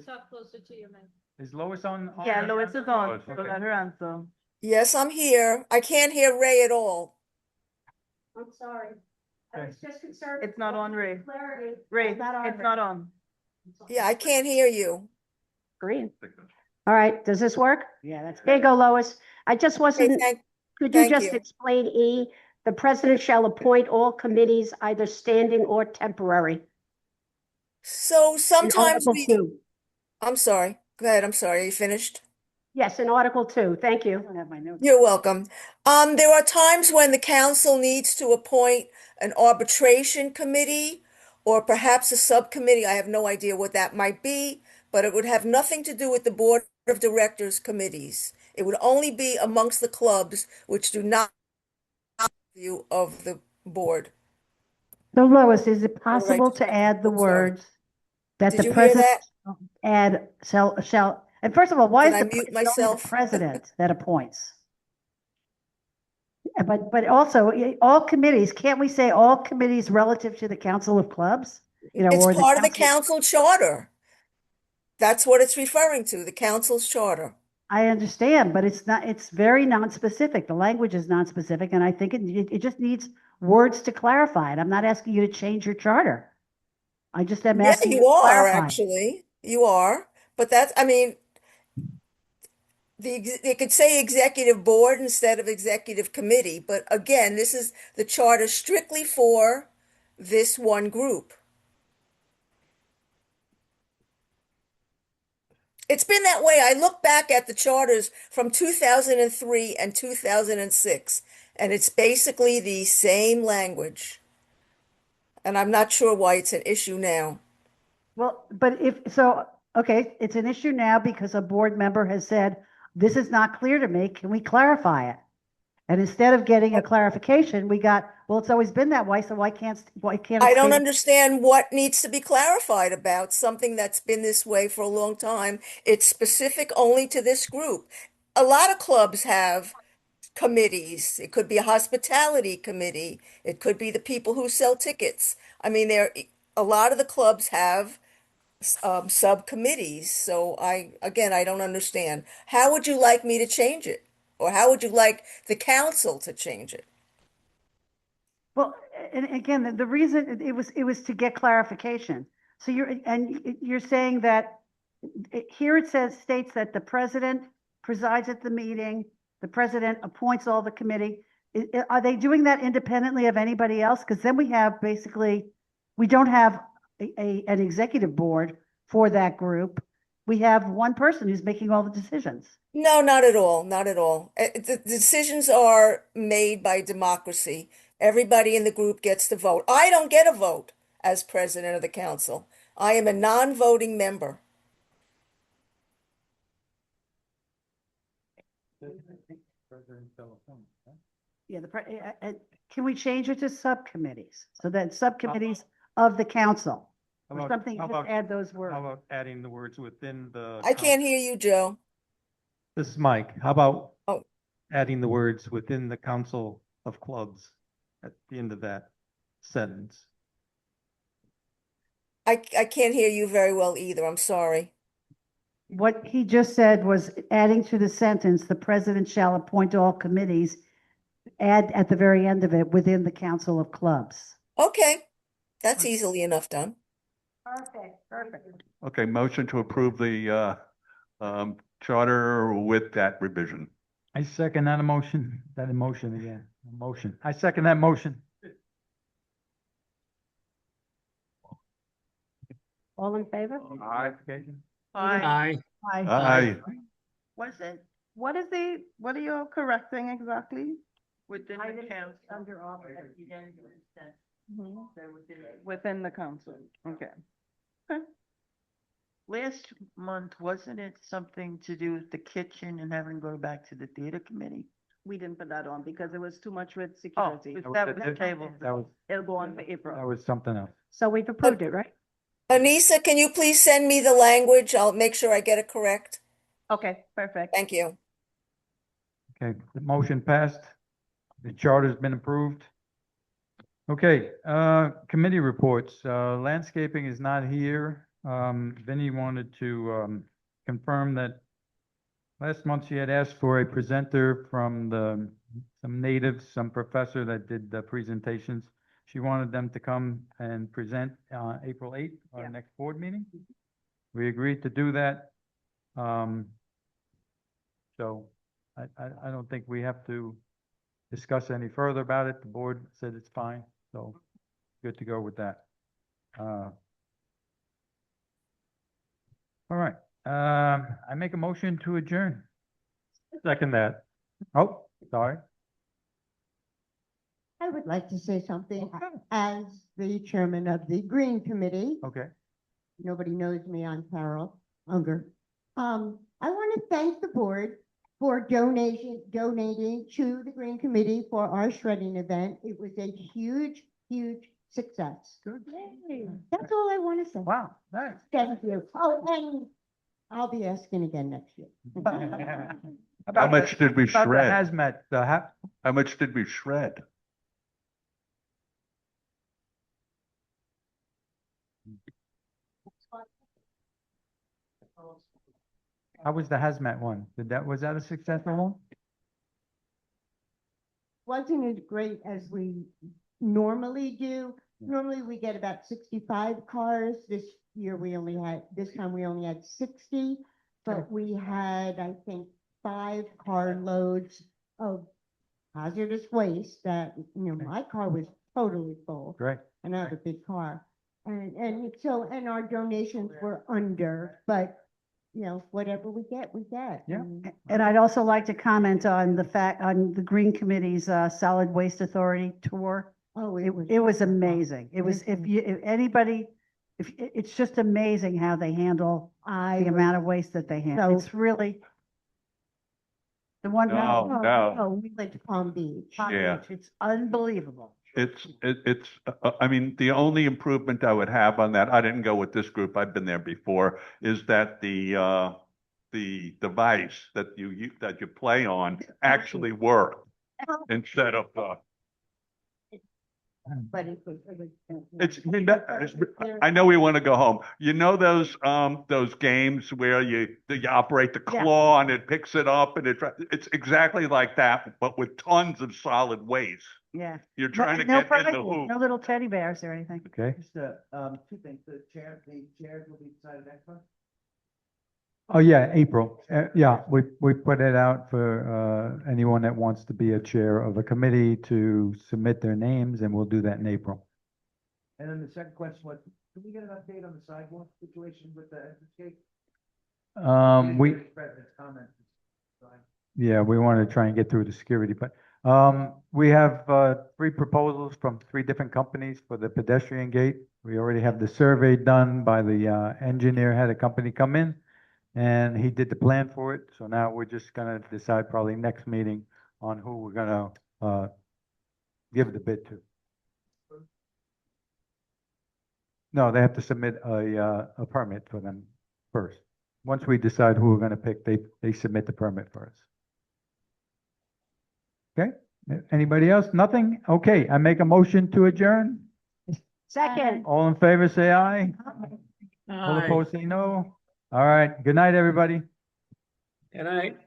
Talk closer to your mic. Is Lois on? yeah, Lois is on, so Okay. let her answer. Yes, I'm here. I can't hear Ray at all. I'm sorry. I was just concerned. It's not on, Ray. Clarity. Ray, It's not on. it's not on. Yeah, I can't hear you. Green. All right, does this work? Yeah, that's. There you go, Lois. I just Okay, wasn't, could you thank just you. explain E? The president shall appoint all committees either standing or temporary. So In sometimes Article we, 2. I'm sorry. Go ahead. I'm sorry. Are you finished? Yes, in Article 2. Thank I you. don't have my notes. You're welcome. There are times when the council needs to appoint an arbitration committee or perhaps a subcommittee. I have no idea what that might be, but it would have nothing to do with the board of directors committees. It would only be amongst the clubs which do not have view of the board. So Lois, is it possible to add the words that Did the you hear president that? add shall, and first of all, why Did is I the mute only the myself? president that appoints? But also, all committees, can't we say all committees relative to the Council of Clubs? You know, It's or part of the council charter. That's what it's referring to, the council's charter. I understand, but it's not, it's very non-specific. The language is non-specific, and I think it just needs words to clarify it. I'm not asking you to change your charter. I just am Yeah, asking you you to are clarify. actually. You are. But that's, I mean, They could say executive board instead of executive committee, but again, this is the charter strictly for this one group. It's been that way. I look back at the charters from 2003 and 2006, and it's basically the same language. And I'm not sure why it's an issue now. Well, but okay, it's an issue now because a board member has said, this is not clear to me. Can we clarify it? And instead of getting a clarification, we got, well, it's always been that way, so why can't it I don't stay? understand what needs to be clarified about something that's been this way for a long time. It's specific only to this group. A lot of clubs have committees. It could be a hospitality committee. It could be the people who sell tickets. I mean, a lot of the clubs have subcommittees. So I don't understand. How would you like me to change it? Or how would you like the council to change it? Well, and again, the reason it was to get clarification. So you're saying that here it states that the president presides at the meeting, the president appoints all the committee. Are they doing that independently of anybody else? Because then we don't have an executive board for that group. We have one person who's making all the decisions. No, not at all. Not at all. The decisions are made by democracy. Everybody in the group gets to vote. I don't get a vote as president of the council. I am a non-voting member. Yeah, can we change it to subcommittees? So that subcommittees of the council or something, just add those words. How about adding the words within the? I can't hear you, Joe. This is Mike. How about Oh. adding the words within the council of clubs at the end of that sentence? I can't hear you very well either. I'm sorry. What he just said was adding to the sentence, the president shall appoint all committees, add at the very end of it, within the council of clubs. Okay, that's easily enough done. Perfect. Okay, motion to approve the charter with that revision. I second that emotion, again, motion. I second that motion. All in favor? Aye. Aye. Aye. Was it What are you correcting exactly? within the council? Under office. Within the council, okay. Last month, wasn't it something to do with the kitchen and having to go back to the theater committee? We didn't put that on because it was too much with Oh, security. that was table. It'll go on for April. That was something else. So we've approved it, right? Anissa, can you please send me the language? I'll make sure I get it correct. Okay, perfect. Thank you. Okay, the motion passed. The charter's been approved. Okay, committee reports. Landscaping is not here. Vinnie wanted to confirm that last month she had asked for a presenter from some natives, some professor that did the presentations. She wanted them to come and present April 8th, our next board meeting. We agreed to do that. So I don't think we have to discuss any further about it. The board said it's fine, so good to go with that. All right, I make a motion to adjourn. Second that. Oh, sorry. I would like to say something as the chairman of the Green Committee. Okay. Nobody knows me, I'm Carol Unger. I want to thank the board for donating to the Green Committee for our shredding event. It was a huge, huge success. Good. That's all I want to say. Wow, nice. Thank you. Oh, and I'll be asking again next year. How much did we About the shred? hazmat, How much did we shred? how was the hazmat one? Was that a successful one? Wasn't as great as we normally do. Normally we get about 65 cars. This time we only had 60, but we had, I think, 5 carloads of hazardous waste that, my car was totally full. Great. And I have a big car. And so, and our donations were under, but, whatever we get, we get. Yeah. And I'd also like to comment on on the Green Committee's Solid Waste Authority tour. Oh, It was amazing. It was, if anybody, it's just amazing how they handle the amount of waste that they handle. It's really. The one. No, we went to Palm Beach. Yeah. It's unbelievable. I mean, the only improvement I would have on that, I didn't go with this group, I've been there before, is that the device that you play on actually worked instead of, But it was. I know we want to go home. You know those games where you operate the claw and it picks it up and it's exactly like that, but with tons of solid waste. Yeah. You're trying to No get in the prizes, hoop. no little teddy bears or anything. Okay. Just, 2 things, the chairs will be decided next month? Oh, yeah, April. Yeah, we put it out for anyone that wants to be a chair of a committee to submit their names, and we'll do that in April. And then the second question was, can we get an update on the sidewalk situation with the Interstate? President's comments. Yeah, we want to try and get through the security, but we have 3 proposals from 3 different companies for the pedestrian gate. We already have the survey done by the engineer, had a company come in, and he did the plan for it. So now we're just gonna decide probably next meeting on who we're gonna give the bid to. No, they have to submit a permit for them first. Once we decide who we're gonna pick, they submit the permit for us. Okay, anybody else? Nothing? Okay, I make a motion to adjourn. Second. All in favor, say aye. All Aye. opposed, say no. All right, good night, everybody. Good night.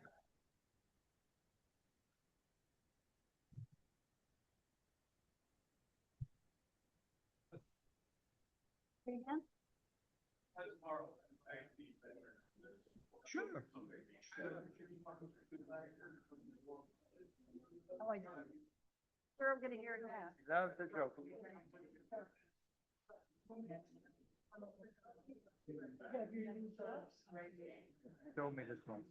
Sure. Oh, I know. Sure, I'm gonna hear it now. That was the joke. Show me this one.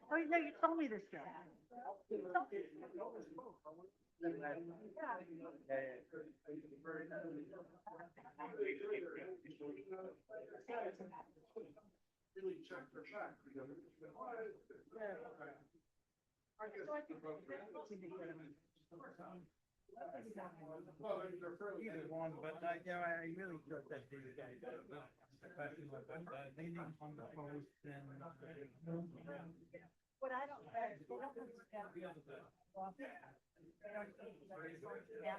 Oh, no, you told me this, Joe. Either one, but I really thought that these guys, leaning on the post and. What I don't. Yeah.